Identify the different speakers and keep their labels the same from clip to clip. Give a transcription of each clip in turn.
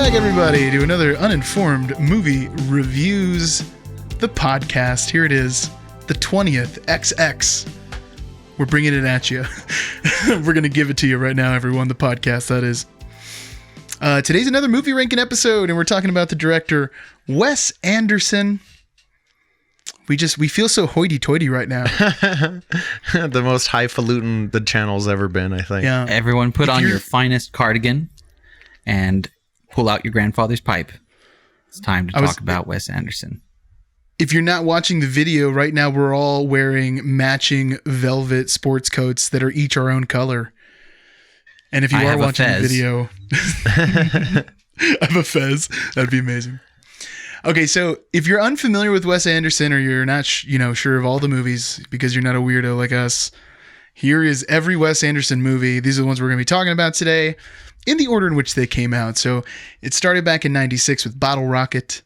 Speaker 1: back, everybody, to another Uninformed Movie Reviews, the podcast. Here it is, the 20th XX. We're bringing it at you. We're going to give it to you right now, everyone, the podcast, that is. Today's another movie ranking episode, and we're talking about the director, Wes Anderson. We feel so hoity-toity right now.
Speaker 2: The most highfalutin the channel's ever been, I think.
Speaker 1: Yeah.
Speaker 3: Everyone put on your finest cardigan and pull out your grandfather's pipe. It's time to talk about Wes Anderson.
Speaker 1: If you're not watching the video right now, we're all wearing matching velvet sports coats that are each our own color. And if you are watching the video, I have a fez. That'd be amazing. Okay, so if you're unfamiliar with Wes Anderson, or you're not, sure of all the movies because you're not a weirdo like us, here is every Wes Anderson movie. These are the ones we're going to be talking about today, in the order in which they came out. So it started back in '96 with Bottle Rocket.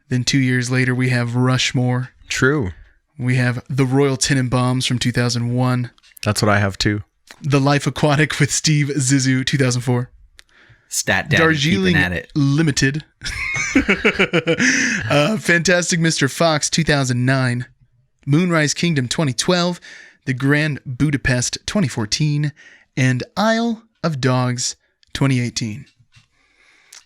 Speaker 1: Then 2 years later, we have Rushmore.
Speaker 2: True.
Speaker 1: We have The Royal Tenenbaums from 2001.
Speaker 2: That's what I have too. The
Speaker 1: Life Aquatic with Steve Zissou, 2004.
Speaker 3: Stat Daddy
Speaker 1: Darjeeling
Speaker 3: keeping at it.
Speaker 1: Limited. Fantastic Mr. Fox, 2009. Moonrise Kingdom, 2012. The Grand Budapest, 2014. And Isle of Dogs, 2018.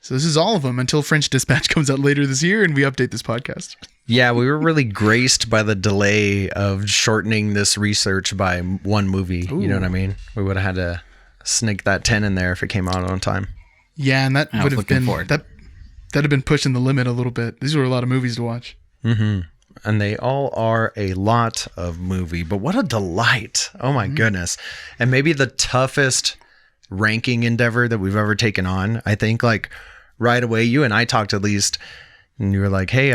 Speaker 1: So this is all of them until French Dispatch comes out later this year and we update this podcast.
Speaker 2: Yeah, we were really graced by the delay of shortening this research by one movie. Ooh. You know what I mean? We would have had to sneak that 10 in there if it came out on time.
Speaker 1: Yeah, and that would have been that'd have been pushing the limit a little bit. These were a lot of movies to watch.
Speaker 2: Mm-hmm. And they all are a lot of movie, but what a delight. Oh my goodness. And maybe the toughest ranking endeavor that we've ever taken on. I think like right away, you and I talked at least, and you were like, hey,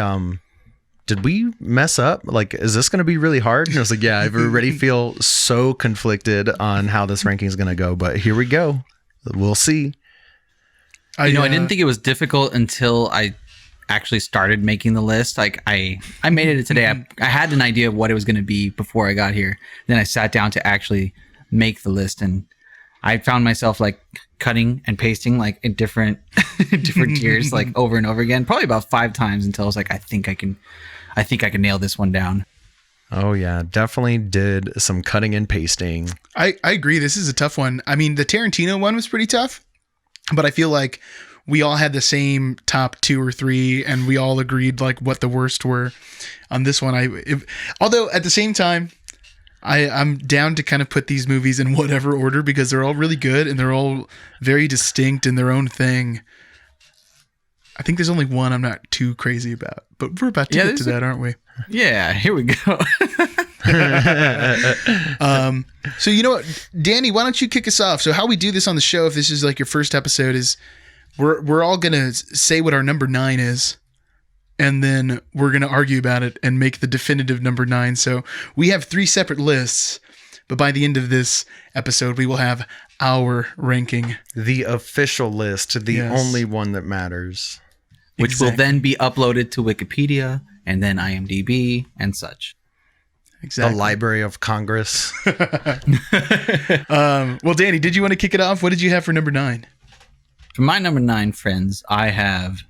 Speaker 2: did we mess up? Like, is this going to be really hard? And I was like, yeah, I already feel so conflicted on how this ranking is going to go, but here we go. We'll see.
Speaker 3: I didn't think it was difficult until I actually started making the list. Like I made it today. I had an idea of what it was going to be before I got here. Then I sat down to actually make the list, and I found myself like cutting and pasting like in different tiers, like over and over again, probably about 5 times until I was like, I think I can nail this one down.
Speaker 2: Oh yeah, definitely did some cutting and pasting.
Speaker 1: I agree. This is a tough one. I mean, the Tarantino one was pretty tough, but I feel like we all had the same top 2 or 3, and we all agreed like what the worst were. On this one, although at the same time, I'm down to kind of put these movies in whatever order because they're all really good and they're all very distinct in their own thing. I think there's only one I'm not too crazy about, but we're about to get to that, aren't we?
Speaker 3: Yeah, here we go.
Speaker 1: So you know what, Danny, why don't you kick us off? So how we do this on the show, if this is like your first episode, is we're all going to say what our number 9 is. And then we're going to argue about it and make the definitive number 9. So we have 3 separate lists, but by the end of this episode, we will have our ranking.
Speaker 2: The official list, the only one that matters.
Speaker 3: Which will then be uploaded to Wikipedia and then IMDb and such.
Speaker 1: Exactly.
Speaker 2: The Library of Congress.
Speaker 1: Well, Danny, did you want to kick it off? What did you have for number 9?
Speaker 3: For my number 9, friends, I have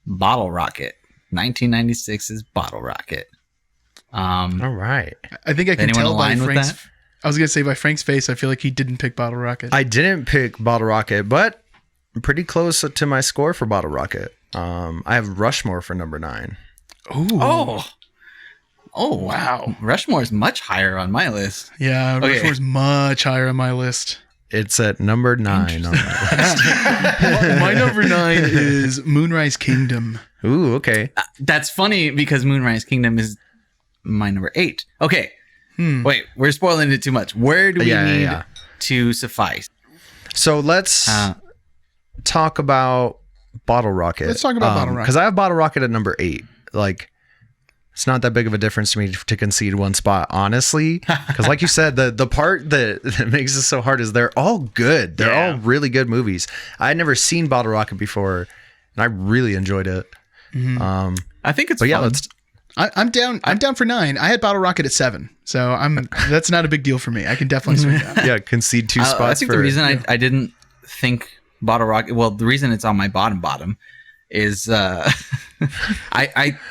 Speaker 3: Bottle Rocket. 1996's Bottle Rocket.
Speaker 2: All right.
Speaker 1: I think I can tell by Frank's. I was gonna say by Frank's face, I feel like he didn't pick Bottle Rocket.
Speaker 2: I didn't pick Bottle Rocket, but pretty close to my score for Bottle Rocket. I have Rushmore for number 9.
Speaker 1: Ooh.
Speaker 3: Oh wow! Rushmore is much higher on my list.
Speaker 1: Yeah,
Speaker 3: okay.
Speaker 1: Rushmore's much higher on my list.
Speaker 2: It's at number 9 on my list.
Speaker 1: My number 9 is Moonrise Kingdom.
Speaker 2: Ooh, okay.
Speaker 3: That's funny because Moonrise Kingdom is my number 8. Okay. Wait, we're spoiling it too much. Where do we need to suffice?
Speaker 2: So let's talk about Bottle Rocket.
Speaker 1: Let's talk about Bottle Rocket.
Speaker 2: Because I have Bottle Rocket at number 8. Like, it's not that big of a difference to me to concede one spot, honestly. Because like you said, the part that makes it so hard is they're all good. They're all really good movies. I had never seen Bottle Rocket before, and I really enjoyed it.
Speaker 3: Mm-hmm. I think it's fun.
Speaker 2: Yeah,
Speaker 1: I'm down. I'm down for 9. I had Bottle Rocket at 7, so that's not a big deal for me. I can definitely swing that.
Speaker 2: Yeah, concede 2 spots.
Speaker 3: I think the reason I didn't think Bottle Rocket. Well, the reason it's on my bottom is I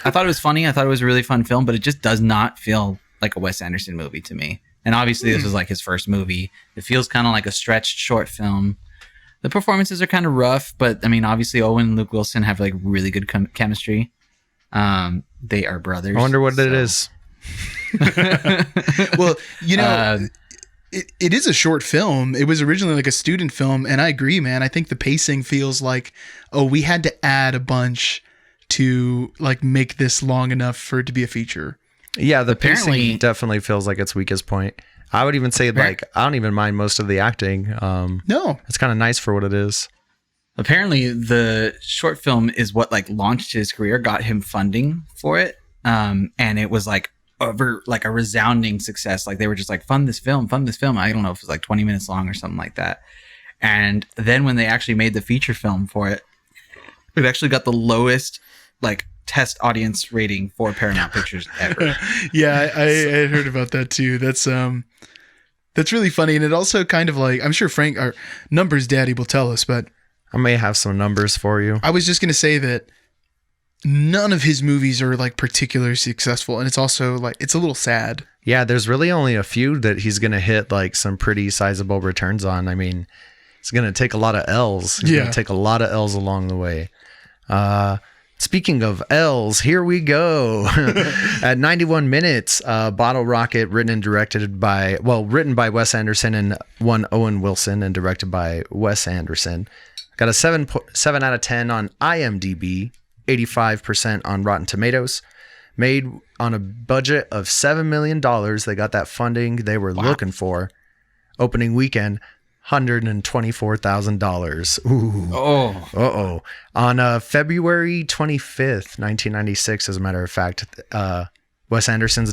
Speaker 3: thought it was funny. I thought it was a really fun film, but it just does not feel like a Wes Anderson movie to me. And obviously, this was like his first movie. It feels kind of like a stretched short film. The performances are kind of rough, but I mean, obviously, Owen and Luke Wilson have like really good chemistry. They are brothers.
Speaker 2: I wonder what it is.
Speaker 1: Well, you know, it is a short film. It was originally like a student film, and I agree, man. I think the pacing feels like, oh, we had to add a bunch to like make this long enough for it to be a feature.
Speaker 2: Yeah, the pacing definitely feels like its weakest point. I would even say like I don't even mind most of the acting.
Speaker 1: No,
Speaker 2: it's kind of nice for what it is.
Speaker 3: Apparently, the short film is what like launched his career, got him funding for it, and it was like a resounding success. Like they were just like, fund this film. I don't know if it was like 20 minutes long or something like that. And then when they actually made the feature film for it, it actually got the lowest like test audience rating for Paramount Pictures ever.
Speaker 1: Yeah, I heard about that too. That's really funny. And it also kind of like, I'm sure Frank, our numbers daddy, will tell us, but
Speaker 2: I may have some numbers for you.
Speaker 1: I was just going to say that none of his movies are like particularly successful. And it's also like, it's a little sad.
Speaker 2: Yeah, there's really only a few that he's going to hit like some pretty sizable returns on. I mean, it's going to take a lot of L's. He's going to take a lot of L's along the way. Speaking of L's, here we go. At 91 minutes, Bottle Rocket, written by Wes Anderson and one Owen Wilson and directed by Wes Anderson. Got a 7 out of 10 on IMDb, 85% on Rotten Tomatoes. Made on a budget of $7 million. They got that funding they were looking for. Opening weekend, $124,000. Ooh.
Speaker 3: Oh.
Speaker 2: Uh-oh. On February 25th, 1996, as a matter of fact, Wes Anderson's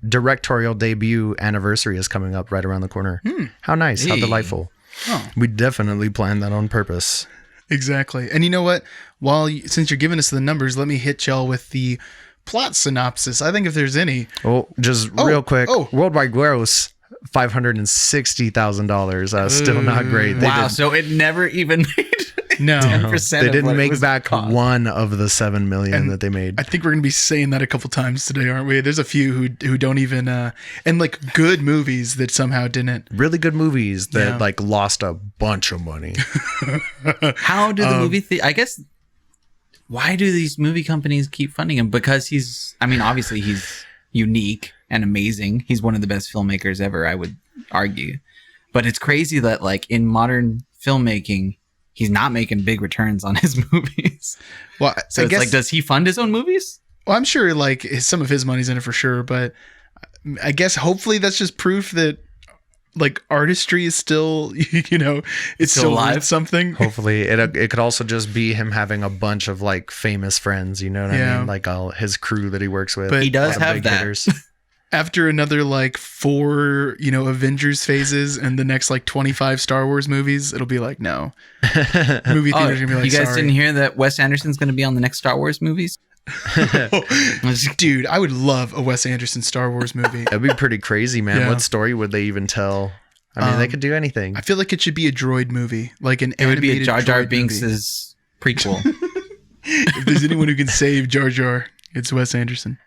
Speaker 2: directorial debut anniversary is coming up right around the corner. How nice. Hey. How delightful. Oh. We definitely planned that on purpose.
Speaker 1: Exactly. And you know what? Since you're giving us the numbers, let me hit y'all with the plot synopsis. I think if there's any.
Speaker 2: Oh, just real quick. Worldwide gross. $560,000. Still not great.
Speaker 3: So it never even made 10%.
Speaker 2: They didn't make back one of the $7 million that they made.
Speaker 1: I think we're gonna be saying that a couple times today, aren't we? There's a few who don't even and like good movies that somehow didn't.
Speaker 2: Really good movies that like lost a bunch of money.
Speaker 3: How do the movie? I guess. Why do these movie companies keep funding him? Because obviously he's unique and amazing. He's one of the best filmmakers ever, I would argue. But it's crazy that like in modern filmmaking, he's not making big returns on his movies. Well, so it's like, does he fund his own movies?
Speaker 1: Well, I'm sure like some of his money's in it for sure, but I guess hopefully that's just proof that like artistry is still, it's still alive. Something.
Speaker 2: Hopefully it could also just be him having a bunch of like famous friends, you know what I mean? Like all his crew that he works with.
Speaker 3: But he does have that. Hitters.
Speaker 1: After another like 4, Avengers phases and the next like 25 Star Wars movies, it'll be like, no. Movie theaters are gonna be like,
Speaker 3: you guys didn't hear that Wes Anderson's going to be on the next Star Wars movies?
Speaker 1: Dude, I would love a Wes Anderson Star Wars movie.
Speaker 2: That'd be pretty crazy, man. Yeah. What story would they even tell? I mean, they could do anything.
Speaker 1: I feel like it should be a droid movie, like an animated.
Speaker 3: It would be a Jar Jar Binks' prequel.
Speaker 1: If there's anyone who can save Jar Jar, it's Wes Anderson.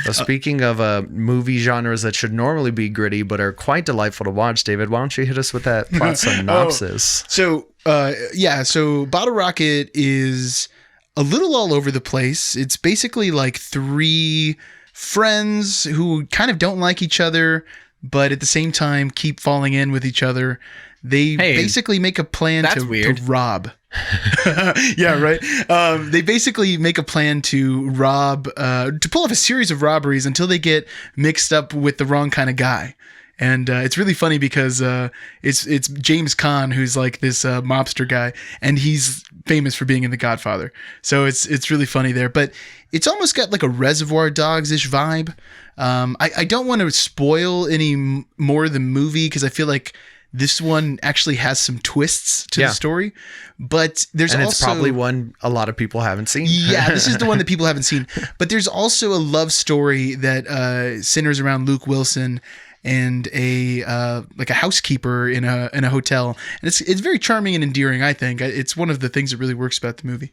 Speaker 2: So speaking of movie genres that should normally be gritty but are quite delightful to watch, David, why don't you hit us with that plot synopsis?
Speaker 1: So Bottle Rocket is a little all over the place. It's basically like 3 friends who kind of don't like each other, but at the same time keep falling in with each other. They basically make a plan to rob. Yeah, right. They basically make a plan to rob, to pull off a series of robberies until they get mixed up with the wrong kind of guy. And it's really funny because it's James Caan, who's like this mobster guy, and he's famous for being in The Godfather. So it's really funny there. But it's almost got like a Reservoir Dogs-ish vibe. I don't want to spoil any more of the movie because I feel like this one actually has some twists to the story, but it's
Speaker 2: probably one a lot of people haven't seen.
Speaker 1: Yeah, this is the one that people haven't seen, but there's also a love story that centers around Luke Wilson and a like a housekeeper in a hotel, and it's very charming and endearing. I think it's one of the things that really works about the movie.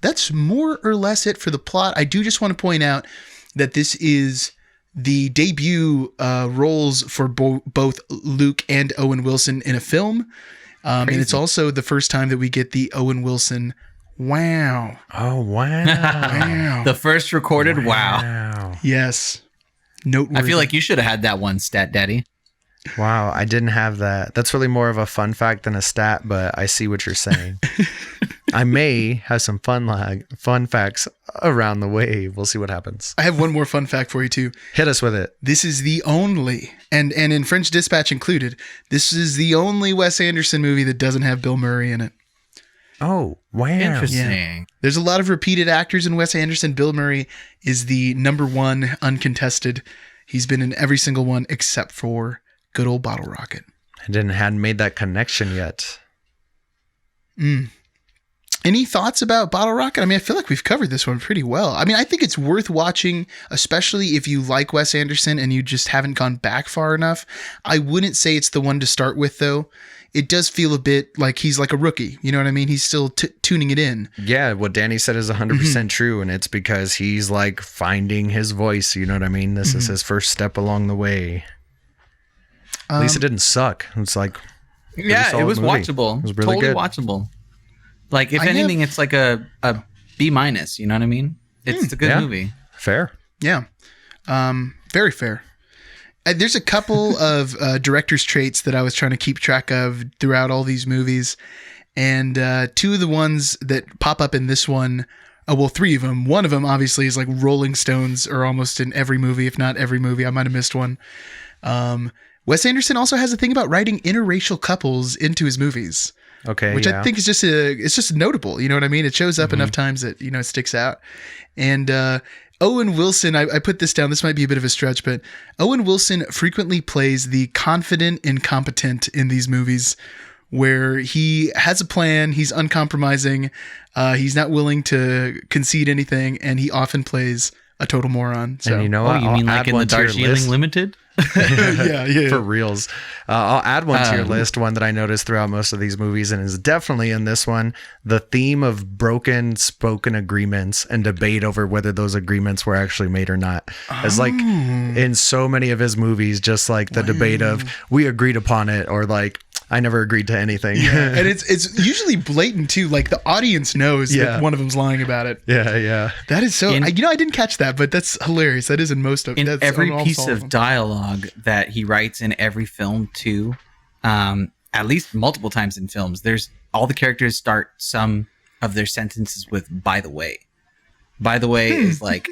Speaker 1: That's more or less it for the plot. I do just want to point out that this is the debut roles for both Luke and Owen Wilson in a film. And it's also the first time that we get the Owen Wilson wow.
Speaker 2: Oh, wow.
Speaker 1: Wow.
Speaker 3: The first recorded wow.
Speaker 1: Yes. Noteworthy.
Speaker 3: I feel like you should have had that one, Stat Daddy.
Speaker 2: Wow, I didn't have that. That's really more of a fun fact than a stat, but I see what you're saying. I may have some fun facts around the way. We'll see what happens.
Speaker 1: I have one more fun fact for you too.
Speaker 2: Hit us with it.
Speaker 1: This is the only, and in French Dispatch included, this is the only Wes Anderson movie that doesn't have Bill Murray in it.
Speaker 2: Oh, wow.
Speaker 3: Interesting.
Speaker 1: Yeah. There's a lot of repeated actors in Wes Anderson. Bill Murray is the number one uncontested. He's been in every single one except for good old Bottle Rocket.
Speaker 2: I hadn't made that connection yet.
Speaker 1: Any thoughts about Bottle Rocket? I mean, I feel like we've covered this one pretty well. I mean, I think it's worth watching, especially if you like Wes Anderson and you just haven't gone back far enough. I wouldn't say it's the one to start with, though. It does feel a bit like he's like a rookie. You know what I mean? He's still tuning it in.
Speaker 2: Yeah, what Danny said is 100% true, and it's because he's like finding his voice. You know what I mean? This is his first step along the way. At least it didn't suck. It's like
Speaker 3: Yeah, it was
Speaker 2: movie.
Speaker 3: watchable.
Speaker 2: It was really
Speaker 3: totally
Speaker 2: good.
Speaker 3: watchable. Like, if anything, it's like a B-. You know what I mean? It's a good movie.
Speaker 2: Fair.
Speaker 1: Yeah. Very fair. There's a couple of director's traits that I was trying to keep track of throughout all these movies. And two of the ones that pop up in this one, well, three of them. One of them, obviously, is like Rolling Stones are almost in every movie, if not every movie. I might have missed one. Wes Anderson also has a thing about writing interracial couples into his movies.
Speaker 2: Okay.
Speaker 1: Which I think is just notable. You know what I mean? It shows up enough times that, it sticks out. And Owen Wilson, I put this down. This might be a bit of a stretch, but Owen Wilson frequently plays the confident incompetent in these movies, where he has a plan, he's uncompromising, he's not willing to concede anything, and he often plays a total moron. So,
Speaker 2: and you know what?
Speaker 3: You mean like in the Darjeeling Limited?
Speaker 1: yeah.
Speaker 2: For reals. I'll add one to your list, one that I noticed throughout most of these movies, and is definitely in this one, the theme of broken spoken agreements and debate over whether those agreements were actually made or not. It's like in so many of his movies, just like the debate of we agreed upon it, or like I never agreed to anything.
Speaker 1: Yeah. And it's usually blatant too. Like the audience knows that one of them's lying about it.
Speaker 2: Yeah.
Speaker 1: That is so. I didn't catch that, but that's hilarious. That is in most of
Speaker 3: in every piece of dialogue that he writes in every film too. At least multiple times in films, there's all the characters start some of their sentences with "by the way." By the way is like.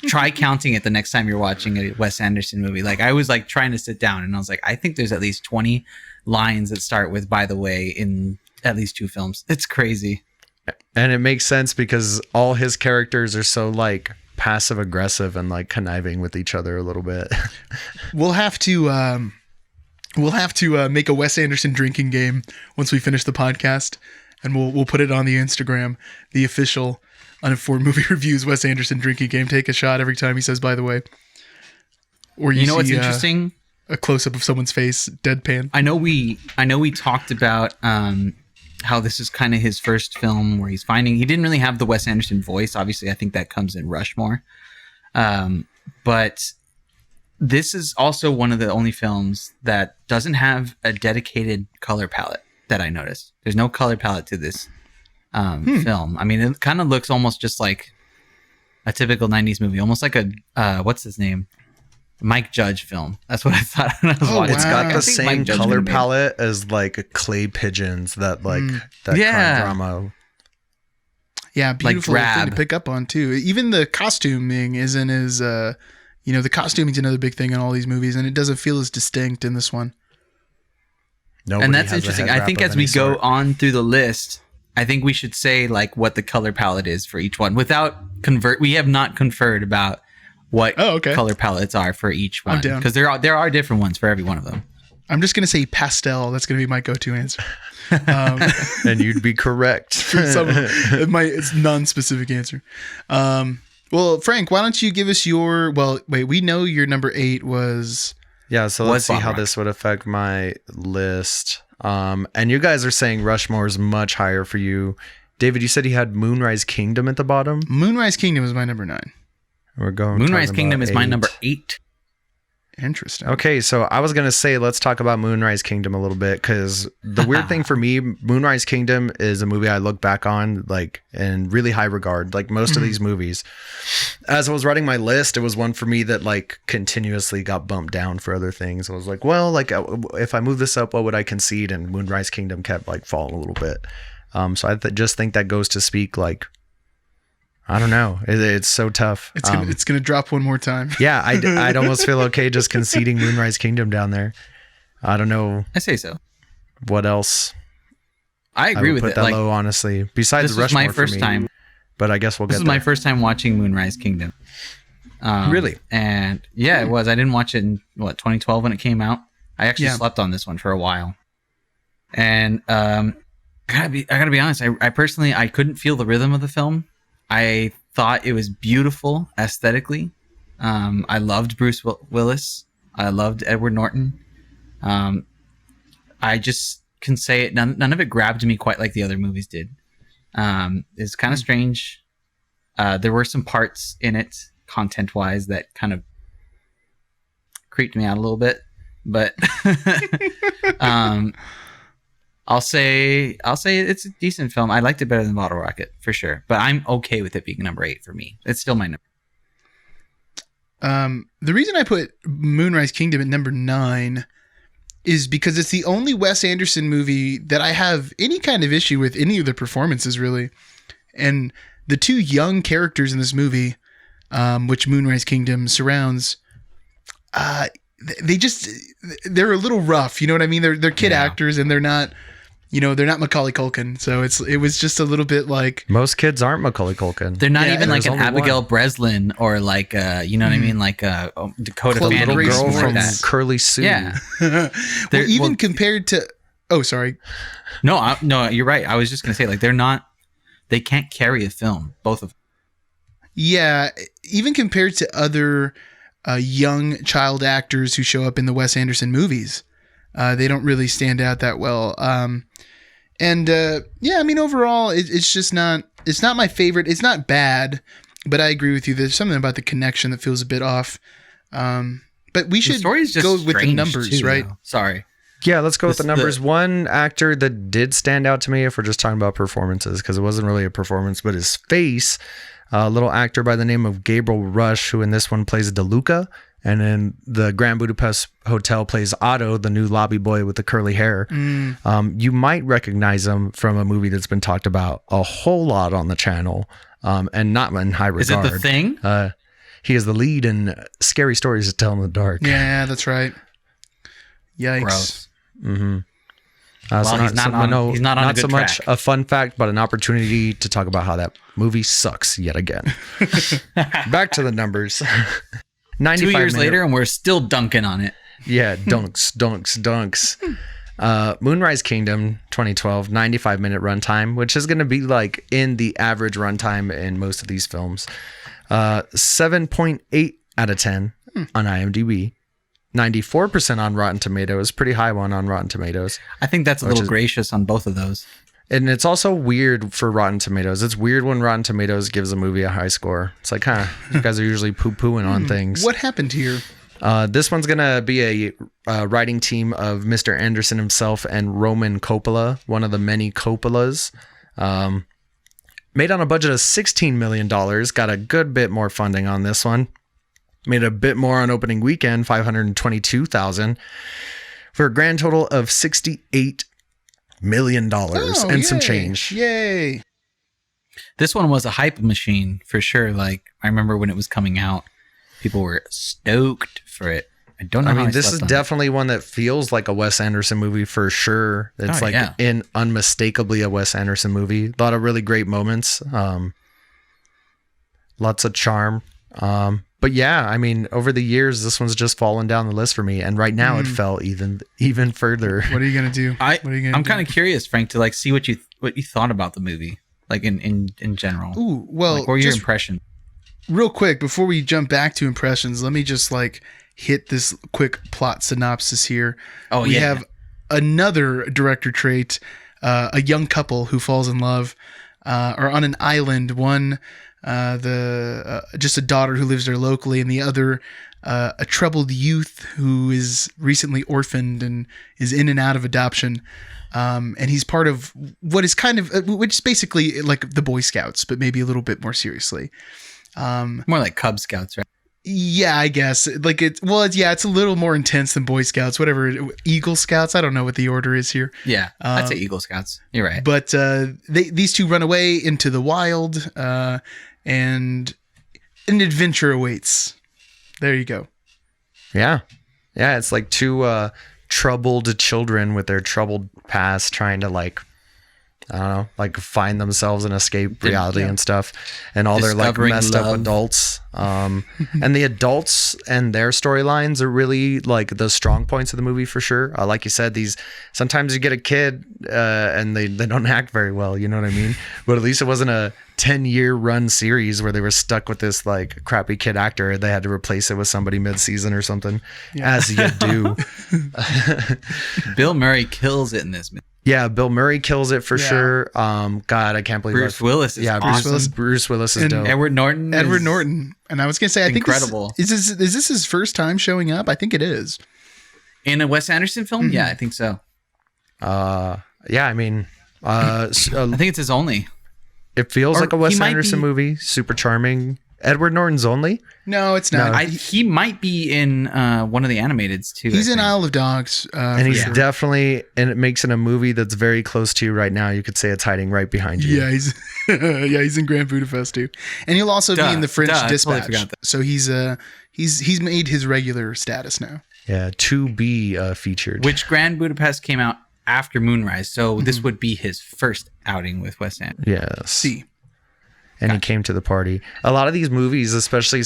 Speaker 3: Try counting it the next time you're watching a Wes Anderson movie. Like I was like trying to sit down and I was like, I think there's at least 20 lines that start with "by the way" in at least 2 films. It's crazy.
Speaker 2: And it makes sense because all his characters are so like passive aggressive and like conniving with each other a little bit.
Speaker 1: We'll have to make a Wes Anderson drinking game once we finish the podcast, and we'll put it on the Instagram, the official Uninformed Movie Reviews Wes Anderson drinking game. Take a shot every time he says "by the way." Or you know
Speaker 3: what's interesting?
Speaker 1: A close up of someone's face, deadpan.
Speaker 3: I know we talked about how this is kind of his first film where he didn't really have the Wes Anderson voice. Obviously, I think that comes in Rushmore. But this is also one of the only films that doesn't have a dedicated color palette that I noticed. There's no color palette to this film. I mean, it kind of looks almost just like a typical 90s movie, almost like a what's his name, Mike Judge film. That's what I thought when I was watching.
Speaker 2: It's got the same color palette as like Clay Pigeons, that like that crime drama.
Speaker 1: Yeah, beautiful thing to pick up on too. Even the costuming isn't as the costuming's another big thing in all these movies, and it doesn't feel as distinct in this one.
Speaker 3: And that's interesting. I think as we go on through the list, I think we should say like what the color palette is for each one without we have not conferred about what color palettes are for each one, because there are different ones for every one of them.
Speaker 1: I'm just going to say pastel. That's going to be my go-to answer.
Speaker 2: And you'd be correct.
Speaker 1: It's non-specific answer. Well, Frank, why don't you give us your? Well, wait, we know your number 8 was.
Speaker 2: Yeah, so let's see how this would affect my list. And you guys are saying Rushmore is much higher for you. David, you said he had Moonrise Kingdom at the bottom?
Speaker 1: Moonrise Kingdom is my number 9.
Speaker 2: We're going.
Speaker 3: Moonrise Kingdom is my number 8.
Speaker 1: Interesting.
Speaker 2: Okay, so I was going to say, let's talk about Moonrise Kingdom a little bit, because the weird thing for me, Moonrise Kingdom is a movie I look back on like in really high regard, like most of these movies. As I was writing my list, it was one for me that like continuously got bumped down for other things. I was like, well, like if I move this up, what would I concede? And Moonrise Kingdom kept like falling a little bit. So I just think that goes to speak like, I don't know. It's so tough.
Speaker 1: It's gonna drop one more time.
Speaker 2: Yeah, I'd almost feel okay just conceding Moonrise Kingdom down there. I don't know.
Speaker 3: I say so.
Speaker 2: What else?
Speaker 3: I agree with
Speaker 2: put
Speaker 3: it.
Speaker 2: that
Speaker 3: Like,
Speaker 2: low, honestly. Besides Rushmore,
Speaker 3: this was my first time.
Speaker 2: But I guess we'll get.
Speaker 3: This was my first time watching Moonrise Kingdom.
Speaker 2: Really?
Speaker 3: And yeah, it was. I didn't watch it in 2012 when it came out. I actually slept on this one for a while. And I gotta be honest. I personally couldn't feel the rhythm of the film. I thought it was beautiful aesthetically. I loved Bruce Willis. I loved Edward Norton. I just can say it. None of it grabbed me quite like the other movies did. It's kind of strange. There were some parts in it, content-wise, that kind of creeped me out a little bit. But I'll say it's a decent film. I liked it better than Bottle Rocket for sure, but I'm okay with it being number 8 for me. It's still my number.
Speaker 1: The reason I put Moonrise Kingdom at number 9 is because it's the only Wes Anderson movie that I have any kind of issue with any of the performances, really. And the 2 young characters in this movie, which Moonrise Kingdom surrounds, they're a little rough. You know what I mean? They're kid actors, and they're not Macaulay Culkin. So it was just a little bit like,
Speaker 2: most kids aren't Macaulay Culkin.
Speaker 3: They're not even like an Abigail Breslin or like you know what I mean, like Dakota Fanning,
Speaker 2: little girl from
Speaker 3: that.
Speaker 2: Curly Sue.
Speaker 3: Yeah.
Speaker 1: Compared to, oh, sorry.
Speaker 3: No, you're right. I was just gonna say, like, they can't carry a film, both of them. Yeah,
Speaker 1: even compared to other young child actors who show up in the Wes Anderson movies, they don't really stand out that well. I mean, overall, it's just not. It's not my favorite. It's not bad, but I agree with you. There's something about the connection that feels a bit off. But we should go with the numbers, too, right?
Speaker 3: Though. Sorry.
Speaker 2: Yeah, let's go with the numbers. One actor that did stand out to me, if we're just talking about performances, because it wasn't really a performance, but his face. A little actor by the name of Gabriel Rush, who in this one plays DeLuca, and in the Grand Budapest Hotel plays Otto, the new lobby boy with the curly hair. You might recognize him from a movie that's been talked about a whole lot on the channel, and not in high regard.
Speaker 3: Is it The Thing?
Speaker 2: He is the lead in Scary Stories to Tell in the Dark.
Speaker 1: Yeah, that's right. Yikes.
Speaker 3: Gross.
Speaker 2: Mm-hmm.
Speaker 3: He's not on a good
Speaker 2: much
Speaker 3: track.
Speaker 2: a fun fact, but an opportunity to talk about how that movie sucks yet again. Back to the numbers.
Speaker 3: 2 years later, and we're still dunking on it.
Speaker 2: Yeah, dunks. Moonrise Kingdom, 2012, 95-minute runtime, which is going to be like in the average runtime in most of these films. 7.8 out of 10 on IMDb. 94% on Rotten Tomatoes, pretty high one on Rotten Tomatoes.
Speaker 3: I think that's a little gracious on both of those.
Speaker 2: And it's also weird for Rotten Tomatoes. It's weird when Rotten Tomatoes gives a movie a high score. It's like, you guys are usually poo-pooing on things.
Speaker 1: What happened here?
Speaker 2: This one's going to be a writing team of Mr. Anderson himself and Roman Coppola, one of the many Coppolas. Made on a budget of $16 million. Got a good bit more funding on this one. Made a bit more on opening weekend, $522,000, for a grand total of $68 million and some change.
Speaker 1: Yay!
Speaker 3: This one was a hype machine for sure. Like, I remember when it was coming out, people were stoked for it. I don't know.
Speaker 2: I mean, this is definitely one that feels like a Wes Anderson movie for sure. It's unmistakably a Wes Anderson movie. A lot of really great moments. Lots of charm. But yeah, I mean, over the years, this one's just fallen down the list for me, and right now it fell even further.
Speaker 1: What are you gonna do?
Speaker 3: I'm kind of curious, Frank, to like see what you thought about the movie, like in general.
Speaker 1: Ooh, well,
Speaker 3: like, what were your impressions?
Speaker 1: real quick, before we jump back to impressions, let me just like hit this quick plot synopsis here. We have another director trait, a young couple who falls in love, are on an island. One, just a daughter who lives there locally, and the other, a troubled youth who is recently orphaned and is in and out of adoption. And he's part of what is which is basically like the Boy Scouts, but maybe a little bit more seriously.
Speaker 3: More like Cub Scouts, right?
Speaker 1: Yeah, I guess. Like it's a little more intense than Boy Scouts, whatever. Eagle Scouts. I don't know what the order is here.
Speaker 3: Yeah, I'd say Eagle Scouts. You're right.
Speaker 1: But these two run away into the wild, and an adventure awaits. There you go.
Speaker 2: Yeah. It's like two troubled children with their troubled past trying to like, I don't know, like find themselves and escape reality and stuff, and all their like messed up adults. And the adults and their storylines are really like the strong points of the movie for sure. Like you said, sometimes you get a kid and they don't act very well, you know what I mean? But at least it wasn't a 10-year run series where they were stuck with this like crappy kid actor. They had to replace it with somebody mid-season or something, as you do.
Speaker 3: Bill Murray kills it in this movie.
Speaker 2: Yeah, Bill Murray kills it for sure. God, I can't believe
Speaker 3: Bruce Willis is awesome.
Speaker 2: Bruce Willis is dope.
Speaker 3: Edward Norton. And
Speaker 1: I was gonna say, I think
Speaker 3: incredible.
Speaker 1: Is this his first time showing up? I think it is.
Speaker 3: In a Wes Anderson film? Mm-hmm. Yeah, I think so.
Speaker 2: Yeah, I mean,
Speaker 3: I think it's his only.
Speaker 2: It feels like a Wes Anderson movie. Super charming. Edward Norton's only?
Speaker 1: No, it's not.
Speaker 3: He might be in one of the animateds too.
Speaker 1: He's in Isle of Dogs.
Speaker 2: And he's definitely, and it makes it a movie that's very close to you right now. You could say it's hiding right behind you.
Speaker 1: Yeah, he's in Grand Budapest too. And he'll also be in the French Dispatch. Totally so he's made his regular status now.
Speaker 2: Yeah, to be featured.
Speaker 3: Which Grand Budapest came out after Moonrise, so this would be his first outing with Wes Anderson.
Speaker 2: Yes.
Speaker 1: See.
Speaker 2: And he came to the party. A lot of these movies, especially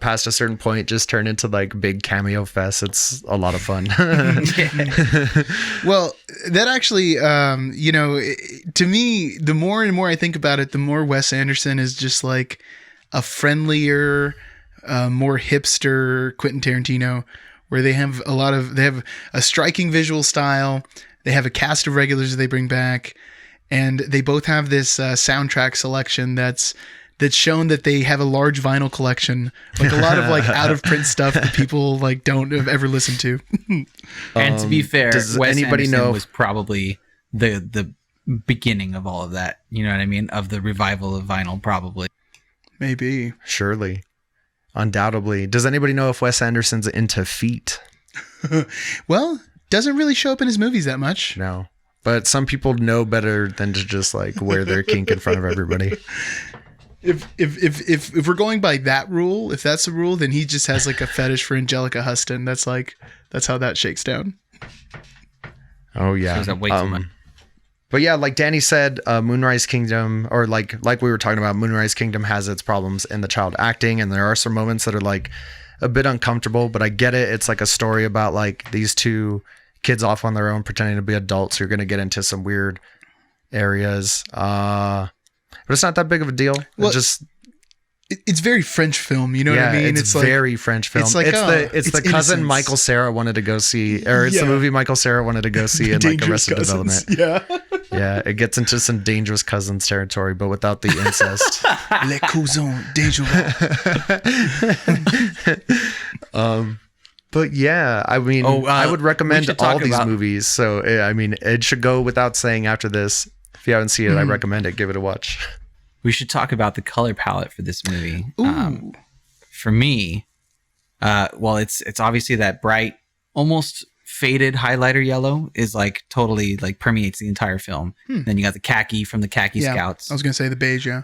Speaker 2: past a certain point, just turn into like big cameo fests. It's a lot of fun.
Speaker 1: Well, that actually, to me, the more and more I think about it, the more Wes Anderson is just like a friendlier, more hipster Quentin Tarantino, where they have a striking visual style. They have a cast of regulars that they bring back. And they both have this soundtrack selection that's shown that they have a large vinyl collection, like a lot of like out of print stuff that people like don't have ever listened to.
Speaker 3: And to be fair, Wes Anderson was probably the beginning of all of that. You know what I mean? Of the revival of vinyl, probably.
Speaker 1: Maybe.
Speaker 2: Surely. Undoubtedly. Does anybody know if Wes Anderson's into feet?
Speaker 1: Well, doesn't really show up in his movies that much.
Speaker 2: No. But some people know better than to just like wear their kink in front of everybody.
Speaker 1: If we're going by that rule, if that's the rule, then he just has like a fetish for Angelica Huston. That's how that shakes down.
Speaker 2: Oh yeah.
Speaker 3: So way too much.
Speaker 2: But yeah, like Danny said, Moonrise Kingdom, or like we were talking about, Moonrise Kingdom has its problems in the child acting, and there are some moments that are like a bit uncomfortable. But I get it. It's like a story about like these two kids off on their own pretending to be adults. You're going to get into some weird areas. But it's not that big of a deal.
Speaker 1: Well, it's very French film. You know what I mean?
Speaker 2: It's very like, French film. It's like, it's the cousin Michael Cera wanted to go see, or it's the movie Michael Cera wanted to go see in like Arrested Development.
Speaker 1: Yeah.
Speaker 2: Yeah. It gets into some Dangerous Cousins territory, but without the incest.
Speaker 1: Les cousins dangereux.
Speaker 2: But yeah, I mean, I would recommend all these movies. So, I mean, it should go without saying after this. If you haven't seen it, I recommend it. Give it a watch.
Speaker 3: We should talk about the color palette for this movie.
Speaker 1: Ooh.
Speaker 3: For me, it's obviously that bright, almost faded highlighter yellow is like totally like permeates the entire film. Then you got the khaki from the Khaki Scouts.
Speaker 1: I was going to say the beige, yeah.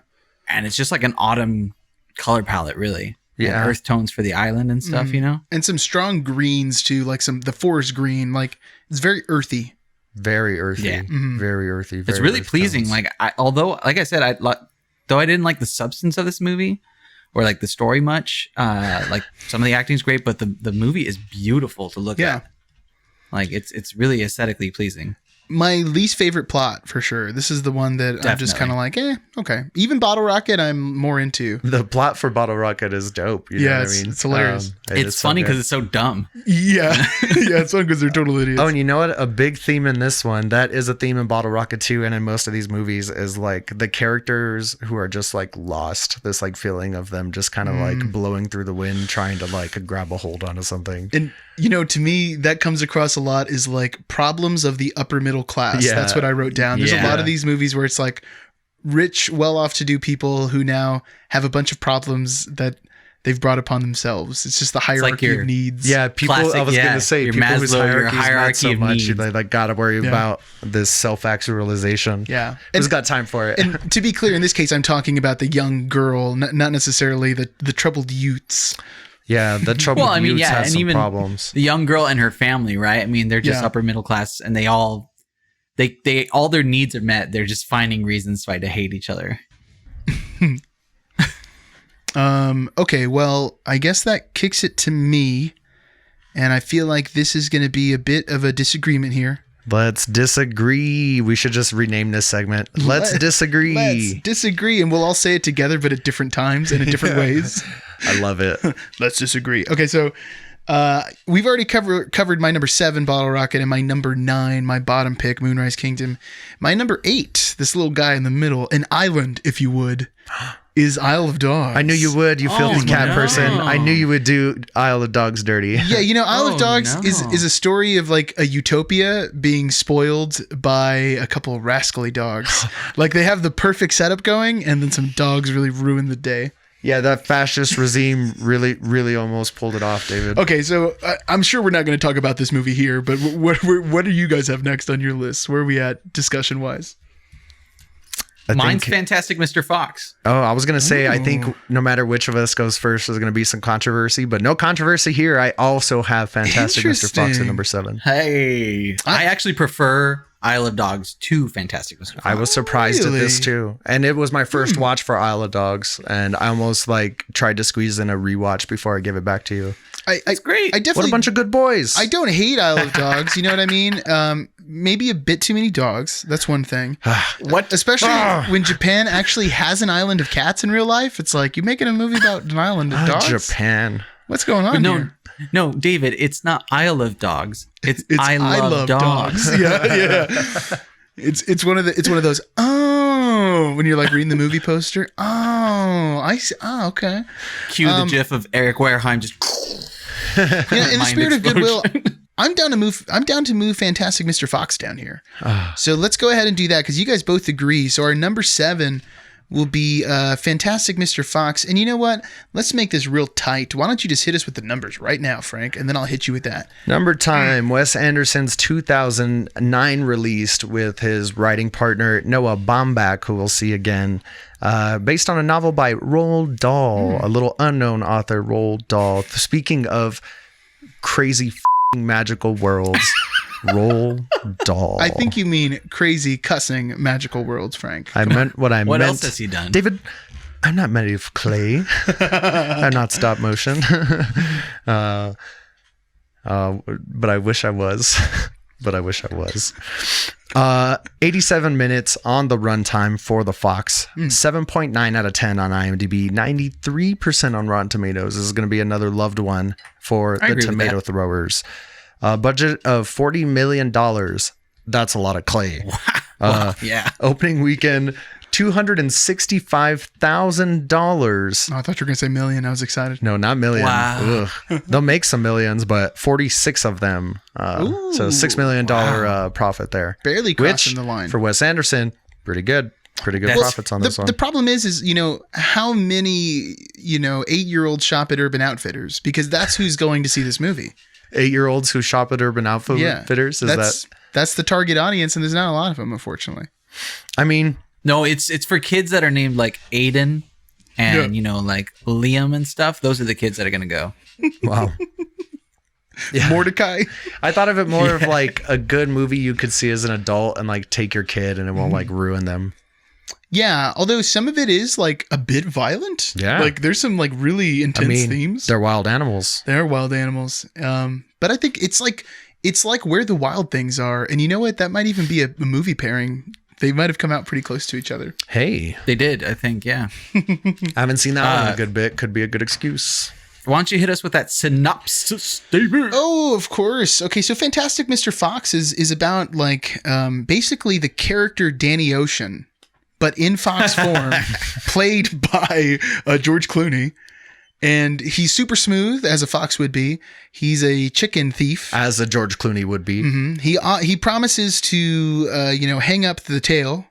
Speaker 3: And it's just like an autumn color palette, really.
Speaker 2: Yeah.
Speaker 3: And earth tones for the island and stuff, you know?
Speaker 1: And some strong greens too, like the forest green. Like it's very earthy.
Speaker 2: Very earthy.
Speaker 3: Yeah.
Speaker 2: Very earthy.
Speaker 3: It's really pleasing. Tones. Like, although I said, though I didn't like the substance of this movie or like the story much, like some of the acting's great, but the movie is beautiful to look at. Like it's really aesthetically pleasing.
Speaker 1: my least favorite plot for sure. This is the one that I'm just kind of like, okay. Even Bottle Rocket, I'm more into.
Speaker 2: The plot for Bottle Rocket is dope. You know what I mean?
Speaker 1: It's hilarious.
Speaker 3: It's funny because it's so dumb.
Speaker 1: Yeah. Yeah, it's fun because they're total idiots.
Speaker 2: Oh, and you know what? A big theme in this one, that is a theme in Bottle Rocket too, and in most of these movies, is like the characters who are just like lost. This like feeling of them just kind of like blowing through the wind, trying to like grab a hold onto something.
Speaker 1: And to me, that comes across a lot is like problems of the upper middle class.
Speaker 2: Yeah.
Speaker 1: That's what I wrote down. There's a lot of these movies where it's like rich, well-off to do people who now have a bunch of problems that they've brought upon themselves. It's just the hierarchy of needs.
Speaker 2: Yeah, people.
Speaker 3: Classic,
Speaker 2: I was gonna say
Speaker 3: your
Speaker 2: people
Speaker 3: Maslow,
Speaker 2: whose
Speaker 3: your
Speaker 2: hierarchy so
Speaker 3: of
Speaker 2: much
Speaker 3: needs.
Speaker 2: they like got to worry about this self-actualization.
Speaker 1: Yeah,
Speaker 2: who's got time for it?
Speaker 1: And to be clear, in this case, I'm talking about the young girl, not necessarily the troubled youths.
Speaker 2: Yeah, the troubled youths has
Speaker 3: and
Speaker 2: some
Speaker 3: even
Speaker 2: problems.
Speaker 3: The young girl and her family, right? I mean, they're just upper middle class, and they all their needs are met. They're just finding reasons to hate each other.
Speaker 1: Okay, well, I guess that kicks it to me, and I feel like this is going to be a bit of a disagreement here.
Speaker 2: Let's disagree. We should just rename this segment. Let's disagree.
Speaker 1: Let's disagree, and we'll all say it together, but at different times and in different ways.
Speaker 2: I love it.
Speaker 1: Let's disagree. Okay, so we've already covered my number 7, Bottle Rocket, and my number 9, my bottom pick, Moonrise Kingdom. My number 8, this little guy in the middle, an island, if you would, is Isle of Dogs.
Speaker 2: I knew you would, you filthy cat person. I knew you would do Isle of Dogs dirty.
Speaker 1: Yeah, Isle of Dogs is a story of like a utopia being spoiled by a couple of rascally dogs. Like they have the perfect setup going, and then some dogs really ruin the day.
Speaker 2: Yeah, that fascist regime really almost pulled it off, David.
Speaker 1: Okay, so I'm sure we're not going to talk about this movie here, but what do you guys have next on your list? Where are we at discussion-wise?
Speaker 3: Mine's Fantastic Mr. Fox.
Speaker 2: Oh, I was going to say, I think no matter which of us goes first, there's going to be some controversy, but no controversy here. I also have Fantastic Mr. Fox at number 7.
Speaker 3: Hey, I actually prefer Isle of Dogs to Fantastic Mr. Fox.
Speaker 2: I was surprised at this too. And it was my first watch for Isle of Dogs, and I almost like tried to squeeze in a rewatch before I give it back to you.
Speaker 3: It's great.
Speaker 1: I definitely,
Speaker 2: what a bunch of good boys.
Speaker 1: I don't hate Isle of Dogs. You know what I mean? Maybe a bit too many dogs. That's one thing. Especially when Japan actually has an island of cats in real life. It's like, you're making a movie about an island of dogs?
Speaker 2: Japan.
Speaker 1: What's going on here?
Speaker 3: No, David, it's not Isle of Dogs. It's I love dogs.
Speaker 1: Yeah. It's one of those, when you're like reading the movie poster. Oh, I see. Oh, okay.
Speaker 3: Cue the gif of Eric Wareheim just
Speaker 1: in the spirit of goodwill, I'm down to move Fantastic Mr. Fox down here. So let's go ahead and do that because you guys both agree. So our number 7 will be Fantastic Mr. Fox. And you know what? Let's make this real tight. Why don't you just hit us with the numbers right now, Frank, and then I'll hit you with that.
Speaker 2: Number time, Wes Anderson's 2009 released with his writing partner Noah Baumbach, who we'll see again. Based on a novel by Roald Dahl, a little unknown author, Roald Dahl. Speaking of crazy magical worlds, Roald Dahl.
Speaker 1: I think you mean crazy cussing magical worlds, Frank.
Speaker 2: I meant what I meant.
Speaker 3: What else has he done?
Speaker 2: David, I'm not made of clay. I'm not stop motion. But I wish I was. 87 minutes on the runtime for the Fox. 7.9 out of 10 on IMDb. 93% on Rotten Tomatoes. This is going to be another loved one for the tomato throwers. Budget of $40 million. That's a lot of clay.
Speaker 3: Wow. Yeah.
Speaker 2: Opening weekend, $265,000.
Speaker 1: Oh, I thought you were going to say million. I was excited.
Speaker 2: No, not million.
Speaker 3: Wow.
Speaker 2: They'll make some millions, but 46 of them. So $6 million profit there.
Speaker 1: Barely crossing the line.
Speaker 2: For Wes Anderson, pretty good. Pretty good profits on this one.
Speaker 1: The problem is how many 8-year-olds shop at Urban Outfitters, because that's who's going to see this movie.
Speaker 2: 8-year-olds who shop at Urban Outfitters.
Speaker 1: That's the target audience, and there's not a lot of them, unfortunately.
Speaker 2: I mean,
Speaker 3: no, it's for kids that are named like Aiden and like Liam and stuff. Those are the kids that are gonna go.
Speaker 2: Wow. Yeah.
Speaker 1: Mordecai.
Speaker 2: I thought of it more of like a good movie you could see as an adult and like take your kid and it won't like ruin them.
Speaker 1: Yeah, although some of it is like a bit violent.
Speaker 2: Yeah.
Speaker 1: Like there's some like really intense themes.
Speaker 2: They're wild animals.
Speaker 1: They're wild animals. But I think it's like It's like Where the Wild Things Are. And you know what? That might even be a movie pairing. They might have come out pretty close to each other.
Speaker 2: Hey.
Speaker 3: They did, I think, yeah.
Speaker 2: I haven't seen that one in a good bit. Could be a good excuse.
Speaker 3: Why don't you hit us with that synopsis, David?
Speaker 1: Oh, of course. Okay, so Fantastic Mr. Fox is about like basically the character Danny Ocean, but in fox form, played by George Clooney. And he's super smooth, as a fox would be. He's a chicken thief,
Speaker 2: as a George Clooney would be.
Speaker 1: Mm-hmm. He promises to hang up the tail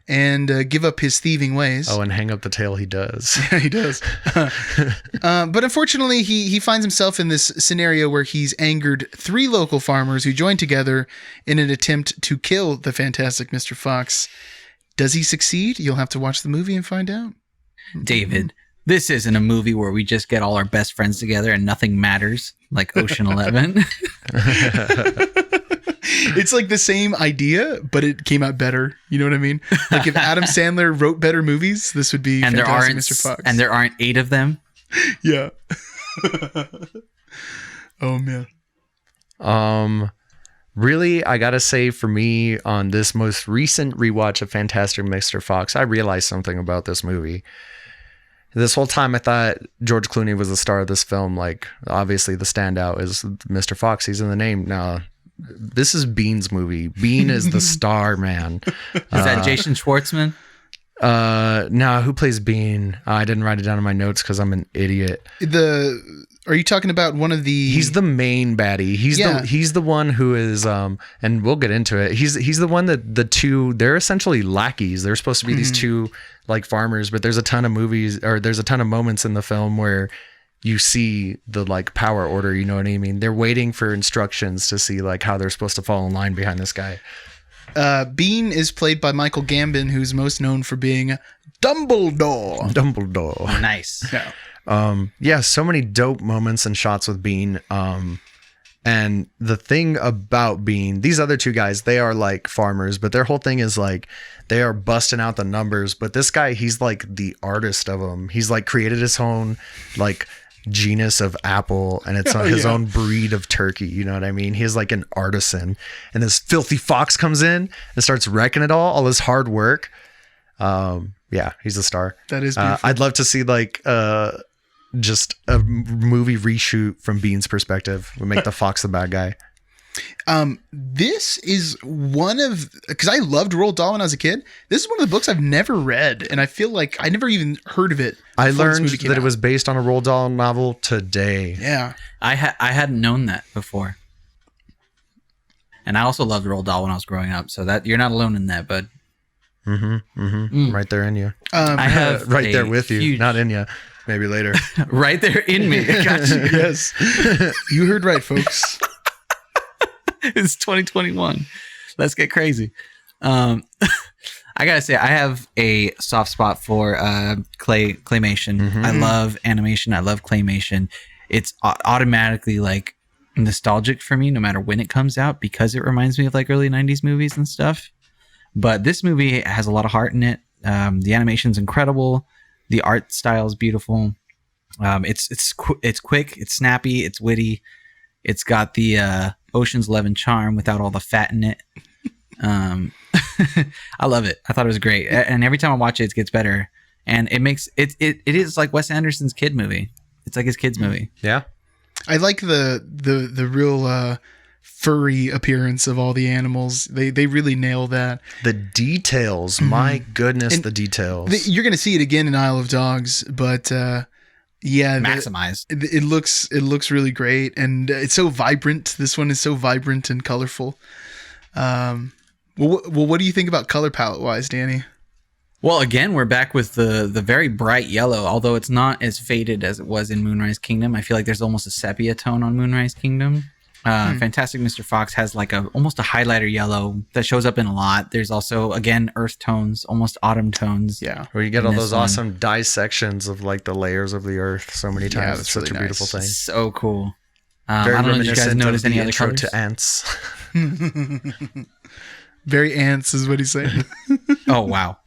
Speaker 1: and give up his thieving ways.
Speaker 2: Oh, and hang up the tail he does.
Speaker 1: Yeah, he does. But unfortunately, he finds himself in this scenario where he's angered 3 local farmers who join together in an attempt to kill the Fantastic Mr. Fox. Does he succeed? You'll have to watch the movie and find out.
Speaker 3: David, this isn't a movie where we just get all our best friends together and nothing matters, like Ocean 11.
Speaker 1: It's like the same idea, but it came out better. You know what I mean? Like if Adam Sandler wrote better movies, this would be
Speaker 3: and
Speaker 1: Fantastic Mr. Fox.
Speaker 3: And there aren't 8 of them.
Speaker 1: Yeah. Oh, man.
Speaker 2: Really, I gotta say, for me, on this most recent rewatch of Fantastic Mr. Fox, I realized something about this movie. This whole time I thought George Clooney was the star of this film. Like, obviously the standout is Mr. Fox. He's in the name. No, this is Bean's movie. Bean is the star, man.
Speaker 3: Is that Jason Schwartzman?
Speaker 2: No, who plays Bean? I didn't write it down in my notes because I'm an idiot.
Speaker 1: Are you talking about one of the...
Speaker 2: He's the main baddie. He's the one who is, and we'll get into it. He's the one that the two, they're essentially lackeys. They're supposed to be these two like farmers, but there's a ton of moments in the film where you see the like power order, you know what I mean? They're waiting for instructions to see like how they're supposed to fall in line behind this guy.
Speaker 1: Bean is played by Michael Gambon, who's most known for being Dumbledore.
Speaker 3: Nice.
Speaker 1: Yeah.
Speaker 2: So many dope moments and shots with Bean. And the thing about Bean, these other 2 guys, they are like farmers, but their whole thing is like they are busting out the numbers. But this guy, he's like the artist of them. He's like created his own like genus of apple, and it's his own breed of turkey. You know what I mean? He's like an artisan, and this filthy fox comes in and starts wrecking it all his hard work. Yeah, he's a star.
Speaker 1: That is beautiful.
Speaker 2: I'd love to see like just a movie reshoot from Bean's perspective. We make the fox the bad guy.
Speaker 1: This is one of, because I loved Roald Dahl when I was a kid. This is one of the books I've never read, and I feel like I never even heard of it.
Speaker 2: I learned that it was based on a Roald Dahl novel today.
Speaker 1: Yeah,
Speaker 3: I hadn't known that before, and I also loved Roald Dahl when I was growing up. So that you're not alone in that, bud.
Speaker 2: Right there in you.
Speaker 3: I have
Speaker 2: right there with you, not in you. Maybe later.
Speaker 3: Right there in me. Gotcha.
Speaker 1: Yes, you heard right, folks.
Speaker 3: It's 2021. Let's get crazy. I gotta say, I have a soft spot for claymation. I love animation. I love claymation. It's automatically like nostalgic for me, no matter when it comes out, because it reminds me of like early 90s movies and stuff. But this movie has a lot of heart in it. The animation's incredible. The art style is beautiful. It's quick. It's snappy. It's witty. It's got the Ocean's 11 charm without all the fat in it. I love it. I thought it was great, and every time I watch it, it gets better. And it makes it is like Wes Anderson's kid movie. It's like his kid's movie.
Speaker 2: Yeah,
Speaker 1: I like the real furry appearance of all the animals. They really nail that.
Speaker 2: The details, my goodness, and the details.
Speaker 1: You're gonna see it again in Isle of Dogs, but yeah,
Speaker 3: maximized.
Speaker 1: It looks really great, and it's so vibrant. This one is so vibrant and colorful. Well, what do you think about color palette wise, Danny?
Speaker 3: Well, again, we're back with the very bright yellow, although it's not as faded as it was in Moonrise Kingdom. I feel like there's almost a sepia tone on Moonrise Kingdom. Fantastic Mr. Fox has like almost a highlighter yellow that shows up in a lot. There's also, again, earth tones, almost autumn tones.
Speaker 1: Yeah.
Speaker 2: Where you get all those awesome dissections of like the layers of the earth so many times. It's such a beautiful thing.
Speaker 3: So cool.
Speaker 2: Very
Speaker 3: I don't know if you guys notice any other
Speaker 2: intro
Speaker 3: colors.
Speaker 2: to ants.
Speaker 1: Very ants is what he's saying.
Speaker 3: Oh, wow.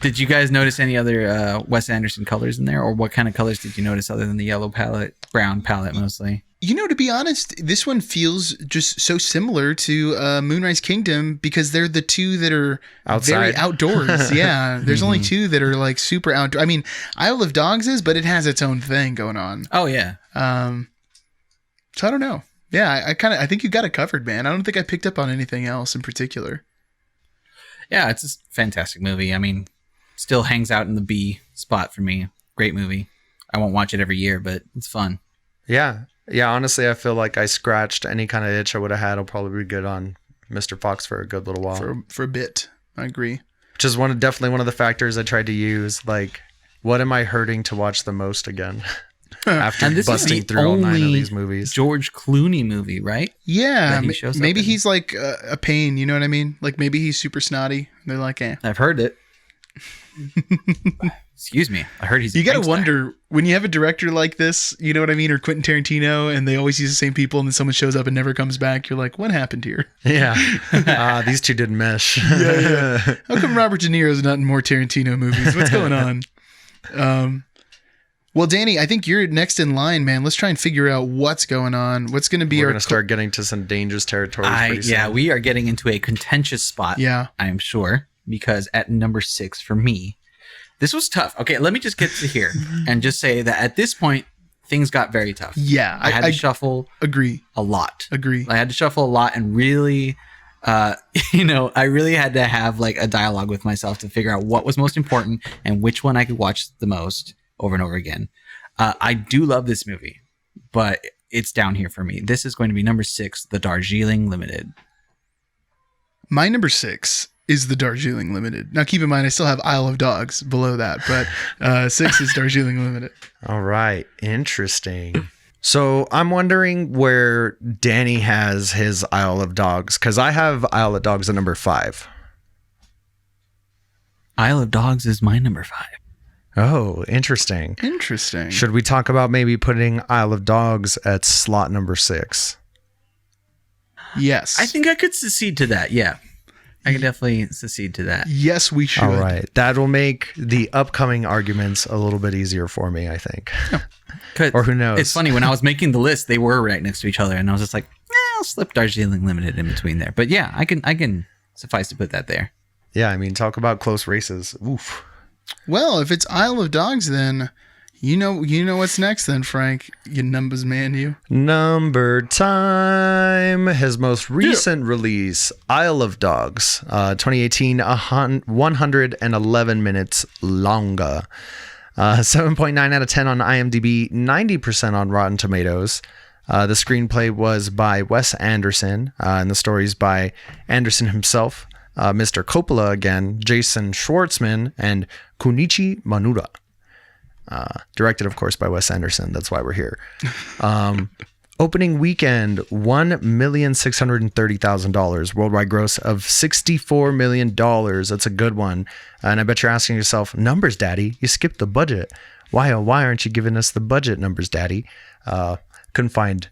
Speaker 3: Did you guys notice any other Wes Anderson colors in there? Or what kind of colors did you notice other than the yellow palette, brown palette mostly?
Speaker 1: To be honest, this one feels just so similar to Moonrise Kingdom because they're the two that are very outdoors. Yeah, there's only two that are like super outdoor. I mean, Isle of Dogs is, but it has its own thing going on.
Speaker 3: Oh yeah.
Speaker 1: So I don't know. Yeah, I think you got it covered, man. I don't think I picked up on anything else in particular.
Speaker 3: Yeah, it's a fantastic movie. I mean, still hangs out in the B spot for me. Great movie. I won't watch it every year, but it's fun.
Speaker 2: Yeah. Yeah, honestly, I feel like I scratched any kind of itch I would have had. I'll probably be good on Mr. Fox for a good little while.
Speaker 1: For a bit. I agree.
Speaker 2: Which is definitely one of the factors I tried to use. Like, what am I hurting to watch the most again? After busting through all 9 of these movies.
Speaker 3: George Clooney movie, right?
Speaker 1: Yeah. Maybe he's like a pain, you know what I mean? Like maybe he's super snotty. They're like, eh.
Speaker 3: I've heard it. Excuse me. I heard he's
Speaker 1: You got to wonder when you have a director like this, you know what I mean? Or Quentin Tarantino, and they always use the same people, and then someone shows up and never comes back. You're like, what happened here?
Speaker 2: Yeah. These two didn't mesh.
Speaker 1: Yeah. How come Robert De Niro's not in more Tarantino movies? What's going on? Well, Danny, I think you're next in line, man. Let's try and figure out what's going on. What's going to be
Speaker 2: We're going to start getting to some dangerous territory.
Speaker 3: Yeah, we are getting into a contentious spot.
Speaker 1: Yeah.
Speaker 3: I am sure. Because at number 6 for me, this was tough. Okay, let me just get to here and just say that at this point, things got very tough.
Speaker 1: Yeah.
Speaker 3: I had to shuffle a lot.
Speaker 1: Agree.
Speaker 3: I had to shuffle a lot and really, I really had to have like a dialogue with myself to figure out what was most important and which one I could watch the most over and over again. I do love this movie, but it's down here for me. This is going to be number 6, The Darjeeling Limited.
Speaker 1: My number 6 is the Darjeeling Limited. Now, keep in mind, I still have Isle of Dogs below that, but 6 is Darjeeling Limited.
Speaker 2: All right. Interesting. So I'm wondering where Danny has his Isle of Dogs, because I have Isle of Dogs at number 5.
Speaker 3: Isle of Dogs is my number 5.
Speaker 2: Oh, interesting.
Speaker 1: Interesting.
Speaker 2: Should we talk about maybe putting Isle of Dogs at slot number 6?
Speaker 1: Yes.
Speaker 3: I think I could secede to that, yeah. I can definitely secede to that.
Speaker 1: Yes, we should.
Speaker 2: All right. That will make the upcoming arguments a little bit easier for me, I think. Or who knows?
Speaker 3: It's funny. When I was making the list, they were right next to each other. And I was just like, I'll slip Darjeeling Limited in between there. But yeah, I can suffice to put that there.
Speaker 2: Yeah, I mean, talk about close races. Oof.
Speaker 1: Well, if it's Isle of Dogs, then you know what's next then, Frank. You numbers man, you.
Speaker 2: Number time. His most recent release, Isle of Dogs, 2018, 111 minutes longer. 7.9 out of 10 on IMDb, 90% on Rotten Tomatoes. The screenplay was by Wes Anderson, and the story's by Anderson himself, Mr. Coppola again, Jason Schwartzman, and Kunichi Manura. Directed, of course, by Wes Anderson. That's why we're here. Opening weekend, $1,630,000. Worldwide gross of $64 million. That's a good one. And I bet you're asking yourself, numbers, Daddy. You skipped the budget. Why aren't you giving us the budget numbers, Daddy? Couldn't find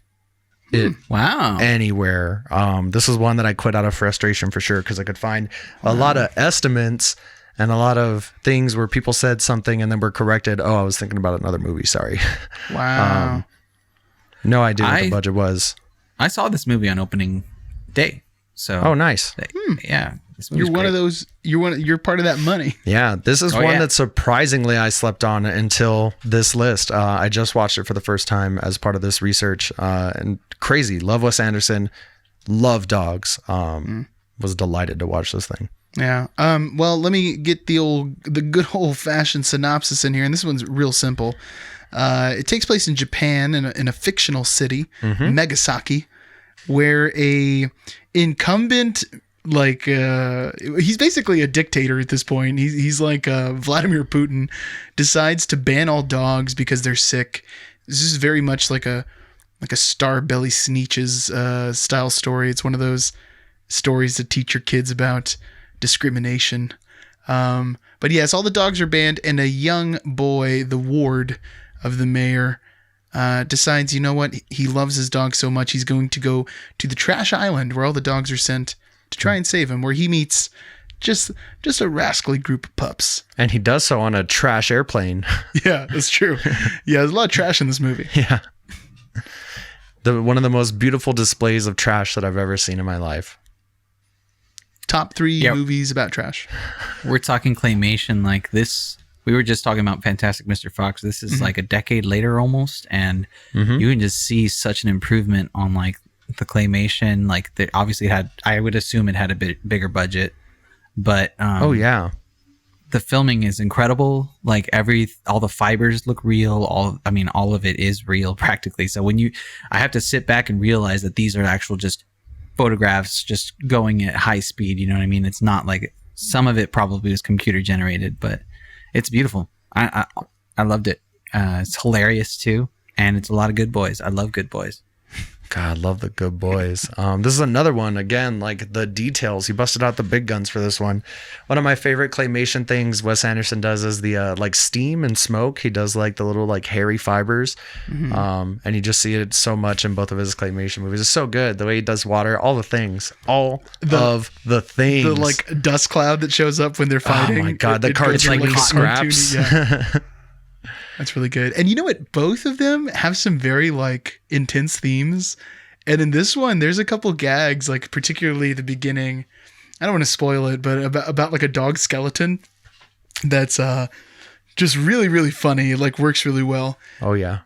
Speaker 2: it anywhere. This is one that I quit out of frustration for sure, because I could find a lot of estimates and a lot of things where people said something and then were corrected. Oh, I was thinking about another movie. Sorry.
Speaker 1: Wow.
Speaker 2: No idea what the budget was.
Speaker 3: I saw this movie on opening day. So
Speaker 2: nice.
Speaker 3: Yeah.
Speaker 1: You're one of those. You're part of that money.
Speaker 2: Yeah. This is one that surprisingly I slept on until this list. I just watched it for the first time as part of this research. And crazy. Love Wes Anderson. Love dogs. Was delighted to watch this thing.
Speaker 1: Yeah. Well, let me get the good old fashioned synopsis in here, and this one's real simple. It takes place in Japan in a fictional city, Megasaki, where a incumbent, he's basically a dictator at this point. He's like Vladimir Putin, decides to ban all dogs because they're sick. This is very much like a Star Belly Sneetches style story. It's one of those stories to teach your kids about discrimination. But yes, all the dogs are banned, and a young boy, the ward of the mayor, decides, you know what, he loves his dog so much, he's going to go to the trash island where all the dogs are sent to try and save him, where he meets just a rascally group of pups.
Speaker 2: And he does so on a trash airplane.
Speaker 1: Yeah, that's true. Yeah, there's a lot of trash in this movie.
Speaker 2: Yeah. one of the most beautiful displays of trash that I've ever seen in my life.
Speaker 1: Top 3 movies about trash.
Speaker 3: We're talking claymation like this. We were just talking about Fantastic Mr. Fox. This is like a decade later almost, and you can just see such an improvement on like the claymation. Like they obviously had, I would assume it had a bit bigger budget, but the filming is incredible. Like all the fibers look real. All of it is real practically. So I have to sit back and realize that these are actual just photographs just going at high speed. You know what I mean? It's not like some of it probably was computer generated, but it's beautiful. I loved it. It's hilarious too. And it's a lot of good boys. I love good boys.
Speaker 2: God, love the good boys. This is another one, again, like the details. He busted out the big guns for this one. One of my favorite claymation things Wes Anderson does is the like steam and smoke. He does like the little like hairy fibers. And you just see it so much in both of his claymation movies. It's so good. The way he does water, all the things. The things.
Speaker 1: The like dust cloud that shows up when they're fighting.
Speaker 2: Oh my God, the cartoony scraps.
Speaker 1: That's really good. And you know what? Both of them have some very like intense themes. And in this one, there's a couple gags, like particularly the beginning. I don't want to spoil it, but about like a dog skeleton that's just really, really funny. It like works really well.
Speaker 2: Oh yeah.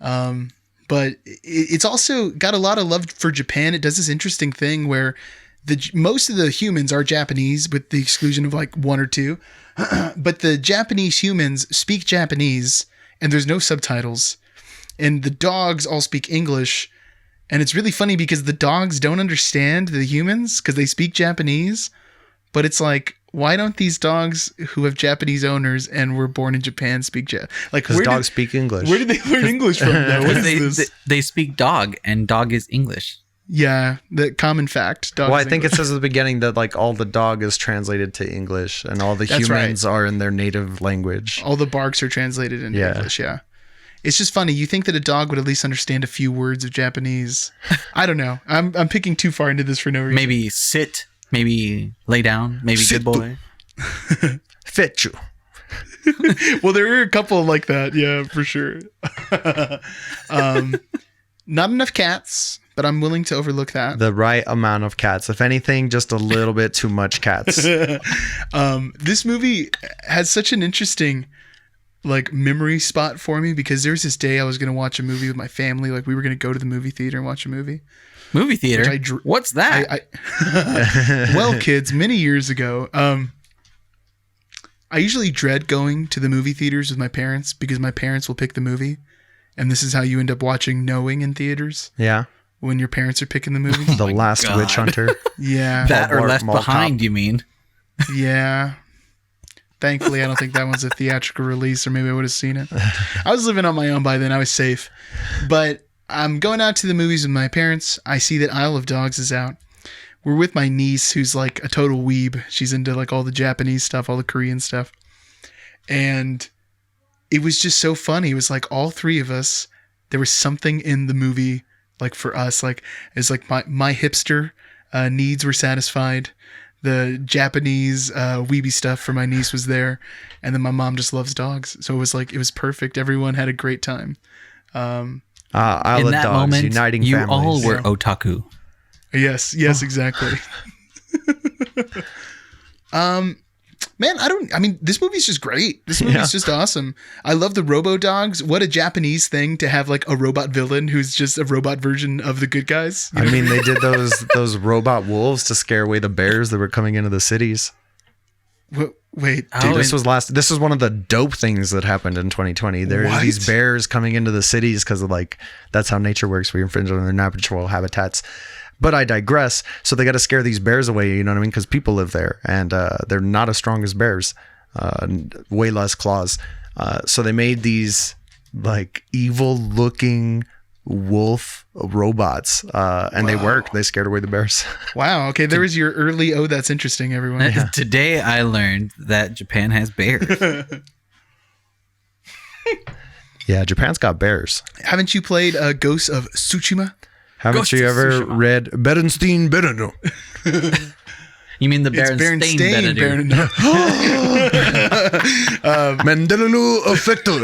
Speaker 1: But it's also got a lot of love for Japan. It does this interesting thing where most of the humans are Japanese, with the exclusion of like 1 or 2. But the Japanese humans speak Japanese, and there's no subtitles, and the dogs all speak English. And it's really funny because the dogs don't understand the humans because they speak Japanese, but it's like, why don't these dogs who have Japanese owners and were born in Japan speak like,
Speaker 2: because dogs speak English?
Speaker 1: Where did they learn English from though? What is this?
Speaker 3: They speak dog, and dog is English.
Speaker 1: Yeah, the common fact.
Speaker 2: Well, I think it says at the beginning that like all the dog is translated to English, and all the humans are in their native language.
Speaker 1: All the barks are translated into English. Yeah, it's just funny. You think that a dog would at least understand a few words of Japanese? I don't know. I'm picking too far into this for no reason.
Speaker 3: Maybe sit. Maybe lay down. Maybe good boy.
Speaker 2: Fit you.
Speaker 1: Well, there are a couple like that. Yeah, for sure. Not enough cats, but I'm willing to overlook that.
Speaker 2: The right amount of cats. If anything, just a little bit too much cats.
Speaker 1: This movie has such an interesting like memory spot for me because there was this day I was going to watch a movie with my family. Like we were going to go to the movie theater and watch a movie.
Speaker 3: Movie theater? What's that?
Speaker 1: Well, kids, many years ago, I usually dread going to the movie theaters with my parents because my parents will pick the movie. And this is how you end up watching Knowing in theaters.
Speaker 2: Yeah.
Speaker 1: When your parents are picking the movie.
Speaker 2: The Last Witch Hunter.
Speaker 1: Yeah.
Speaker 3: That or Left Behind, you mean?
Speaker 1: Yeah. Thankfully, I don't think that one's a theatrical release, or maybe I would have seen it. I was living on my own by then. I was safe. But I'm going out to the movies with my parents. I see that Isle of Dogs is out. We're with my niece, who's like a total weeb. She's into like all the Japanese stuff, all the Korean stuff. And it was just so funny. It was like all 3 of us, there was something in the movie like for us, like it's like my hipster needs were satisfied. The Japanese weeby stuff for my niece was there, and then my mom just loves dogs, so it was perfect. Everyone had a great time.
Speaker 3: In that dogs, moment, uniting you families. All were otaku.
Speaker 1: Yes, exactly. Man, this movie's just great. This movie's just awesome. I love the Robo Dogs. What a Japanese thing to have like a robot villain who's just a robot version of the good guys.
Speaker 2: I mean, they did those robot wolves to scare away the bears that were coming into the cities.
Speaker 1: Wait,
Speaker 2: dude, this was one of the dope things that happened in 2020. There are these bears coming into the cities because of like, that's how nature works. We infringe on their natural habitats. But I digress. So they got to scare these bears away, you know what I mean? Because people live there, and they're not as strong as bears, way less claws. So they made these like evil-looking wolf robots, and they worked. They scared away the bears.
Speaker 1: Wow. Okay, there was your early. Oh, that's interesting, everyone.
Speaker 3: Yeah. Today I learned that Japan has bears.
Speaker 2: Yeah, Japan's got bears.
Speaker 1: Haven't you played Ghosts of Tsushima?
Speaker 2: Haven't you ever read Berenstein Berenno?
Speaker 3: You mean the Berenstain Berenno?
Speaker 2: Mandela effecto.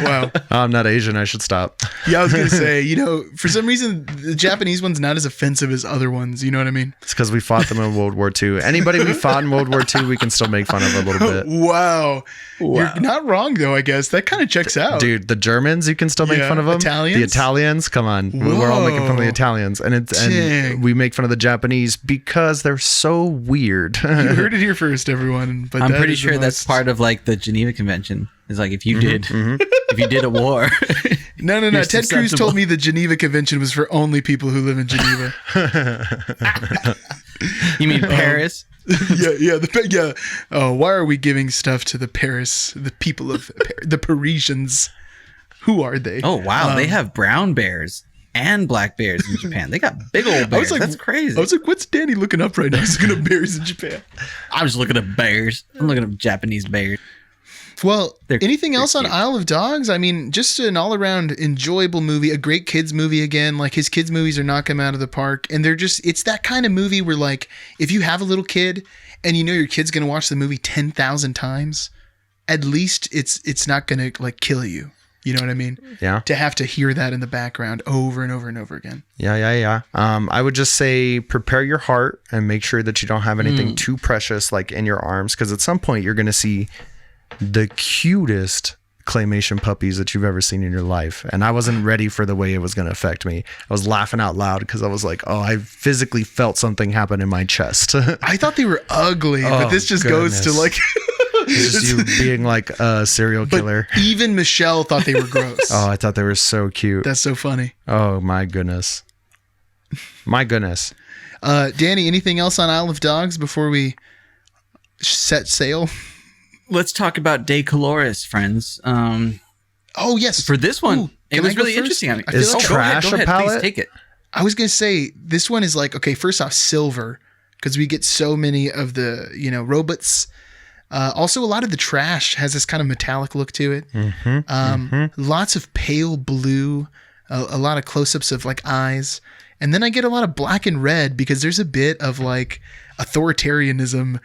Speaker 1: Wow.
Speaker 2: I'm not Asian. I should stop.
Speaker 1: Yeah, I was going to say, for some reason, the Japanese one's not as offensive as other ones. You know what I mean?
Speaker 2: It's because we fought them in World War II. Anybody we fought in World War II, we can still make fun of a little bit.
Speaker 1: Wow. You're not wrong, though, I guess. That kind of checks out.
Speaker 2: Dude, the Germans, you can still make fun of them.
Speaker 1: Italians?
Speaker 2: The Italians, come on.
Speaker 1: Whoa.
Speaker 2: We're all making fun of the Italians. And we make fun of the Japanese because they're so weird.
Speaker 1: You heard it here first, everyone. But
Speaker 3: I'm pretty sure that's part of like the Geneva Convention. It's like if you did a war.
Speaker 1: No. Ted Cruz told me the Geneva Convention was for only people who live in Geneva.
Speaker 3: You mean Paris?
Speaker 1: Yeah. Oh, why are we giving stuff to the people of the Parisians? Who are they?
Speaker 3: Oh, wow. They have brown bears and black bears in Japan. They got big old bears. That's crazy.
Speaker 1: I was like, what's Danny looking up right now? He's looking up bears in Japan.
Speaker 3: I was looking at bears. I'm looking up Japanese bears.
Speaker 1: Well, anything else on Isle of Dogs? I mean, just an all-around enjoyable movie, a great kids movie again. Like, his kids movies are not coming out of the park. And it's that kind of movie where, like, if you have a little kid and you know your kid's going to watch the movie 10,000 times, at least it's not going to, like, kill you. You know what I mean?
Speaker 2: Yeah.
Speaker 1: To have to hear that in the background over and over and over again.
Speaker 2: Yeah. I would just say prepare your heart and make sure that you don't have anything too precious, like, in your arms. Because at some point you're going to see the cutest claymation puppies that you've ever seen in your life. And I wasn't ready for the way it was going to affect me. I was laughing out loud because I was like, oh, I physically felt something happen in my chest.
Speaker 1: I thought they were ugly, but this just goes to like...
Speaker 2: It's just you being like a serial killer.
Speaker 1: But even Michelle thought they were gross.
Speaker 2: Oh, I thought they were so cute.
Speaker 1: That's so funny.
Speaker 2: Oh, my goodness. My goodness.
Speaker 1: Danny, anything else on Isle of Dogs before we set sail?
Speaker 3: Let's talk about De Colores, friends.
Speaker 1: Oh, yes.
Speaker 3: For this one, it was really interesting. I mean,
Speaker 2: is trash a palette?
Speaker 3: Please take it.
Speaker 1: I was going to say, this one is like, okay, first off, silver, because we get so many of the, robots. Also, a lot of the trash has this kind of metallic look to it. Lots of pale blue, a lot of close-ups of like eyes. And then I get a lot of black and red because there's a bit of like authoritarianism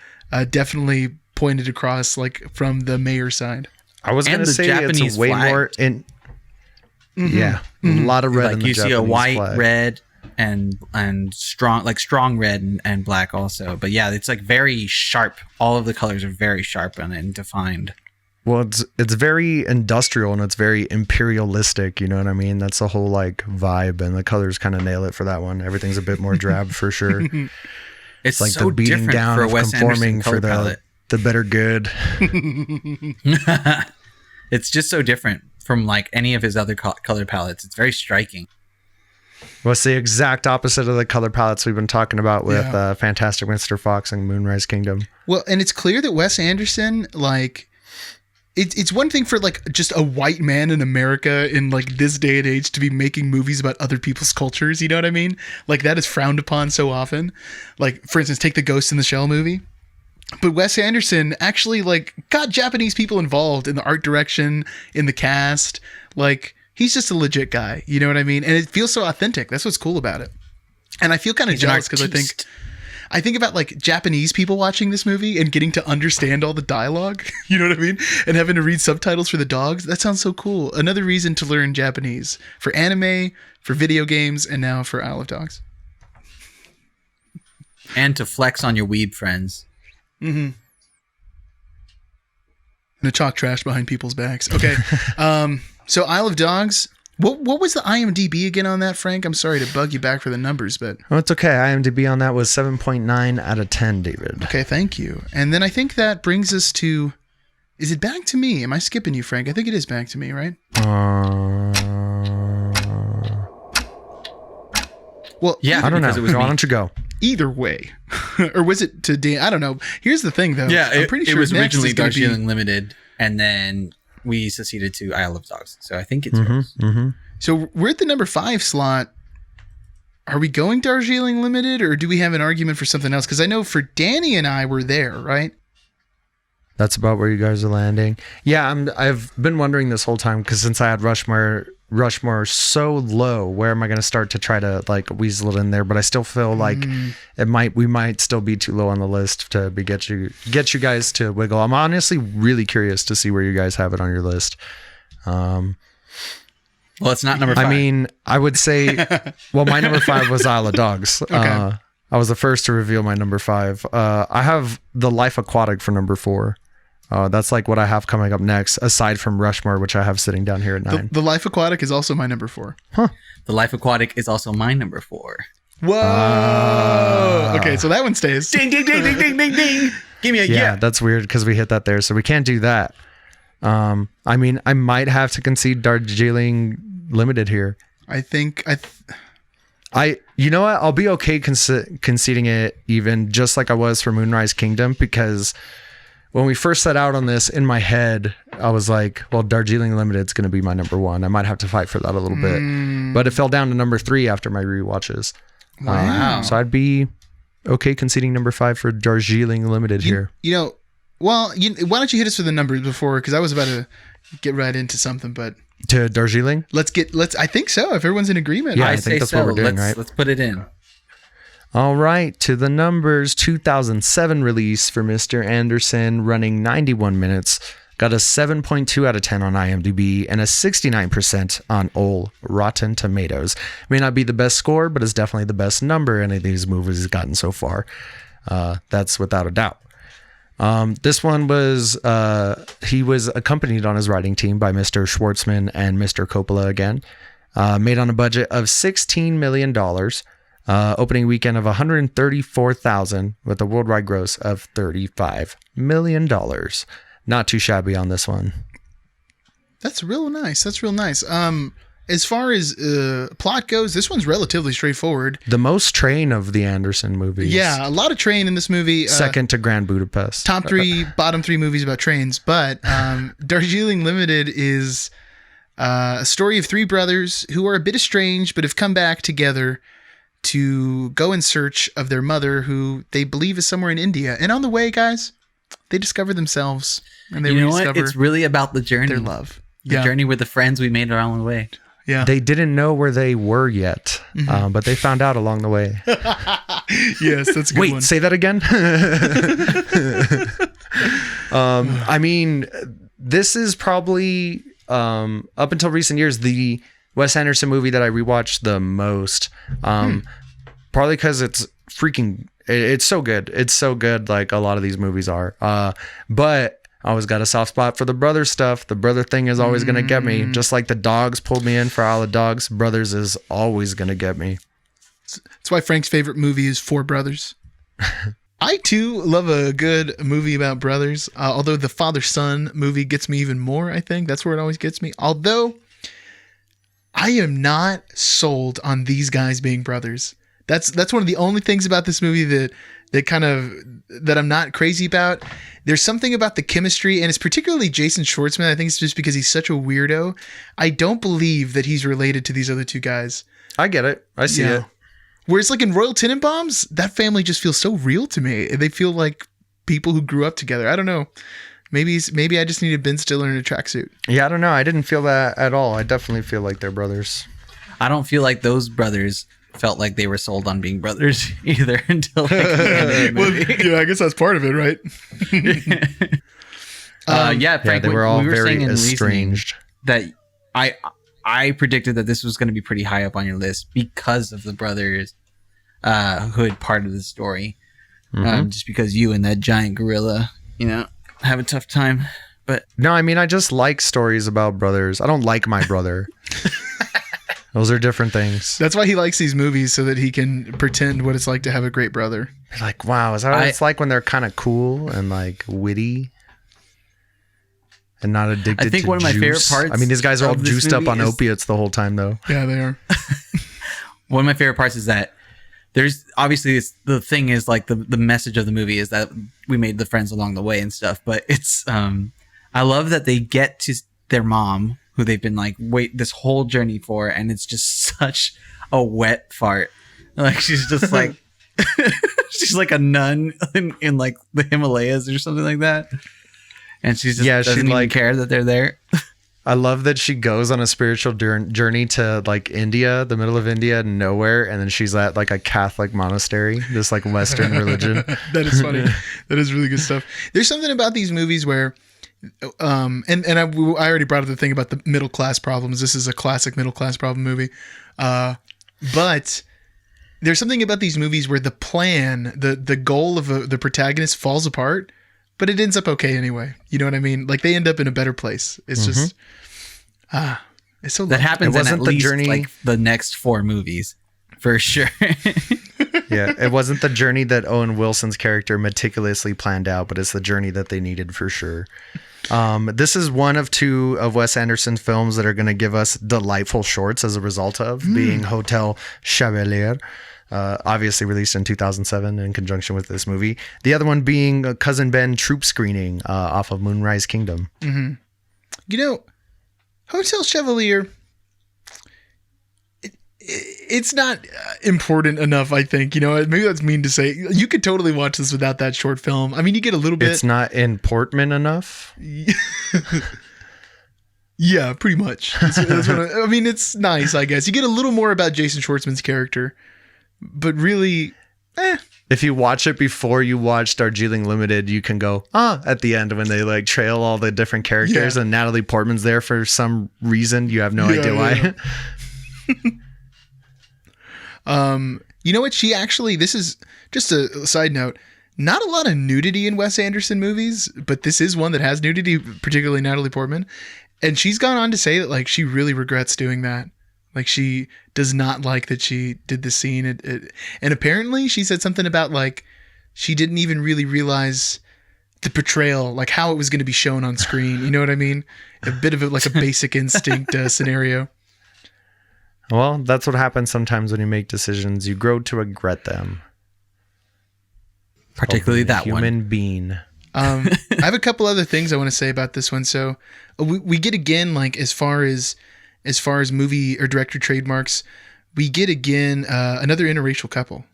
Speaker 1: definitely pointed across like from the mayor side.
Speaker 2: I was going to say
Speaker 3: Japanese
Speaker 2: it's way
Speaker 3: flag.
Speaker 2: More in. Yeah, a lot of red.
Speaker 3: Like
Speaker 2: in the
Speaker 3: you see
Speaker 2: Japanese
Speaker 3: a white,
Speaker 2: flag.
Speaker 3: red, and strong red and black also. But yeah, it's like very sharp. All of the colors are very sharp and defined.
Speaker 2: Well, it's very industrial and it's very imperialistic. You know what I mean? That's the whole like vibe, and the colors kind of nail it for that one. Everything's a bit more drab for sure.
Speaker 3: It's
Speaker 2: like
Speaker 3: so
Speaker 2: the beating
Speaker 3: different
Speaker 2: down
Speaker 3: for a
Speaker 2: of
Speaker 3: Wes
Speaker 2: conforming
Speaker 3: Anderson color
Speaker 2: for
Speaker 3: palette.
Speaker 2: the better good.
Speaker 3: It's just so different from like any of his other color palettes. It's very striking.
Speaker 2: Well, it's the exact opposite of the color palettes we've been talking about with Fantastic Mr. Fox and Moonrise Kingdom.
Speaker 1: Well, and it's clear that Wes Anderson, like, it's one thing for like just a white man in America in like this day and age to be making movies about other people's cultures. You know what I mean? Like, that is frowned upon so often. Like, for instance, take the Ghost in the Shell movie. But Wes Anderson actually like got Japanese people involved in the art direction, in the cast. Like, he's just a legit guy. You know what I mean? And it feels so authentic. That's what's cool about it. And I feel kind of jealous because I think about like Japanese people watching this movie and getting to understand all the dialogue. You know what I mean? And having to read subtitles for the dogs. That sounds so cool. Another reason to learn Japanese for anime, for video games, and now for Isle of Dogs.
Speaker 3: And to flex on your weeb friends.
Speaker 1: I'm gonna talk trash behind people's backs. Okay. So Isle of Dogs. What was the IMDb again on that, Frank? I'm sorry to bug you back for the numbers, but
Speaker 2: Oh, it's okay. IMDb on that was 7.9 out of 10, David.
Speaker 1: okay, thank you. And then I think that brings us to, is it back to me? Am I skipping you, Frank? I think it is back to me, right? Well,
Speaker 3: Yeah,
Speaker 2: I don't know.
Speaker 3: because it was
Speaker 2: Why
Speaker 3: me.
Speaker 2: don't you go?
Speaker 1: either way. Or was it to Dan? I don't know. Here's the thing, though.
Speaker 3: Yeah,
Speaker 1: I'm pretty sure
Speaker 3: it was
Speaker 1: next
Speaker 3: originally
Speaker 1: is gonna be-
Speaker 3: Darjeeling Limited, and then we seceded to Isle of Dogs. So I think it's yours.
Speaker 1: So we're at the number 5 slot. Are we going Darjeeling Limited, or do we have an argument for something else? Because I know for Danny and I, we're there, right?
Speaker 2: That's about where you guys are landing. Yeah, I've been wondering this whole time because since I had Rushmore Rushmore so low. Where am I going to start to try to like weasel it in there? But I still feel like we might still be too low on the list to get you guys to wiggle. I'm honestly really curious to see where you guys have it on your list.
Speaker 3: Well, it's not number 5.
Speaker 2: I mean, I would say, well, my number 5 was Isle of Dogs.
Speaker 1: Okay.
Speaker 2: I was the first to reveal my number 5. I have The Life Aquatic for number 4. That's like what I have coming up next, aside from Rushmore, which I have sitting down here at 9.
Speaker 1: The Life Aquatic is also my number 4.
Speaker 2: Huh.
Speaker 3: The Life Aquatic is also my number 4.
Speaker 1: Whoa. Okay, so that one stays.
Speaker 3: Ding, ding, ding, ding, ding, ding, ding. Give me a
Speaker 2: yeah. That's weird because we hit that there, so we can't do that. I mean, I might have to concede Darjeeling Limited here.
Speaker 1: I think
Speaker 2: you know what? I'll be okay conceding it, even just like I was for Moonrise Kingdom, because when we first set out on this, in my head, I was like, well, Darjeeling Limited's going to be my number 1. I might have to fight for that a little bit. But it fell down to number 3 after my rewatches.
Speaker 1: Wow.
Speaker 2: So I'd be okay conceding number 5 for Darjeeling Limited here.
Speaker 1: Why don't you hit us with the numbers before? Because I was about to get right into something, but...
Speaker 2: To Darjeeling?
Speaker 1: I think so, if everyone's in agreement.
Speaker 2: Yeah, I think that's what we're doing, right?
Speaker 3: Let's put it in.
Speaker 2: All right, to the numbers. 2007 release for Mr. Anderson, running 91 minutes. Got a 7.2 out of 10 on IMDb and a 69% on old Rotten Tomatoes. May not be the best score, but it's definitely the best number any of these movies has gotten so far. That's without a doubt. This one was, he was accompanied on his writing team by Mr. Schwartzman and Mr. Coppola again. Made on a budget of $16 million. Opening weekend of $134,000 with a worldwide gross of $35 million. Not too shabby on this one.
Speaker 1: That's real nice. As far as plot goes, this one's relatively straightforward.
Speaker 2: The most train of the Anderson movies.
Speaker 1: Yeah, a lot of train in this movie.
Speaker 2: Second to Grand Budapest.
Speaker 1: Top 3, bottom 3 movies about trains. But Darjeeling Limited is a story of 3 brothers who are a bit estranged but have come back together to go in search of their mother, who they believe is somewhere in India. And on the way, guys, they discover themselves. And they rediscover
Speaker 3: it's really about the journey.
Speaker 1: Their love.
Speaker 3: The journey with the friends we made along the way.
Speaker 1: Yeah.
Speaker 2: They didn't know where they were yet, but they found out along the way.
Speaker 1: Yes, that's a good one.
Speaker 2: Wait, say that again? I mean, this is probably, up until recent years, the Wes Anderson movie that I rewatched the most. Probably because it's so good. It's so good, like a lot of these movies are. But I always got a soft spot for the brother stuff. The brother thing is always going to get me. Just like the dogs pulled me in for Isle of Dogs, Brothers is always going to get me.
Speaker 1: That's why Frank's favorite movie is Four Brothers. I, too, love a good movie about brothers. Although the father-son movie gets me even more, I think. That's where it always gets me. Although, I am not sold on these guys being brothers. That's one of the only things about this movie that I'm not crazy about. There's something about the chemistry, and it's particularly Jason Schwartzman. I think it's just because he's such a weirdo. I don't believe that he's related to these other 2 guys.
Speaker 2: I get it. I see it.
Speaker 1: Whereas like in Royal Tenenbaums, that family just feels so real to me. They feel like people who grew up together. I don't know. Maybe I just needed Ben Stiller in a tracksuit.
Speaker 2: Yeah, I don't know. I didn't feel that at all. I definitely feel like they're brothers.
Speaker 3: I don't feel like those brothers felt like they were sold on being brothers either until like the end of the movie.
Speaker 1: I guess that's part of it, right?
Speaker 3: Frank,
Speaker 2: they were all very estranged.
Speaker 3: That I predicted that this was going to be pretty high up on your list because of the brothers hood part of the story. Just because you and that giant gorilla, have a tough time. But
Speaker 2: no, I mean, I just like stories about brothers. I don't like my brother. Those are different things.
Speaker 1: That's why he likes these movies, so that he can pretend what it's like to have a great brother.
Speaker 2: Like, wow, is that what it's like when they're kind of cool and like witty and not addicted to
Speaker 3: I think one of my favorite parts.
Speaker 2: I mean, these guys are all juiced up on opiates the whole time, though.
Speaker 1: Yeah, they are.
Speaker 3: One of my favorite parts is that there's obviously the thing is like the message of the movie is that we made the friends along the way and stuff. But it's I love that they get to their mom, who they've been like this whole journey for, and it's just such a wet fart. Like she's just like she's like a nun in like the Himalayas or something like that, and she's just doesn't even care that they're there.
Speaker 2: I love that she goes on a spiritual journey to like India, the middle of India, nowhere, and then she's at like a Catholic monastery, this like Western religion.
Speaker 1: That is funny. That is really good stuff. There's something about these movies where, I already brought up the thing about the middle class problems. This is a classic middle class problem movie, but there's something about these movies where the plan, the goal of the protagonist falls apart, but it ends up okay anyway. You know what I mean? Like they end up in a better place. It's just, it's so
Speaker 3: that happens in at least like the next 4 movies for sure.
Speaker 2: Yeah, it wasn't the journey that Owen Wilson's character meticulously planned out, but it's the journey that they needed for sure. This is one of 2 of Wes Anderson's films that are going to give us delightful shorts as a result of being Hotel Chevalier. Obviously released in 2007 in conjunction with this movie. The other one being a Cousin Ben troop screening off of Moonrise Kingdom.
Speaker 1: Mm-hmm. You know, Hotel Chevalier, it's not important enough, I think. You know, maybe that's mean to say. You could totally watch this without that short film. I mean, you get a little bit...
Speaker 2: It's not important enough?
Speaker 1: Yeah, pretty much. That's what I mean, it's nice, I guess. You get a little more about Jason Schwartzman's character. But really,
Speaker 2: if you watch it before you watch Darjeeling Limited, you can go, at the end when they like trail all the different characters and Natalie Portman's there for some reason. You have no idea why.
Speaker 1: You know what? She actually, this is just a side note, not a lot of nudity in Wes Anderson movies, but this is one that has nudity, particularly Natalie Portman. And she's gone on to say that like she really regrets doing that. Like she does not like that she did the scene. And apparently she said something about like she didn't even really realize the portrayal, like how it was going to be shown on screen. You know what I mean? A bit of like a Basic Instinct scenario.
Speaker 2: Well, that's what happens sometimes when you make decisions. You grow to regret them.
Speaker 3: Particularly that
Speaker 2: human being.
Speaker 1: I have a couple other things I want to say about this one. So we get again, like as far as movie or director trademarks, we get again another interracial couple.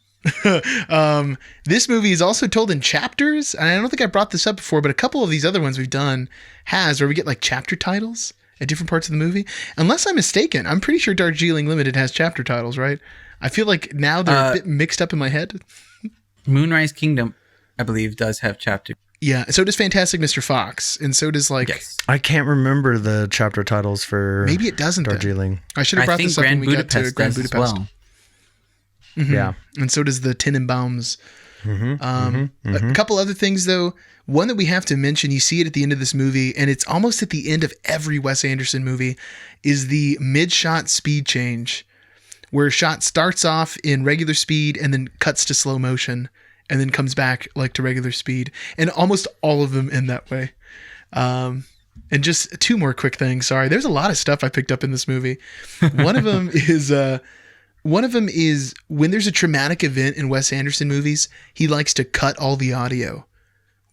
Speaker 1: This movie is also told in chapters, and I don't think I brought this up before, but a couple of these other ones we've done where we get like chapter titles at different parts of the movie. Unless I'm mistaken, I'm pretty sure Darjeeling Limited has chapter titles, right? I feel like now they're a bit mixed up in my head.
Speaker 3: Moonrise Kingdom, I believe, does have chapter.
Speaker 1: Yeah, so does Fantastic Mr. Fox, and so does like...
Speaker 3: Yes.
Speaker 2: I can't remember the chapter titles for
Speaker 1: maybe it doesn't
Speaker 2: Darjeeling.
Speaker 1: Then. I should have brought this up when we got to Grand Budapest. Well. Mm-hmm. Yeah. And so does the Tenenbaums. A couple other things, though. One that we have to mention, you see it at the end of this movie, and it's almost at the end of every Wes Anderson movie, is the mid-shot speed change, where a shot starts off in regular speed and then cuts to slow motion, and then comes back like to regular speed. And almost all of them end that way. And just 2 more quick things. Sorry, there's a lot of stuff I picked up in this movie. One of them is when there's a traumatic event in Wes Anderson movies, he likes to cut all the audio.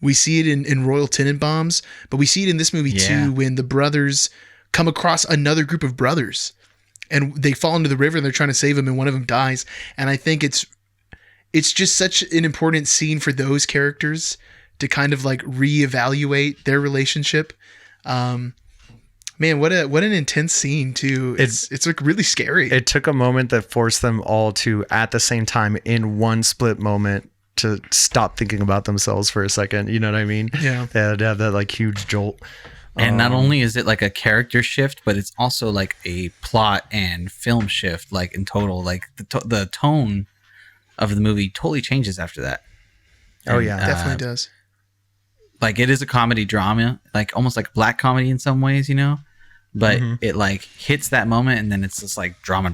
Speaker 1: We see it in Royal Tenenbaums, but we see it in this movie too when the brothers come across another group of brothers and they fall into the river and they're trying to save them and one of them dies. And I think it's just such an important scene for those characters to kind of like reevaluate their relationship. Man, what an intense scene too. It's like really scary.
Speaker 2: It took a moment that forced them all to, at the same time, in one split moment, to stop thinking about themselves for a second. You know what I mean?
Speaker 1: Yeah.
Speaker 2: They had to have that like huge jolt.
Speaker 3: And not only is it like a character shift, but it's also like a plot and film shift, like in total. Like the tone of the movie totally changes after that.
Speaker 2: Oh, yeah.
Speaker 1: Definitely does.
Speaker 3: Like it is a comedy drama, like almost like black comedy in some ways, you know? But it like hits that moment and then it's just like drama.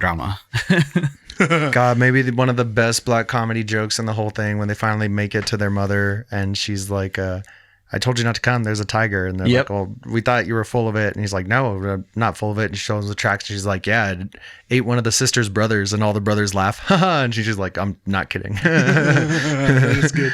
Speaker 2: God, maybe one of the best black comedy jokes in the whole thing when they finally make it to their mother and she's like, I told you not to come. There's a tiger. And they're like, well, we thought you were full of it. And he's like, no, we're not full of it. And she shows the tracks. She's like, yeah, I ate one of the sister's brothers. And all the brothers laugh. And she's just like, I'm not kidding.
Speaker 1: That's good.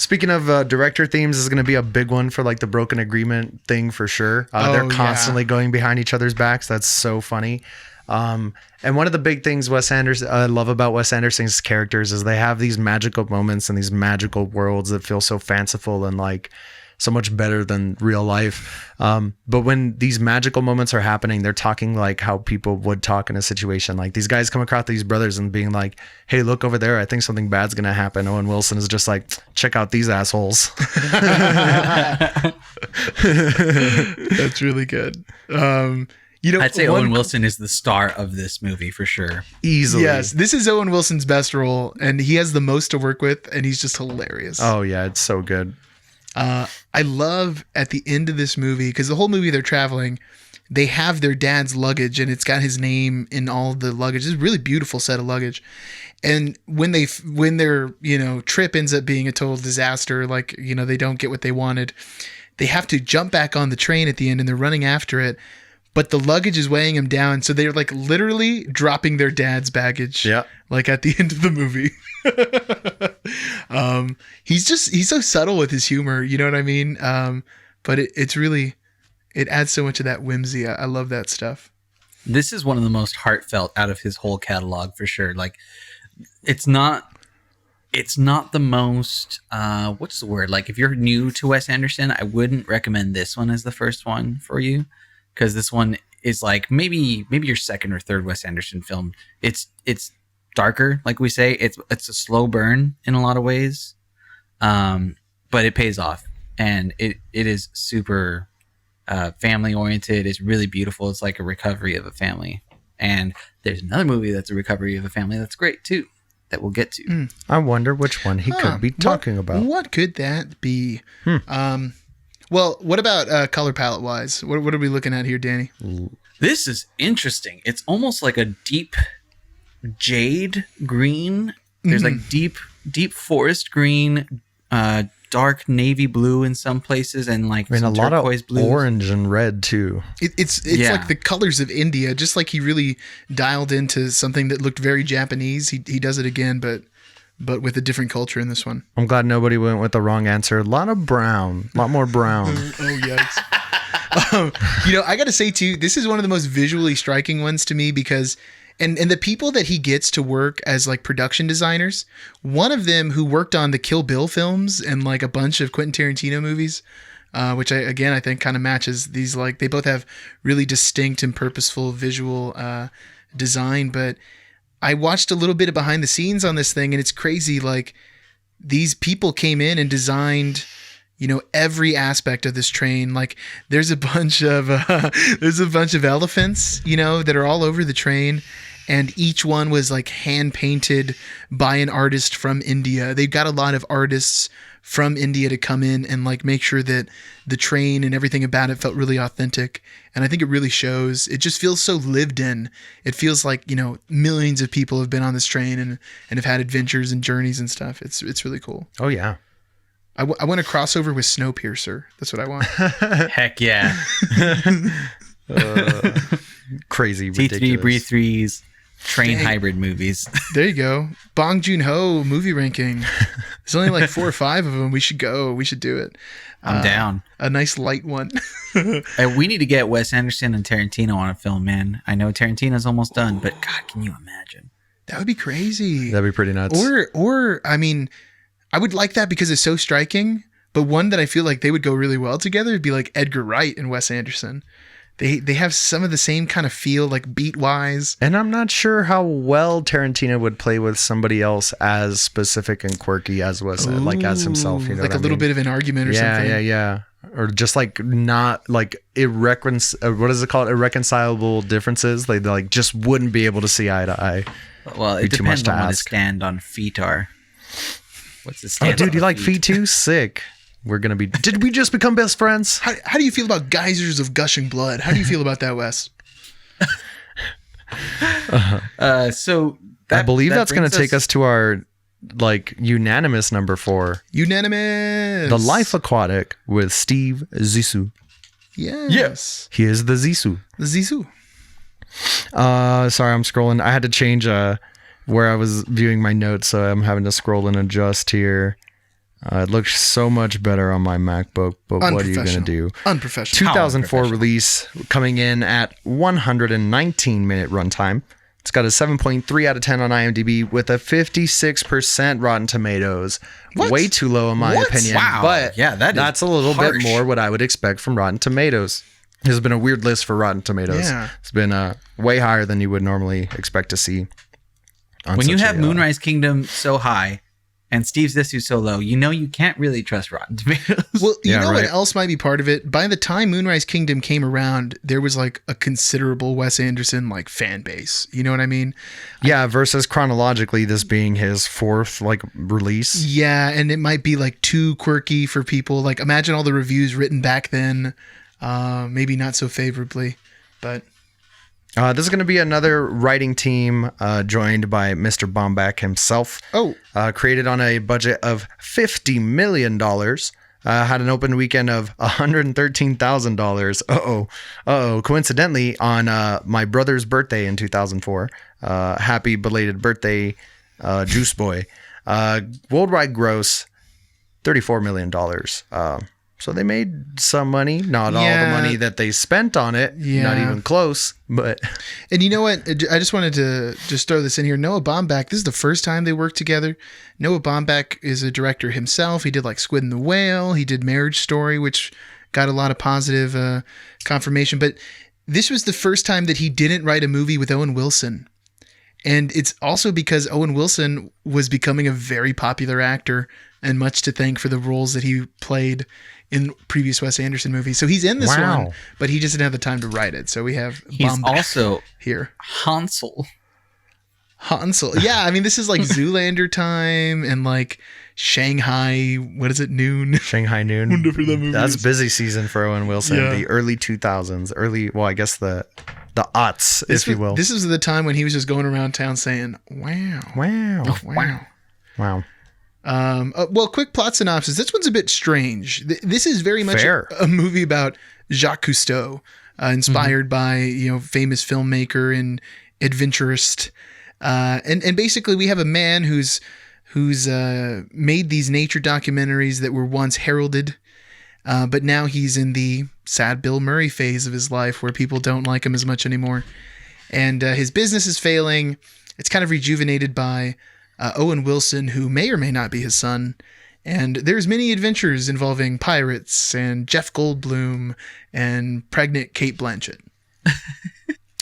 Speaker 2: Speaking of director themes, this is going to be a big one for like the broken agreement thing for sure. They're constantly going behind each other's backs. That's so funny. And one of the big things I love about Wes Anderson's characters is they have these magical moments and these magical worlds that feel so fanciful and like so much better than real life. But when these magical moments are happening, they're talking like how people would talk in a situation. Like these guys come across these brothers and being like, hey, look over there. I think something bad's going to happen. Owen Wilson is just like, check out these assholes.
Speaker 1: That's really good.
Speaker 3: I'd say Owen Wilson is the star of this movie for sure.
Speaker 2: Easily.
Speaker 1: Yes, this is Owen Wilson's best role, and he has the most to work with, and he's just hilarious.
Speaker 2: Oh, yeah, it's so good.
Speaker 1: I love at the end of this movie, because the whole movie they're traveling, they have their dad's luggage, and it's got his name in all the luggage. It's a really beautiful set of luggage. And when their trip ends up being a total disaster, like they don't get what they wanted, they have to jump back on the train at the end, and they're running after it. But the luggage is weighing him down, so they're like literally dropping their dad's baggage. Yeah, like at the end of the movie. He's so subtle with his humor, you know what I mean? But it adds so much of that whimsy. I love that stuff.
Speaker 3: This is one of the most heartfelt out of his whole catalog for sure. Like, it's not the most what's the word? Like, if you're new to Wes Anderson, I wouldn't recommend this one as the first one for you. Because this one is like maybe your second or third Wes Anderson film. It's darker, like we say. It's a slow burn in a lot of ways, but it pays off, and it is super family oriented. It's really beautiful. It's like a recovery of a family. And there's another movie that's a recovery of a family that's great too, that we'll get to.
Speaker 2: I wonder which one he could be talking about.
Speaker 1: What could that be? Well, what about color palette wise? What are we looking at here, Danny?
Speaker 3: This is interesting. It's almost like a deep jade green. There's like deep forest green, dark navy blue in some places, and like
Speaker 2: a lot of blues. Orange and red too.
Speaker 1: It's like the colors of India. Just like he really dialed into something that looked very Japanese. He does it again, but with a different culture in this one.
Speaker 2: I'm glad nobody went with the wrong answer. A lot more brown.
Speaker 1: Oh, yikes. I got to say, too, this is one of the most visually striking ones to me because, and the people that he gets to work as like production designers, one of them who worked on the Kill Bill films and like a bunch of Quentin Tarantino movies, which I think kind of matches these, like they both have really distinct and purposeful visual design, but I watched a little bit of behind the scenes on this thing, and it's crazy. Like these people came in and designed, every aspect of this train. Like there's a bunch of elephants, that are all over the train, and each one was like hand painted by an artist from India. They've got a lot of artists from India to come in and like make sure that the train and everything about it felt really authentic. And I think it really shows. It just feels so lived in. It feels like, millions of people have been on this train and have had adventures and journeys and stuff. It's really cool.
Speaker 2: Oh, yeah.
Speaker 1: I want to crossover with Snowpiercer. That's what I want.
Speaker 3: Heck yeah.
Speaker 2: Crazy, ridiculous.
Speaker 3: T3, Breathe 3s, train hybrid movies.
Speaker 1: There you go. Bong Joon-ho movie ranking. There's only like 4 or 5 of them. We should go. We should do it.
Speaker 3: I'm down.
Speaker 1: A nice light one.
Speaker 3: And we need to get Wes Anderson and Tarantino on a film, man. I know Tarantino's almost done, but God, can you imagine?
Speaker 1: That would be crazy.
Speaker 2: That'd be pretty nuts.
Speaker 1: Or I mean, I would like that because it's so striking. But one that I feel like they would go really well together would be like Edgar Wright and Wes Anderson. They have some of the same kind of feel, like beat wise.
Speaker 2: And I'm not sure how well Tarantino would play with somebody else as specific and quirky as Wes, like as himself. You know,
Speaker 1: like a little bit of an argument or something.
Speaker 2: Yeah. Or just like not like what is it called? Irreconcilable differences. They like just wouldn't be able to see eye to eye.
Speaker 3: Well, it depends on what his stand on feet are. What's his stand?
Speaker 2: Oh, dude, you like feet too? Sick. We're going to be... Did we just become best friends?
Speaker 1: How do you feel about geysers of gushing blood? How do you feel about that, Wes?
Speaker 3: So...
Speaker 2: I believe that's going to take us to our, like, unanimous number 4.
Speaker 1: Unanimous!
Speaker 2: The Life Aquatic with Steve Zissou.
Speaker 1: Yes.
Speaker 2: He is the Zissou.
Speaker 1: The Zissou.
Speaker 2: Sorry, I'm scrolling. I had to change where I was viewing my notes, so I'm having to scroll and adjust here. It looks so much better on my MacBook, but what are you going to do?
Speaker 1: Unprofessional.
Speaker 2: 2004 release, coming in at 119-minute runtime. It's got a 7.3 out of 10 on IMDb with a 56% Rotten Tomatoes.
Speaker 1: What?
Speaker 2: Way too low in my opinion.
Speaker 3: Wow.
Speaker 2: But
Speaker 3: Yeah, that's
Speaker 2: a little
Speaker 3: harsh.
Speaker 2: bit more what I would expect from Rotten Tomatoes. This has been a weird list for Rotten Tomatoes.
Speaker 1: Yeah.
Speaker 2: It's been way higher than you would normally expect to see.
Speaker 3: When you have Moonrise Kingdom so high and Steve Zissou so low, you can't really trust Rotten Tomatoes.
Speaker 1: Well, you know what else might be part of it? By the time Moonrise Kingdom came around, there was like a considerable Wes Anderson like fan base. You know what I mean?
Speaker 2: Yeah, versus chronologically this being his fourth like release.
Speaker 1: Yeah, and it might be like too quirky for people. Like imagine all the reviews written back then, maybe not so favorably, but
Speaker 2: this is going to be another writing team joined by Mr. Baumbach himself. Created on a budget of $50 million. Had an open weekend of $113,000. Coincidentally, on my brother's birthday in 2004. Happy belated birthday, Juice Boy. Worldwide gross, $34 million. So they made some money, not all the money that they spent on it, not even close, but.
Speaker 1: And you know what? I just wanted to just throw this in here. Noah Baumbach, this is the first time they worked together. Noah Baumbach is a director himself. He did like Squid and the Whale. He did Marriage Story, which got a lot of positive confirmation. But this was the first time that he didn't write a movie with Owen Wilson. And it's also because Owen Wilson was becoming a very popular actor and much to thank for the roles that he played in previous Wes Anderson movies. So he's in this one, but he just didn't have the time to write it. So we have
Speaker 3: He's also
Speaker 1: here.
Speaker 3: Hansel.
Speaker 1: Yeah, I mean, this is like Zoolander time and like Shanghai, what is it, Noon?
Speaker 2: Shanghai Noon.
Speaker 1: Wonderful that movie
Speaker 2: That's
Speaker 1: is.
Speaker 2: busy season for Owen Wilson.
Speaker 1: Yeah.
Speaker 2: The early 2000s. I guess the aughts, if you will.
Speaker 1: This was the time when he was just going around town saying, wow. Well, quick plot synopsis. This one's a bit strange. This is very much a movie about Jacques Cousteau, inspired by famous filmmaker and adventurist. And basically, we have a man who's made these nature documentaries that were once heralded, but now he's in the sad Bill Murray phase of his life where people don't like him as much anymore, and his business is failing. It's kind of rejuvenated by Owen Wilson, who may or may not be his son. And there's many adventures involving pirates and Jeff Goldblum and pregnant Kate Blanchett.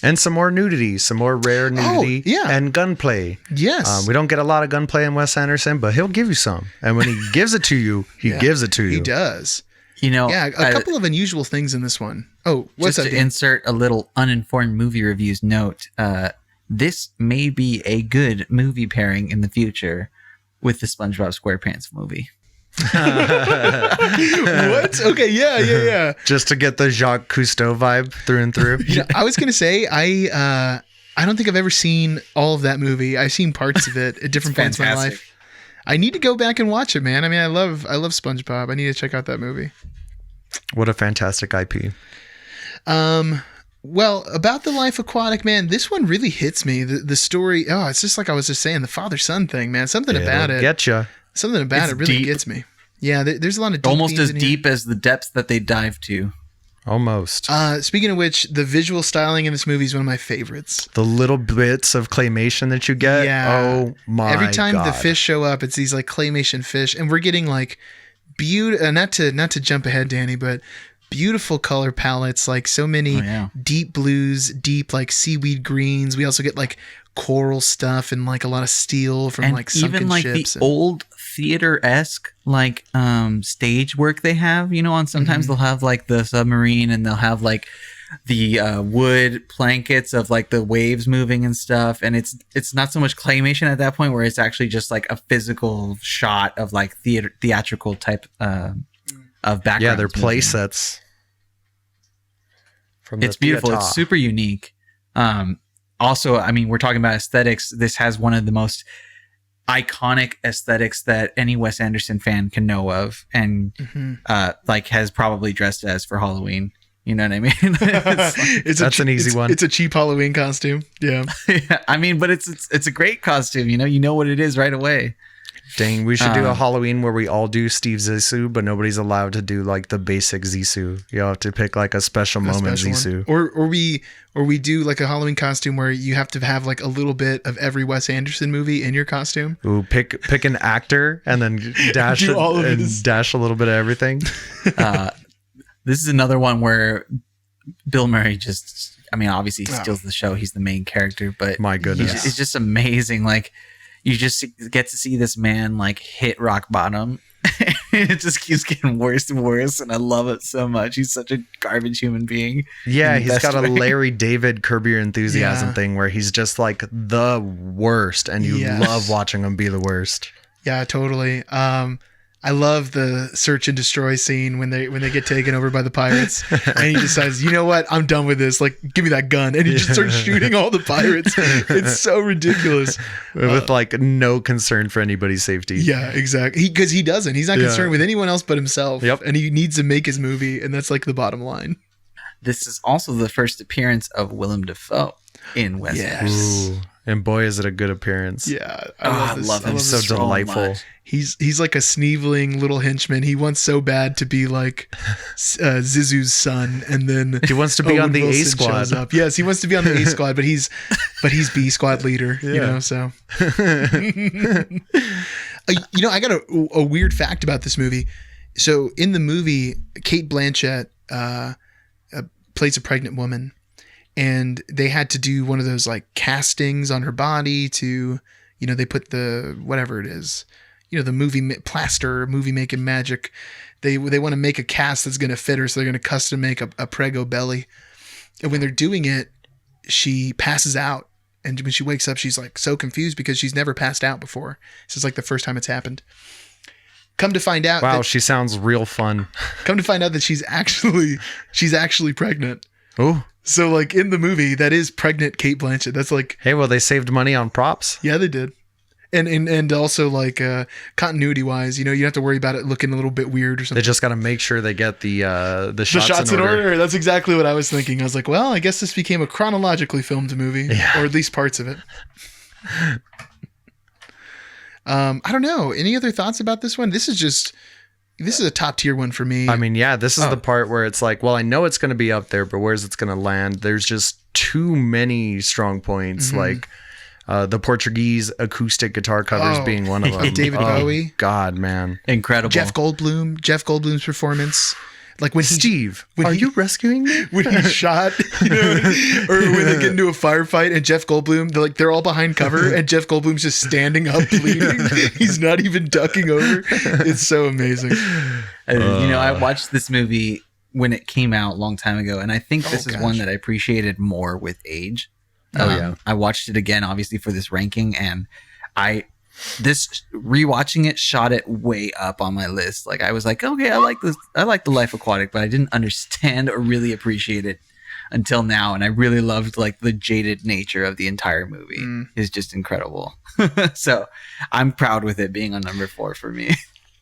Speaker 2: And some more nudity, some more rare nudity, and gunplay.
Speaker 1: Yes.
Speaker 2: We don't get a lot of gunplay in Wes Anderson, but he'll give you some. And when he gives it to you, he gives it to you.
Speaker 1: He does.
Speaker 3: A
Speaker 1: couple of unusual things in this one. Oh, what's
Speaker 3: just
Speaker 1: that?
Speaker 3: To insert a little uninformed movie reviews note. This may be a good movie pairing in the future with the SpongeBob SquarePants movie.
Speaker 1: What? Okay, yeah.
Speaker 2: Just to get the Jacques Cousteau vibe through and through.
Speaker 1: I was gonna say I don't think I've ever seen all of that movie. I've seen parts of it at different points in my life. I need to go back and watch it, man. I mean, I love SpongeBob. I need to check out that movie.
Speaker 2: What a fantastic IP.
Speaker 1: Well, about The Life Aquatic, man, this one really hits me. The story, it's just like I was just saying, the father-son thing, man. Something about it.
Speaker 2: Getcha.
Speaker 1: Something about it really
Speaker 3: deep.
Speaker 1: gets me. Yeah, there's a lot of deep
Speaker 3: almost as
Speaker 1: themes in
Speaker 3: deep
Speaker 1: here.
Speaker 3: as the depths that they dive to.
Speaker 2: Almost.
Speaker 1: Speaking of which, the visual styling in this movie is one of my favorites.
Speaker 2: The little bits of claymation that you get.
Speaker 1: Yeah.
Speaker 2: Oh my God.
Speaker 1: Every time the fish show up, it's these like claymation fish, and we're getting like beautiful. Not to jump ahead, Danny, but beautiful color palettes, like so many deep blues, deep like seaweed greens. We also get like coral stuff and like a lot of steel from
Speaker 3: and
Speaker 1: like sunken
Speaker 3: even like
Speaker 1: ships.
Speaker 3: the old theater-esque like stage work they have, on sometimes they'll have like the submarine and they'll have like the wood blankets of like the waves moving and stuff, and it's not so much claymation at that point where it's actually just like a physical shot of like theatrical type of background.
Speaker 2: Yeah, they're play sets.
Speaker 3: It's beautiful.
Speaker 2: theater.
Speaker 3: It's super unique. Also, I mean, we're talking about aesthetics. This has one of the most iconic aesthetics that any Wes Anderson fan can know of, and like has probably dressed as for Halloween. You know what I mean?
Speaker 2: That's an easy one.
Speaker 1: It's a cheap Halloween costume. Yeah.
Speaker 3: I mean, but it's a great costume. You know what it is right away.
Speaker 2: Dang, we should do a Halloween where we all do Steve Zissou, but nobody's allowed to do like the basic Zissou. You have to pick like a special moment Zissou.
Speaker 1: Or we do like a Halloween costume where you have to have like a little bit of every Wes Anderson movie in your costume.
Speaker 2: Ooh, pick an actor and then dash dash a little bit of everything.
Speaker 3: This is another one where Bill Murray just, I mean, obviously he steals the show. He's the main character, but
Speaker 2: my goodness,
Speaker 3: it's just amazing. Like, you just get to see this man like hit rock bottom. It just keeps getting worse and worse, and I love it so much. He's such a garbage human being.
Speaker 2: Yeah, he's got a Larry David Curb Your Enthusiasm thing where he's just like the worst, and you love watching him be the worst.
Speaker 1: Yeah, totally. I love the search and destroy scene when they get taken over by the pirates, and he decides, you know what, I'm done with this. Like, give me that gun, and he just starts shooting all the pirates. It's so ridiculous,
Speaker 2: with like no concern for anybody's safety.
Speaker 1: Yeah, exactly. Because he doesn't. He's not concerned with anyone else but himself.
Speaker 2: Yep.
Speaker 1: And he needs to make his movie, and that's like the bottom line.
Speaker 3: This is also the first appearance of Willem Dafoe in Wes Anderson.
Speaker 2: Ooh, and boy, is it a good appearance.
Speaker 1: Yeah, I love him.
Speaker 2: He's so delightful.
Speaker 3: Much.
Speaker 1: He's like a sneveling little henchman. He wants so bad to be like Zissou's son, and then
Speaker 2: he wants to be on the A squad.
Speaker 1: Yes, he wants to be on the A squad, but he's B squad leader. Yeah. You know, so you know, I got a weird fact about this movie. So in the movie, Cate Blanchett plays a pregnant woman, and they had to do one of those like castings on her body to, you know, they put the whatever it is, you know, the movie making magic. They want to make a cast that's going to fit her, so they're going to custom make a prego belly. And when they're doing it, she passes out, and when she wakes up, she's like so confused because she's never passed out before. This is like the first time it's happened. Come to find out,
Speaker 2: wow, she sounds real fun.
Speaker 1: Come to find out that she's actually pregnant.
Speaker 2: Oh,
Speaker 1: so like in the movie, that is pregnant Cate Blanchett. That's like,
Speaker 2: hey, well, they saved money on props.
Speaker 1: Yeah, they did. And also like continuity wise, you know, you don't have to worry about it looking a little bit weird or something.
Speaker 2: They just got to make sure they get the shots
Speaker 1: in order. That's exactly what I was thinking. I was like, well, I guess this became a chronologically filmed movie, or at least parts of it. I don't know. Any other thoughts about this one? This is a top tier one for me.
Speaker 2: I mean, yeah, this is the part where it's like, well, I know it's going to be up there, but where's it's going to land? There's just too many strong points, like the Portuguese acoustic guitar covers being one of them.
Speaker 1: David Bowie.
Speaker 2: God, man.
Speaker 3: Incredible.
Speaker 1: Jeff Goldblum's performance. Like when
Speaker 2: are you rescuing me?
Speaker 1: When he's shot, you know, or when they get into a firefight and Jeff Goldblum, they're all behind cover and Jeff Goldblum's just standing up bleeding. He's not even ducking over. It's so amazing.
Speaker 3: You know, I watched this movie when it came out a long time ago, and I think this is one that I appreciated more with age. I watched it again, obviously, for this ranking, and rewatching it shot it way up on my list. Like, I was like, okay, I like this. I like The Life Aquatic, but I didn't understand or really appreciate it until now. And I really loved like the jaded nature of the entire movie. Is just incredible. So I'm proud with it being on number 4 for me.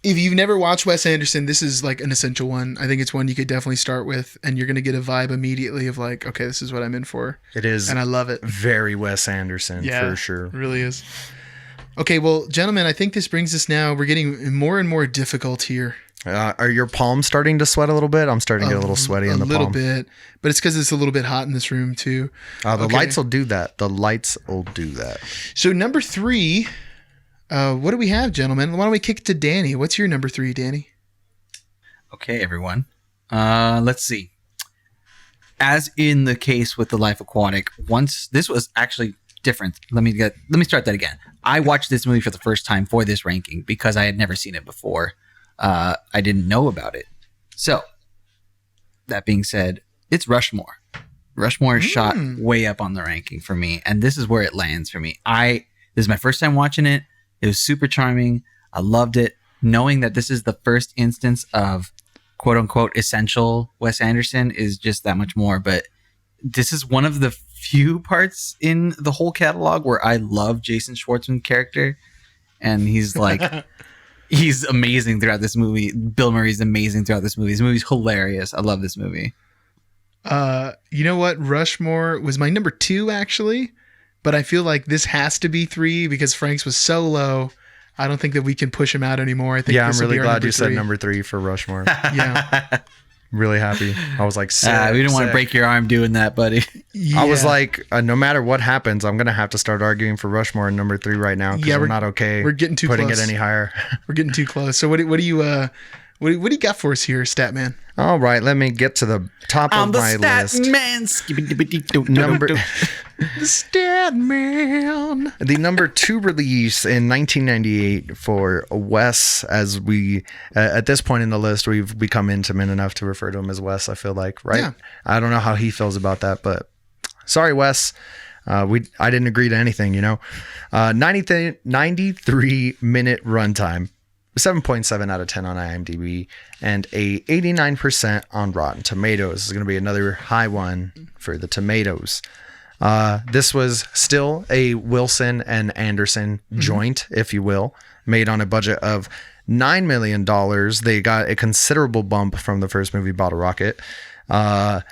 Speaker 1: If you've never watched Wes Anderson, this is like an essential one. I think it's one you could definitely start with, and you're going to get a vibe immediately of like, okay, this is what I'm in for.
Speaker 2: It is.
Speaker 1: And I love it.
Speaker 2: Very Wes Anderson, for sure.
Speaker 1: It really is. Okay, well, gentlemen, I think this brings us now. We're getting more and more difficult here.
Speaker 2: Are your palms starting to sweat a little bit? I'm starting to get a little sweaty in the palm.
Speaker 1: A little bit, but it's because it's a little bit hot in this room too.
Speaker 2: The lights will do that. The lights will do that.
Speaker 1: So number 3, what do we have, gentlemen? Why don't we kick it to Danny? What's your number 3, Danny?
Speaker 3: Okay, everyone. Let's see. As in the case with The Life Aquatic, once this was actually different. Let me start that again. I watched this movie for the first time for this ranking because I had never seen it before. I didn't know about it. So that being said, it's Rushmore. Rushmore is shot way up on the ranking for me, and this is where it lands for me. This is my first time watching it. It was super charming. I loved it. Knowing that this is the first instance of quote unquote essential Wes Anderson is just that much more. But this is one of the few parts in the whole catalog where I love Jason Schwartzman's character, and he's like, he's amazing throughout this movie. Bill Murray's amazing throughout this movie. This movie's hilarious. I love this movie.
Speaker 1: You know what? Rushmore was my number 2 actually, but I feel like this has to be 3 because Frank's was so low. I don't think that we can push him out anymore. I think
Speaker 2: I'm really glad you said number 3 for Rushmore.
Speaker 1: Yeah.
Speaker 2: Really happy. I was like,
Speaker 3: we didn't want to break your arm doing that, buddy.
Speaker 2: Yeah. I was like, no matter what happens, I'm gonna have to start arguing for Rushmore in number 3 right now because I'm not okay.
Speaker 1: We're getting too
Speaker 2: putting
Speaker 1: close.
Speaker 2: It any higher.
Speaker 1: We're getting too close. So what do you got for us here, Statman?
Speaker 2: All right, let me get to the top of my list.
Speaker 1: The Statman.
Speaker 2: The number 2 release in 1998 for Wes, as we at this point in the list we've become intimate enough to refer to him as Wes. I feel like, right? Yeah. I don't know how he feels about that, but sorry, Wes. I didn't agree to anything, 93-minute runtime. 7.7 out of 10 on IMDb and a 89% on Rotten Tomatoes. This is going to be another high one for the tomatoes. This was still a Wilson and Anderson joint, if you will, made on a budget of $9 million. They got a considerable bump from the first movie, Bottle Rocket. But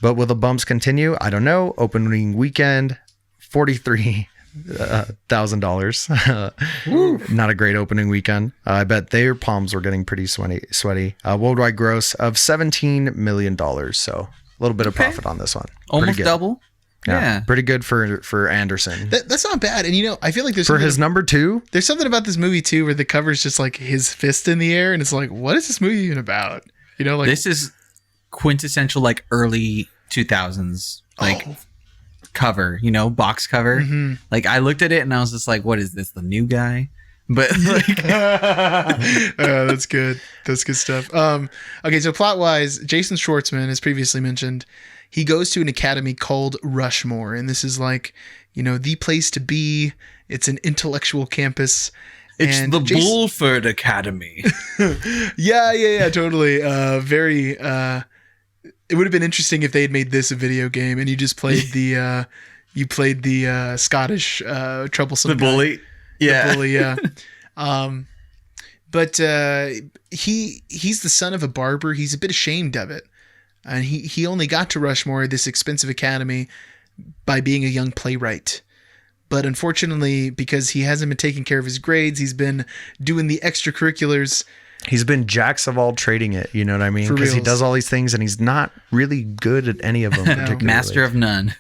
Speaker 2: will the bumps continue? I don't know. Opening weekend, $43,000. Not a great opening weekend. I bet their palms were getting pretty sweaty. Worldwide gross of $17 million. So a little bit of profit on this one.
Speaker 3: Almost double. Yeah.
Speaker 2: Pretty good for Anderson.
Speaker 1: That's not bad. And I feel like there's
Speaker 2: for his number 2.
Speaker 1: There's something about this movie too where the cover's just like his fist in the air, and it's like, what is this movie even about?
Speaker 3: This is quintessential like early 2000s cover, box cover. Mm-hmm. Like I looked at it and I was just like, what is this, the new guy? But like
Speaker 1: that's good. That's good stuff. Okay, so plot wise, Jason Schwartzman, as previously mentioned, he goes to an academy called Rushmore, and this is like, the place to be. It's an intellectual campus.
Speaker 3: It's the Bulford Academy.
Speaker 1: Yeah, totally. Very. It would have been interesting if they had made this a video game and you just played the Scottish troublesome
Speaker 3: bully.
Speaker 1: The bully, yeah. But he's the son of a barber. He's a bit ashamed of it. And he only got to Rushmore, this expensive academy, by being a young playwright. But unfortunately, because he hasn't been taking care of his grades, he's been doing the extracurriculars.
Speaker 2: He's been jacks of all trading it, you know what I mean? Because he does all these things and he's not really good at any of them. Particularly.
Speaker 3: Master of none.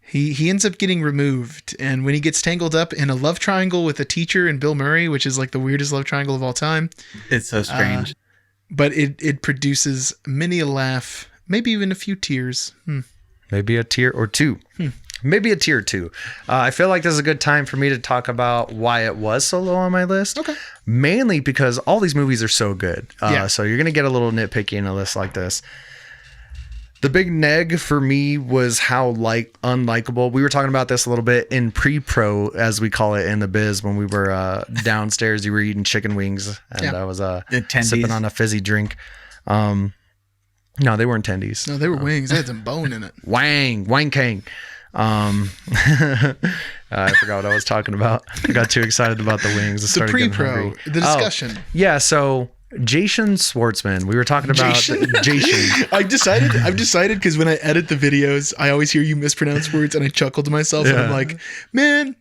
Speaker 1: He ends up getting removed, and when he gets tangled up in a love triangle with a teacher and Bill Murray, which is like the weirdest love triangle of all time.
Speaker 3: It's so strange.
Speaker 1: But it produces many a laugh, maybe even a few tears.
Speaker 2: Maybe a tear or two. Maybe a tier 2. I feel like this is a good time for me to talk about why it was so low on my list.
Speaker 1: Okay.
Speaker 2: Mainly because all these movies are so good. So you're going to get a little nitpicky in a list like this. The big neg for me was how unlikable. We were talking about this a little bit in pre-pro, as we call it in the biz, when we were downstairs. You were eating chicken wings, and I was sipping on a fizzy drink. No, they weren't tendies.
Speaker 1: No, they were wings. They had some bone in it.
Speaker 2: Wang Kang. I forgot what I was talking about. I got too excited about the wings.
Speaker 1: The pre-pro, the discussion.
Speaker 2: So Jason Schwartzman. We were talking about Jason.
Speaker 1: I've decided because when I edit the videos, I always hear you mispronounce words, and I chuckle to myself, and I'm like, man,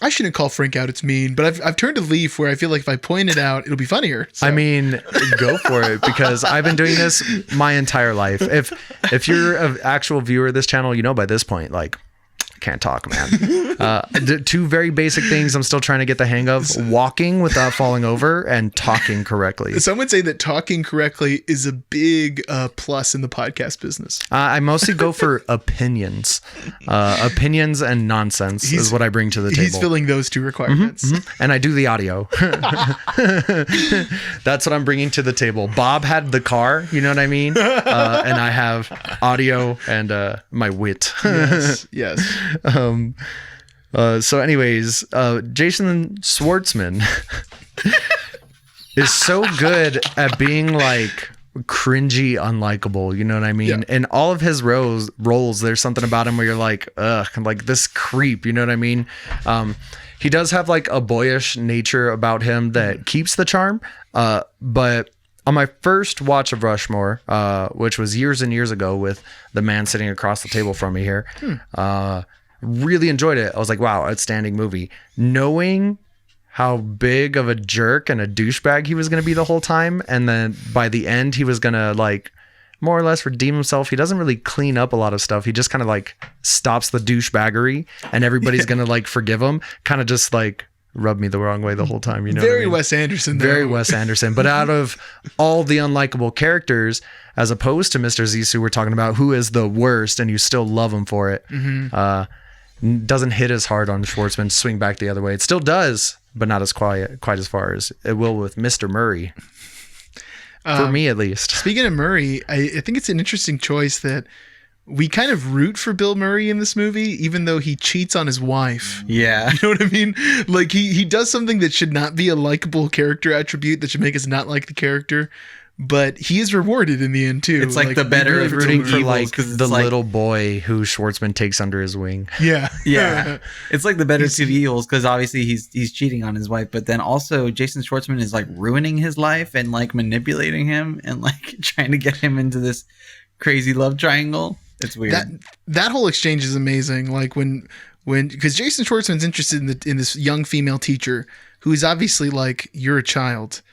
Speaker 1: I shouldn't call Frank out. It's mean, but I've turned a leaf where I feel like if I point it out, it'll be funnier. So.
Speaker 2: I mean, go for it, because I've been doing this my entire life. If you're an actual viewer of this channel, by this point, like, can't talk, man. 2 very basic things I'm still trying to get the hang of: walking without falling over and talking correctly.
Speaker 1: Some would say that talking correctly is a big plus in the podcast business.
Speaker 2: I mostly go for opinions. Opinions and nonsense is what I bring to the table.
Speaker 1: He's filling those 2 requirements.
Speaker 2: And I do the audio. That's what I'm bringing to the table. Bob had the car, you know what I mean? And I have audio and my wit.
Speaker 1: Yes.
Speaker 2: So anyways, Jason Schwartzman is so good at being like cringy, unlikable, you know what I mean? Yeah. In all of his roles, there's something about him where you're like, ugh, like this creep, you know what I mean? He does have like a boyish nature about him that keeps the charm, but on my first watch of Rushmore, which was years and years ago with the man sitting across the table from me here, really enjoyed it. I was like, wow, outstanding movie. Knowing how big of a jerk and a douchebag he was going to be the whole time. And then by the end, he was going to like more or less redeem himself. He doesn't really clean up a lot of stuff. He just kind of like stops the douchebaggery and everybody's going to like forgive him. Kind of just like rub me the wrong way the whole time. You know,
Speaker 1: very Wes Anderson. Though.
Speaker 2: Very Wes Anderson. But out of all the unlikable characters, as opposed to Mr. Zissou, we're talking about who is the worst and you still love him for it. Doesn't hit as hard on Schwartzman, swing back the other way. It still does, but not as quite as far as it will with Mr. Murray. For me, at least. Speaking
Speaker 1: of Murray, I think it's an interesting choice that we kind of root for Bill Murray in this movie, even though he cheats on his wife.
Speaker 3: Yeah.
Speaker 1: You know what I mean? Like he does something that should not be a likable character attribute that should make us not like the character. But he is rewarded in the end too.
Speaker 3: It's like the better
Speaker 2: really
Speaker 3: of
Speaker 2: rooting for
Speaker 3: evils,
Speaker 2: like the little boy who Schwartzman takes under his wing.
Speaker 1: Yeah,
Speaker 3: yeah. It's like the better of two evils because obviously he's cheating on his wife, but then also Jason Schwartzman is like ruining his life and like manipulating him and like trying to get him into this crazy love triangle. It's weird.
Speaker 1: That whole exchange is amazing. Like when because Jason Schwartzman's interested in this young female teacher who is obviously like, you're a child.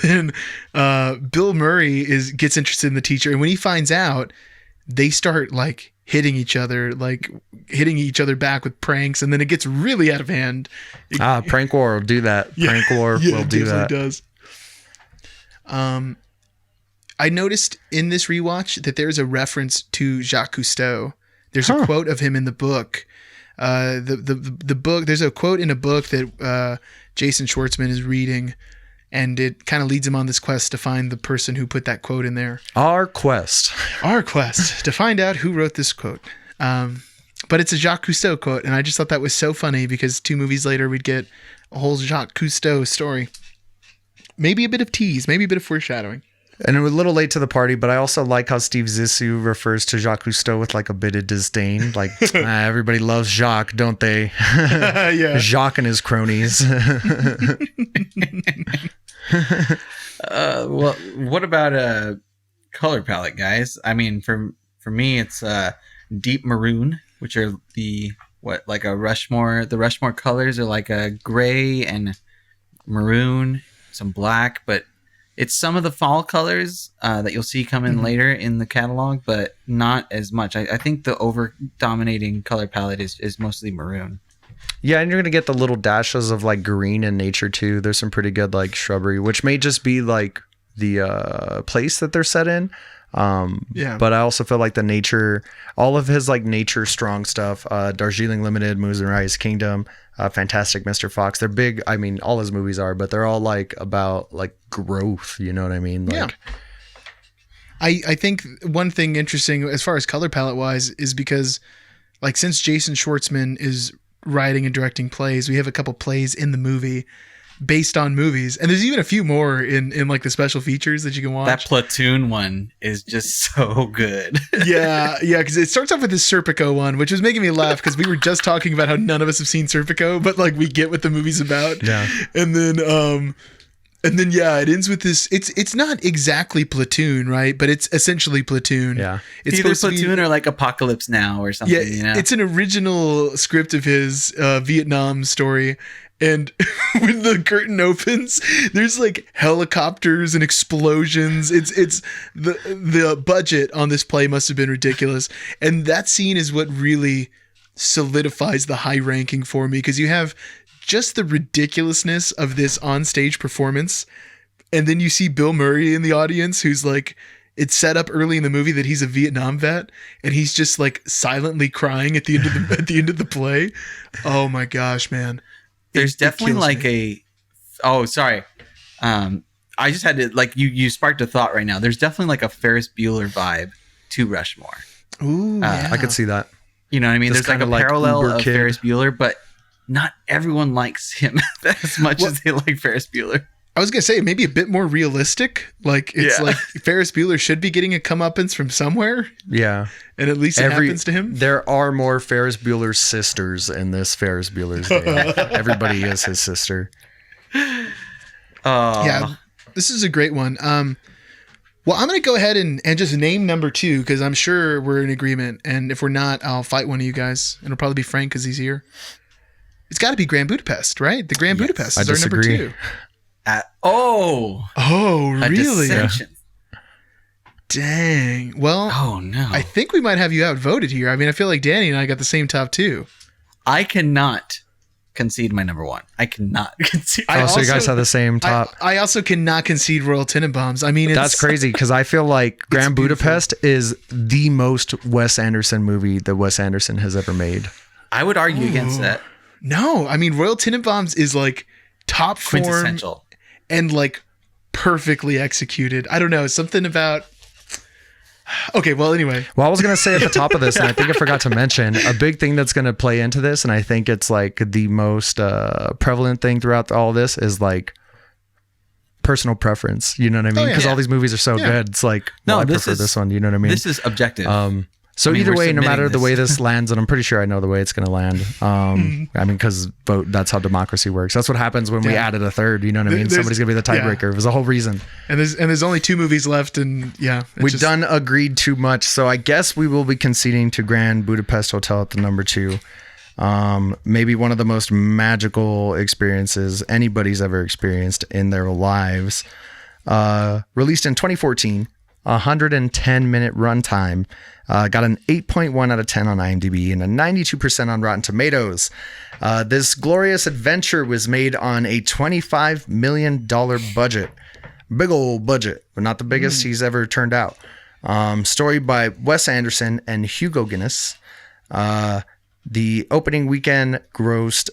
Speaker 1: And then Bill Murray gets interested in the teacher, and when he finds out, they start like hitting each other back with pranks, and then it gets really out of hand.
Speaker 2: Prank war will do that. Yeah, prank war will do that. Does.
Speaker 1: I noticed in this rewatch that there's a reference to Jacques Cousteau. There's a quote of him in the book. The book. There's a quote in a book that Jason Schwartzman is reading. And it kind of leads him on this quest to find the person who put that quote in there.
Speaker 2: Our quest
Speaker 1: to find out who wrote this quote. But it's a Jacques Cousteau quote. And I just thought that was so funny because 2 movies later, we'd get a whole Jacques Cousteau story. Maybe a bit of tease, maybe a bit of foreshadowing.
Speaker 2: And it was a little late to the party, but I also like how Steve Zissou refers to Jacques Cousteau with like a bit of disdain. Like, everybody loves Jacques, don't they?
Speaker 1: Yeah.
Speaker 2: Jacques and his cronies.
Speaker 3: Well, what about color palette, guys? I mean, for me, it's deep maroon, which are the Rushmore. The Rushmore colors are like a gray and maroon, some black, but it's some of the fall colors that you'll see come in later in the catalog, but not as much. I think the over-dominating color palette is mostly maroon.
Speaker 2: Yeah, and you're going to get the little dashes of like green in nature too. There's some pretty good like shrubbery, which may just be like the place that they're set in. But I also feel like the nature, all of his like nature strong stuff, Darjeeling Limited, Moonrise Kingdom, Fantastic Mr. Fox, they're big. I mean, all his movies are, but they're all like about like growth. You know what I mean? Like,
Speaker 1: yeah. I think one thing interesting as far as color palette wise is because like since Jason Schwartzman is writing and directing plays, we have a couple plays in the movie based on movies, and there's even a few more in like the special features that you can watch.
Speaker 3: That Platoon one is just so good.
Speaker 1: yeah because it starts off with this Serpico one, which was making me laugh because we were just talking about how none of us have seen Serpico, but like we get what the movie's about. And then it ends with this. It's not exactly Platoon, right? But it's essentially Platoon.
Speaker 2: Yeah,
Speaker 3: it's either Platoon or like Apocalypse Now or something.
Speaker 1: Yeah,
Speaker 3: you know?
Speaker 1: It's an original script of his Vietnam story. And when the curtain opens, there's like helicopters and explosions. It's the budget on this play must have been ridiculous. And that scene is what really solidifies the high ranking for me, because you have just the ridiculousness of this onstage performance. And then you see Bill Murray in the audience, who's like, it's set up early in the movie that he's a Vietnam vet, and he's just like silently crying at the end of the play. Oh my gosh, man.
Speaker 3: There's definitely like I just had to like you sparked a thought right now. There's definitely like a Ferris Bueller vibe to Rushmore.
Speaker 1: Ooh, yeah.
Speaker 2: I could see that.
Speaker 3: You know what I mean?
Speaker 2: This
Speaker 3: There's like a parallel of Ferris Bueller, but not everyone likes him as much as they like Ferris Bueller.
Speaker 1: I was gonna say maybe a bit more realistic. Like it's like Ferris Bueller should be getting a comeuppance from somewhere.
Speaker 2: Yeah,
Speaker 1: and at least it happens to him.
Speaker 2: There are more Ferris Bueller's sisters in this Ferris Bueller's Day. Everybody is his sister.
Speaker 1: Yeah, this is a great one. Well, I'm gonna go ahead and just name number 2 because I'm sure we're in agreement. And if we're not, I'll fight one of you guys. It'll probably be Frank because he's here. It's got to be Grand Budapest, right? The Grand Budapest is our number 2. Really?
Speaker 3: Dissension.
Speaker 1: Dang. Well,
Speaker 3: oh no.
Speaker 1: I think we might have you outvoted here. I mean, I feel like Danny and I got the same top 2.
Speaker 3: I cannot concede my number 1. I cannot concede.
Speaker 2: So you guys have the same top.
Speaker 1: I also cannot concede Royal Tenenbaums. I mean,
Speaker 2: that's crazy because I feel like Grand Budapest is the most Wes Anderson movie that Wes Anderson has ever made.
Speaker 3: I would argue against that.
Speaker 1: No, I mean, Royal Tenenbaums is like top form
Speaker 3: quintessential
Speaker 1: and like perfectly executed. I don't know, something about. Okay, well, anyway.
Speaker 2: Well, I was going to say at the top of this, and I think I forgot to mention, a big thing that's going to play into this, and I think it's like the most prevalent thing throughout all this is like personal preference. You know what I mean? Because all these movies are so good. It's like, I prefer this one. You know what I mean?
Speaker 3: This is objective.
Speaker 2: So either way, no matter the way this lands, and I'm pretty sure I know the way it's going to land. I mean, because that's how democracy works. That's what happens when we added a third. You know what I mean? Somebody's going to be the tiebreaker. It was the whole reason.
Speaker 1: And there's only 2 movies left, and
Speaker 2: we've done agreed too much. So I guess we will be conceding to Grand Budapest Hotel at the number 2. Maybe one of the most magical experiences anybody's ever experienced in their lives. Released in 2014. 110-minute runtime, got an 8.1 out of 10 on IMDb and a 92% on Rotten Tomatoes. This glorious adventure was made on a $25 million budget. Big old budget, but not the biggest he's ever turned out. Story by Wes Anderson and Hugo Guinness. The opening weekend grossed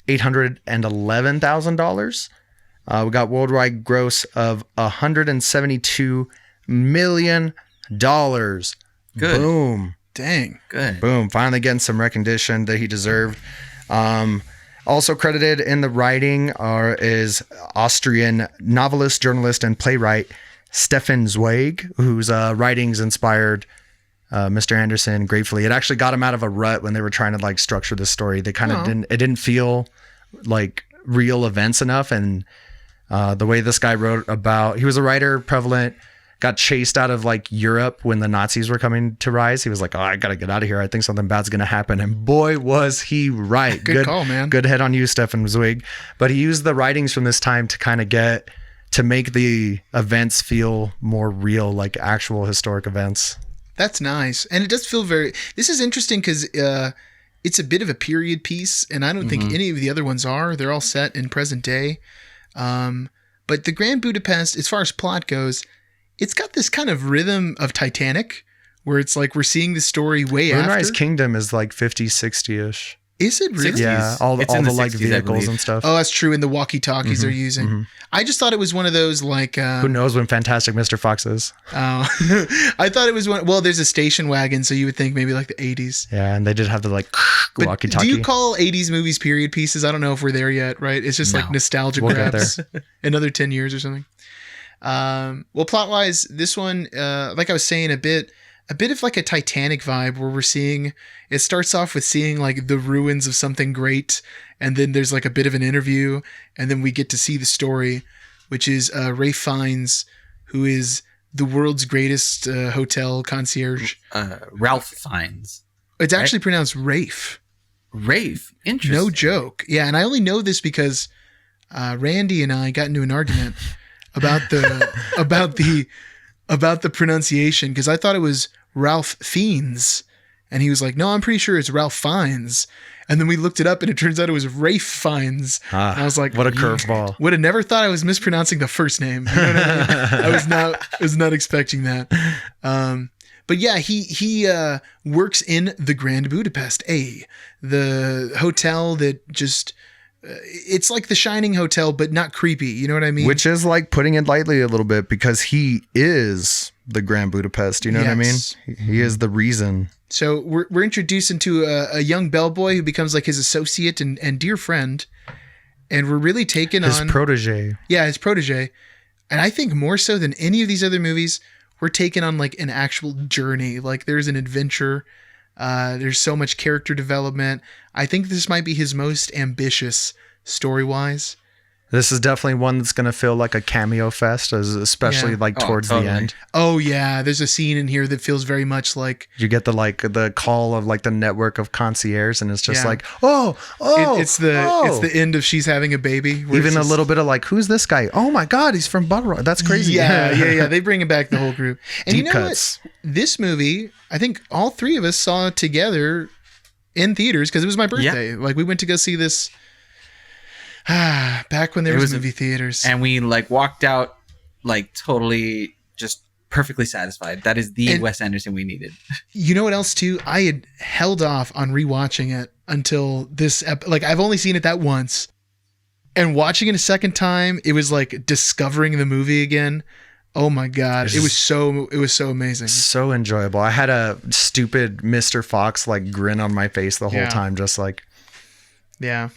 Speaker 2: $811,000. We got worldwide gross of $172 million. Good. Boom.
Speaker 1: Dang.
Speaker 3: Good.
Speaker 2: Boom. Finally getting some recognition that he deserved. Also credited in the writing is Austrian novelist, journalist, and playwright Stefan Zweig, whose writings inspired Mr. Anderson gratefully. It actually got him out of a rut when they were trying to like structure the story. They kind of didn't feel like real events enough. And the way this guy wrote about, he was a writer, prevalent, got chased out of like Europe when the Nazis were coming to rise. He was like, I gotta get out of here. I think something bad's gonna happen. And boy, was he right.
Speaker 1: Good call, man.
Speaker 2: Good head on you, Stefan Zweig. But he used the writings from this time to kind of make the events feel more real, like actual historic events.
Speaker 1: That's nice. And it does feel this is interesting because it's a bit of a period piece, and I don't think any of the other ones are. They're all set in present day. But the Grand Budapest, as far as plot goes, it's got this kind of rhythm of Titanic, where it's like we're seeing the story way after.
Speaker 2: Moonrise Kingdom is like 50, 60-ish.
Speaker 1: Is it really?
Speaker 3: 60s.
Speaker 2: Yeah, all the
Speaker 3: 60s,
Speaker 2: like vehicles and stuff.
Speaker 1: Oh, that's true. And the walkie-talkies they're using. I just thought it was one of those like...
Speaker 2: who knows when Fantastic Mr. Fox is?
Speaker 1: Oh, I thought it was one... Well, there's a station wagon, so you would think maybe like the 80s.
Speaker 2: Yeah, and they did have the like walkie-talkie.
Speaker 1: Do you call 80s movies period pieces? I don't know if we're there yet, right? It's just like nostalgia grabs. Another 10 years or something. Well, plot-wise, this one, like I was saying, a bit of like a Titanic vibe where we're seeing, it starts off with seeing like the ruins of something great, and then there's like a bit of an interview, and then we get to see the story, which is Ralph Fiennes, who is the world's greatest hotel concierge.
Speaker 3: Ralph Fiennes.
Speaker 1: It's actually pronounced Rafe.
Speaker 3: Rafe? Interesting.
Speaker 1: No joke. Yeah, and I only know this because Randy and I got into an argument about the pronunciation, because I thought it was Ralph Fiennes, and he was like, no, I'm pretty sure it's Ralph Fiennes. And then we looked it up, and it turns out it was Rafe Fiennes. And I was like,
Speaker 2: what a curveball.
Speaker 1: Would have never thought I was mispronouncing the first name. You know what I mean? I was not expecting that. But yeah, he works in the Grand Budapest, the hotel that just... it's like the Shining Hotel, but not creepy. You know what I mean?
Speaker 2: Which is like putting it lightly a little bit, because he is the Grand Budapest. You know what I mean? He is the reason. So
Speaker 1: we're introduced into a young bellboy who becomes like his associate and dear friend. And we're really taken
Speaker 2: his protege.
Speaker 1: Yeah, his protege. And I think more so than any of these other movies, we're taken on like an actual journey. Like there's an adventure. There's so much character development. I think this might be his most ambitious story-wise.
Speaker 2: This is definitely one that's going to feel like a cameo fest, especially towards the end.
Speaker 1: Oh yeah, there's a scene in here that feels very much like
Speaker 2: you get the call of the network of concierge, and it's just it's
Speaker 1: the end of She's Having a Baby.
Speaker 2: Even a little bit of who's this guy? Oh my God, he's from Bottle Rock. That's crazy.
Speaker 1: Yeah. They bring back the whole group. And
Speaker 2: Deep
Speaker 1: you know
Speaker 2: cuts.
Speaker 1: what? This movie, I think all three of us saw together in theaters because it was my birthday. Yeah. We went to go see this. Back when there was movie theaters,
Speaker 3: and we walked out totally just perfectly satisfied. That is the Wes Anderson we needed.
Speaker 1: You know what else too? I had held off on rewatching it until this. I've only seen it that once, and watching it a second time, it was like discovering the movie again. Oh my God, it was so amazing,
Speaker 2: so enjoyable. I had a stupid Mr. Fox grin on my face the whole time, just
Speaker 1: yeah.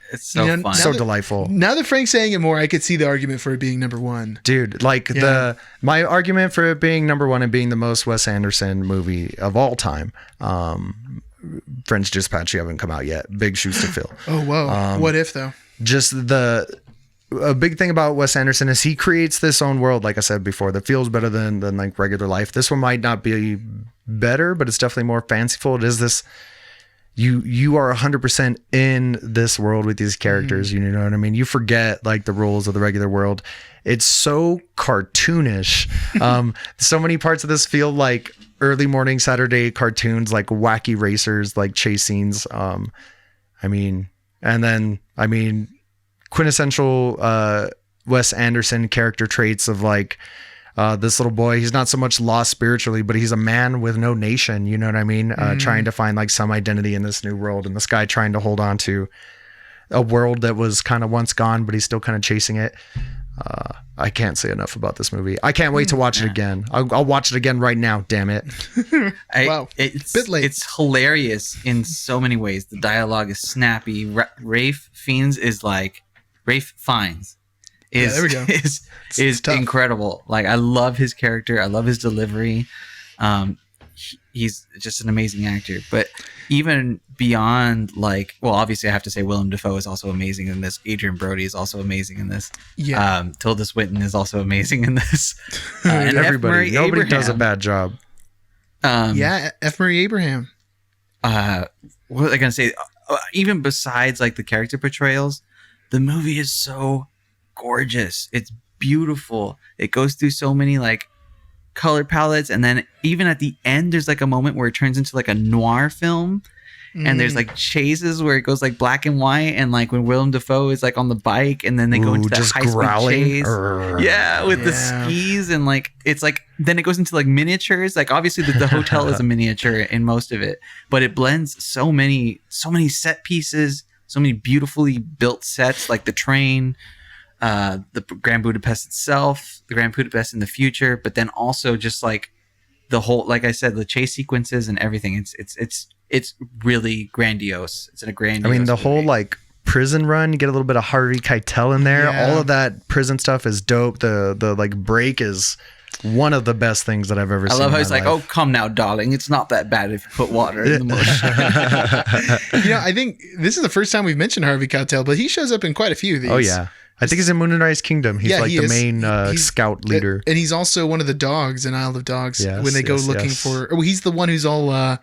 Speaker 3: It's so fun.
Speaker 2: So delightful.
Speaker 1: Now that Frank's saying it more, I could see the argument for it being number one.
Speaker 2: Dude, my argument for it being number one and being the most Wes Anderson movie of all time. French Dispatch, you haven't come out yet. Big shoes to fill.
Speaker 1: Oh, whoa. What if though?
Speaker 2: Just a big thing about Wes Anderson is he creates this own world, like I said before, that feels better than regular life. This one might not be better, but it's definitely more fanciful. It is this... You are 100% in this world with these characters. You know what I mean? You forget the rules of the regular world. It's so cartoonish. So many parts of this feel like early morning Saturday cartoons, wacky racers, chase scenes. Quintessential Wes Anderson character traits of this little boy. He's not so much lost spiritually, but he's a man with no nation. You know what I mean? Trying to find some identity in this new world, and this guy trying to hold on to a world that was kind of once gone, but he's still kind of chasing it. I can't say enough about this movie. I can't wait to watch it again. I'll watch it again right now. Damn it!
Speaker 1: Wow,
Speaker 3: it's
Speaker 1: bit late.
Speaker 3: It's hilarious in so many ways. The dialogue is snappy. Rafe Fiennes is Rafe Fiennes.
Speaker 1: There we go.
Speaker 3: is incredible. I love his character. I love his delivery. He's just an amazing actor. But even beyond obviously I have to say Willem Dafoe is also amazing in this. Adrian Brody is also amazing in this.
Speaker 1: Yeah.
Speaker 3: Tilda Swinton is also amazing in this.
Speaker 2: And everybody, nobody does a bad job.
Speaker 1: F. Murray Abraham.
Speaker 3: What was I gonna say? Even besides the character portrayals, the movie is so gorgeous. It's beautiful. It goes through so many color palettes, and then even at the end there's a moment where it turns into a noir film, and there's chases where it goes black and white, and when Willem Dafoe is on the bike, and then they go into that high speed chase with the skis, and it's then it goes into miniatures. Obviously the hotel is a miniature in most of it, but it blends so many set pieces, so many beautifully built sets, the train, the Grand Budapest itself, the Grand Budapest in the future, but then also just the whole, I said, the chase sequences and everything. It's really grandiose. It's a grandiose.
Speaker 2: The whole prison run, you get a little bit of Harvey Keitel in there. Yeah. All of that prison stuff is dope. The break is one of the best things that I've ever seen.
Speaker 3: I love how he's oh, come now, darling. It's not that bad if you put water in the mush.
Speaker 1: I think this is the first time we've mentioned Harvey Keitel, but he shows up in quite a few of these.
Speaker 2: Oh yeah. I think he's in Moonrise Kingdom. He's the main scout leader.
Speaker 1: And he's also one of the dogs in Isle of Dogs when they go looking for... Oh, he's the one who's all...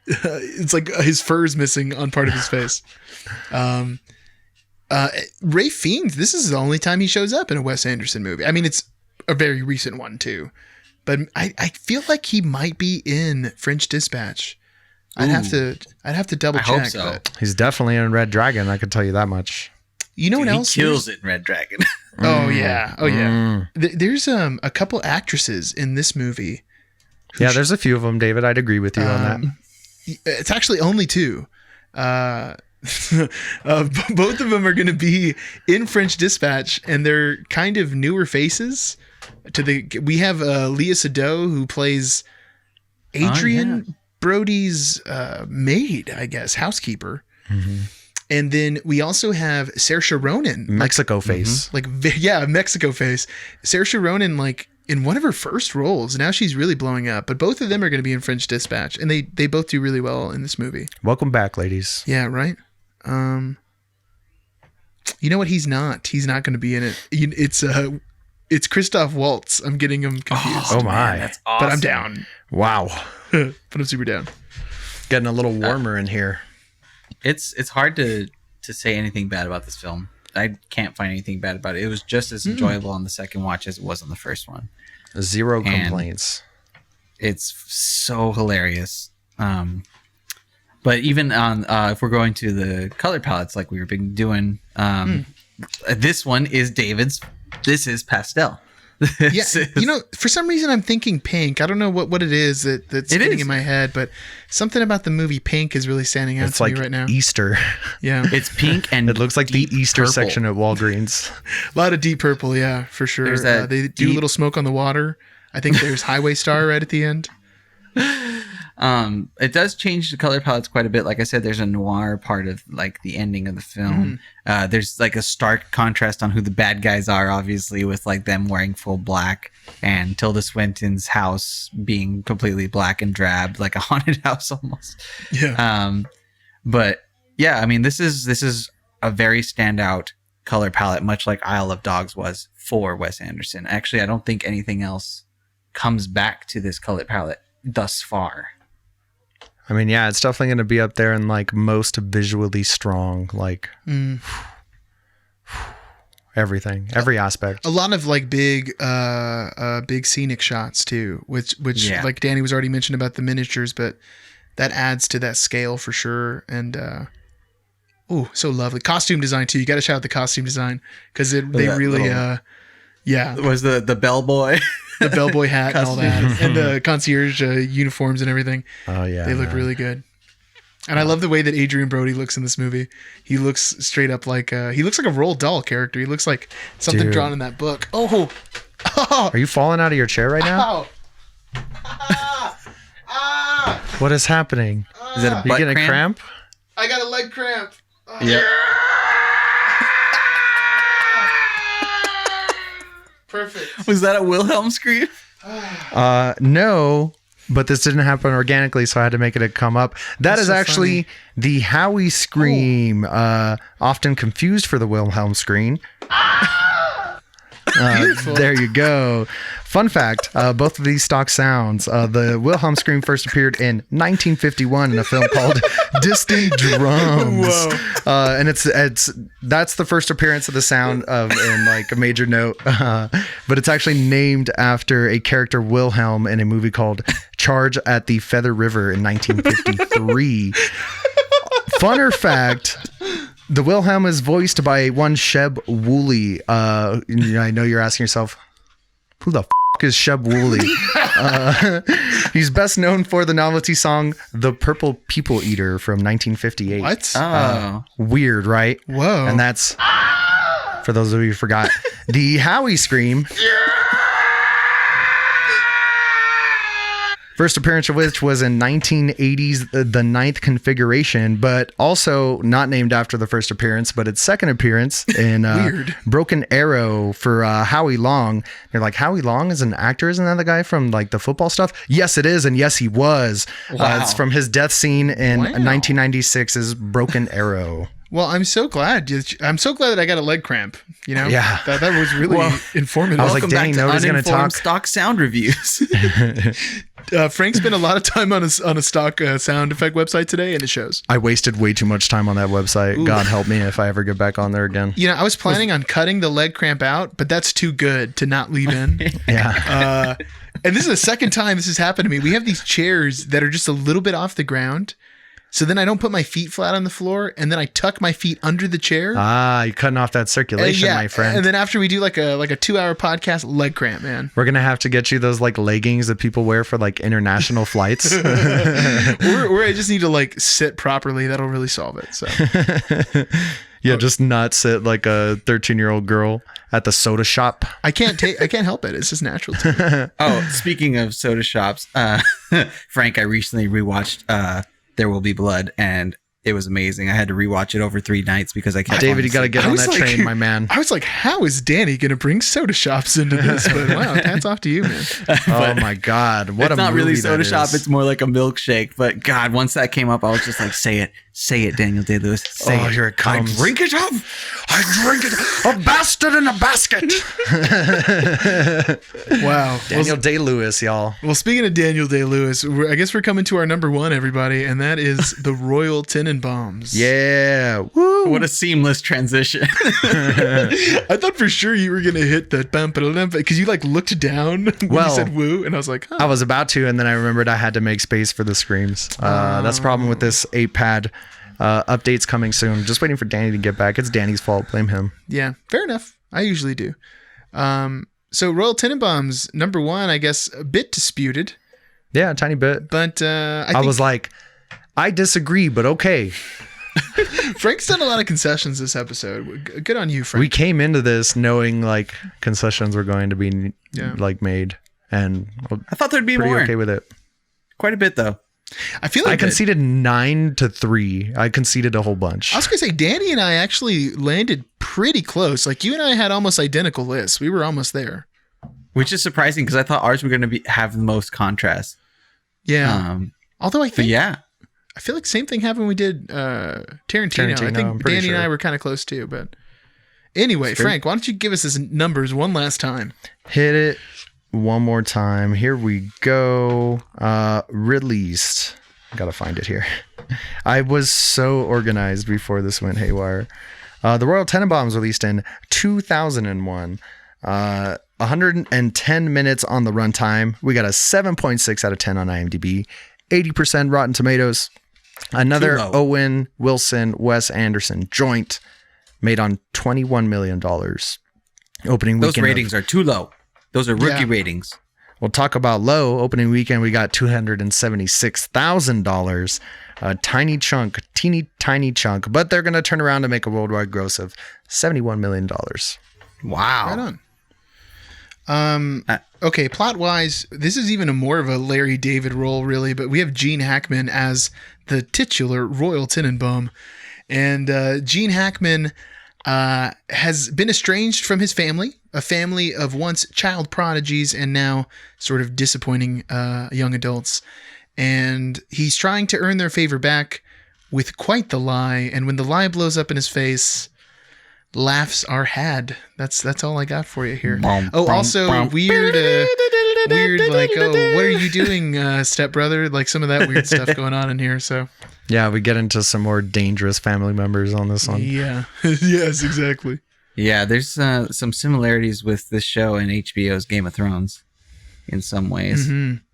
Speaker 1: it's his fur's missing on part of his face. Ray Fiennes, this is the only time he shows up in a Wes Anderson movie. It's a very recent one too. But I feel like he might be in French Dispatch. I'd have to double check. I hope
Speaker 3: so.
Speaker 2: He's definitely in Red Dragon, I can tell you that much.
Speaker 1: You know what else?
Speaker 3: He kills it in Red Dragon.
Speaker 1: Oh yeah. There's a couple actresses in this movie.
Speaker 2: There's a few of them, David. I'd agree with you on that.
Speaker 1: It's actually only two. Both of them are going to be in French Dispatch, and they're kind of newer faces. We have Léa Seydoux, who plays Adrian Brody's maid, I guess, housekeeper. Mm-hmm. And then we also have Saoirse Ronan,
Speaker 2: Mexico face,
Speaker 1: Mexico face. Saoirse Ronan, in one of her first roles. Now she's really blowing up. But both of them are going to be in French Dispatch, and they both do really well in this movie.
Speaker 2: Welcome back, ladies.
Speaker 1: Yeah, right. You know what? He's not going to be in it. It's Christoph Waltz. I'm getting him confused.
Speaker 2: Oh my.
Speaker 3: Man, that's awesome.
Speaker 1: But I'm down.
Speaker 2: Wow.
Speaker 1: But I'm super down.
Speaker 2: Getting a little warmer in here.
Speaker 3: It's hard to say anything bad about this film. I can't find anything bad about it. It was just as enjoyable on the second watch as it was on the first one.
Speaker 2: Zero complaints.
Speaker 3: It's so hilarious. But even on if we're going to the color palettes like we've been doing, this one is David's. This is pastel.
Speaker 1: Yeah, for some reason I'm thinking pink. I don't know what it is that's getting in my head, but something about the movie Pink is really standing out to me right now.
Speaker 2: Easter.
Speaker 1: Yeah,
Speaker 3: it's pink and
Speaker 2: it looks like the Easter
Speaker 3: purple
Speaker 2: section at Walgreens.
Speaker 1: A lot of deep purple, yeah, for sure. They do a little smoke on the water. I think there's Highway Star right at the end.
Speaker 3: It does change the color palettes quite a bit. Like I said, there's a noir part of like the ending of the film. There's like a stark contrast on who the bad guys are, obviously, with like them wearing full black and Tilda Swinton's house being completely black and drab, like a haunted house almost.
Speaker 1: Yeah.
Speaker 3: But yeah, I mean, this is a very standout color palette, much like Isle of Dogs was for Wes Anderson. Actually, I don't think anything else comes back to this color palette thus far.
Speaker 2: I mean, yeah, it's definitely going to be up there in like most visually strong, like everything, every aspect.
Speaker 1: A lot of like big scenic shots too, which like Danny was already mentioned about the miniatures, but that adds to that scale for sure. And so lovely costume design too. You got to shout out the costume design because they really
Speaker 3: It was the bellboy.
Speaker 1: The bellboy hat and all that, and the concierge uniforms and everything.
Speaker 2: Oh yeah,
Speaker 1: they look really good. And I love the way that Adrian Brody looks in this movie. He looks straight up like he looks like a Roald Dahl character. He looks like something drawn in that book. Oh,
Speaker 2: are you falling out of your chair right now? What is happening?
Speaker 3: Is it a butt
Speaker 2: you getting a cramp?
Speaker 1: I got a leg cramp.
Speaker 3: Yeah.
Speaker 1: Perfect.
Speaker 3: Was that a Wilhelm scream?
Speaker 2: No, but this didn't happen organically, so I had to make it come up. That's so actually funny. The Howie scream, often confused for the Wilhelm scream. There you go. Fun fact, both of these stock sounds. The Wilhelm scream first appeared in 1951 in a film called Distant Drums. Whoa. And that's the first appearance of the sound in like a major note. But it's actually named after a character Wilhelm in a movie called Charge at the Feather River in 1953. Funner fact, the Wilhelm is voiced by one Sheb Woolley. I know you're asking yourself, who the is Sheb Woolley? He's best known for the novelty song "The Purple People Eater" from 1958.
Speaker 1: What?
Speaker 2: Weird, right?
Speaker 1: Whoa!
Speaker 2: And that's for those of you who forgot the Howie scream. First appearance of which was in 1980's The Ninth Configuration, but also not named after the first appearance, but its second appearance in Broken Arrow for Howie Long. You're like, Howie Long is an actor? Isn't that the guy from like the football stuff? Yes, it is. And yes, he was.
Speaker 3: Wow.
Speaker 2: It's from his death scene in 1996's Broken Arrow.
Speaker 1: Well, I'm so glad. I'm so glad that I got a leg cramp. You know,
Speaker 2: yeah,
Speaker 1: that was really informative.
Speaker 2: I was like, dang, nobody's going to talk
Speaker 3: stock sound reviews.
Speaker 1: Frank spent a lot of time on a stock sound effect website today, and it shows.
Speaker 2: I wasted way too much time on that website. Ooh. God help me if I ever get back on there again.
Speaker 1: You know, I was planning on cutting the leg cramp out, but that's too good to not leave in.
Speaker 2: Yeah.
Speaker 1: And this is the second time this has happened to me. We have these chairs that are just a little bit off the ground. So then I don't put my feet flat on the floor, and then I tuck my feet under the chair.
Speaker 2: You're cutting off that circulation, my friend.
Speaker 1: And then after we do like a 2-hour podcast, leg cramp, man.
Speaker 2: We're gonna have to get you those like leggings that people wear for like international flights.
Speaker 1: or I just need to like sit properly. That'll really solve it. So
Speaker 2: yeah, just not sit like a 13-year-old girl at the soda shop.
Speaker 1: I can't help it. It's just natural to me.
Speaker 3: Oh, speaking of soda shops, Frank, I recently rewatched There Will Be Blood, and it was amazing. I had to rewatch it over 3 nights because I kept
Speaker 2: David, you got to get on that train, my man.
Speaker 1: I was like, how is Danny going to bring soda shops into this? But wow, hats off to you, man.
Speaker 2: Oh my God. What a movie.
Speaker 3: It's not really soda shop. It's more like a milkshake. But God, once that came up, I was just like, say it. Say it, Daniel Day-Lewis. Say it.
Speaker 2: Here it comes.
Speaker 3: I drink it up.
Speaker 2: A bastard in a basket.
Speaker 1: Wow.
Speaker 2: Daniel Day-Lewis, y'all.
Speaker 1: Well, speaking of Daniel Day-Lewis, I guess we're coming to our number one, everybody, and that is the Royal Tenenbaums.
Speaker 2: Yeah. Woo.
Speaker 3: What a seamless transition.
Speaker 1: I thought for sure you were going to hit that because you like looked down when you said woo, and I was like, huh.
Speaker 2: I was about to, and then I remembered I had to make space for the screams. That's the problem with this 8-pad. Updates coming soon. Just waiting for Danny to get back. It's Danny's fault. Blame him.
Speaker 1: Yeah, fair enough. I usually do. So Royal Tenenbaums, number one, I guess, a bit disputed.
Speaker 2: Yeah, a tiny bit.
Speaker 1: But I
Speaker 2: was like, I disagree, but okay.
Speaker 1: Frank's done a lot of concessions this episode. Good on you, Frank.
Speaker 2: We came into this knowing like concessions were going to be like made, and
Speaker 3: I thought there'd be
Speaker 2: pretty
Speaker 3: more.
Speaker 2: okay with it.
Speaker 3: Quite a bit though.
Speaker 1: I feel like
Speaker 2: I conceded 9-3. I conceded a whole bunch.
Speaker 1: I was gonna say Danny and I actually landed pretty close. Like you and I had almost identical lists. We were almost there,
Speaker 3: which is surprising because I thought ours were going to have the most contrast.
Speaker 1: Yeah. Although I think
Speaker 3: I
Speaker 1: feel like same thing happened when we did Tarantino. I think Danny and I were kind of close too. But anyway, Frank, why don't you give us his numbers one last time?
Speaker 2: Hit it. One more time. Here we go. Released. Gotta find it here. I was so organized before this went haywire. The Royal Tenenbaums released in 2001. 110 minutes on the runtime. We got a 7.6 out of 10 on IMDb. 80% Rotten Tomatoes. Another Owen Wilson, Wes Anderson joint made on $21 million. Opening weekend.
Speaker 3: Those ratings are too low. Those are rookie ratings.
Speaker 2: We'll talk about low. Opening weekend, we got $276,000. A teeny tiny chunk, but they're going to turn around and make a worldwide gross of $71 million.
Speaker 3: Wow.
Speaker 1: Right on. Okay, plot-wise, this is even more of a Larry David role, really, but we have Gene Hackman as the titular Royal Tenenbaum. And Gene Hackman has been estranged from his family, a family of once child prodigies and now sort of disappointing young adults. And he's trying to earn their favor back with quite the lie. And when the lie blows up in his face, laughs are had. That's all I got for you here. Also weird, like, oh, what are you doing, stepbrother? Like some of that weird stuff going on in here. So
Speaker 2: yeah, we get into some more dangerous family members on this one.
Speaker 1: Yeah. Yes, exactly.
Speaker 3: Yeah, there's some similarities with this show and HBO's Game of Thrones in some ways.
Speaker 1: Mm-hmm.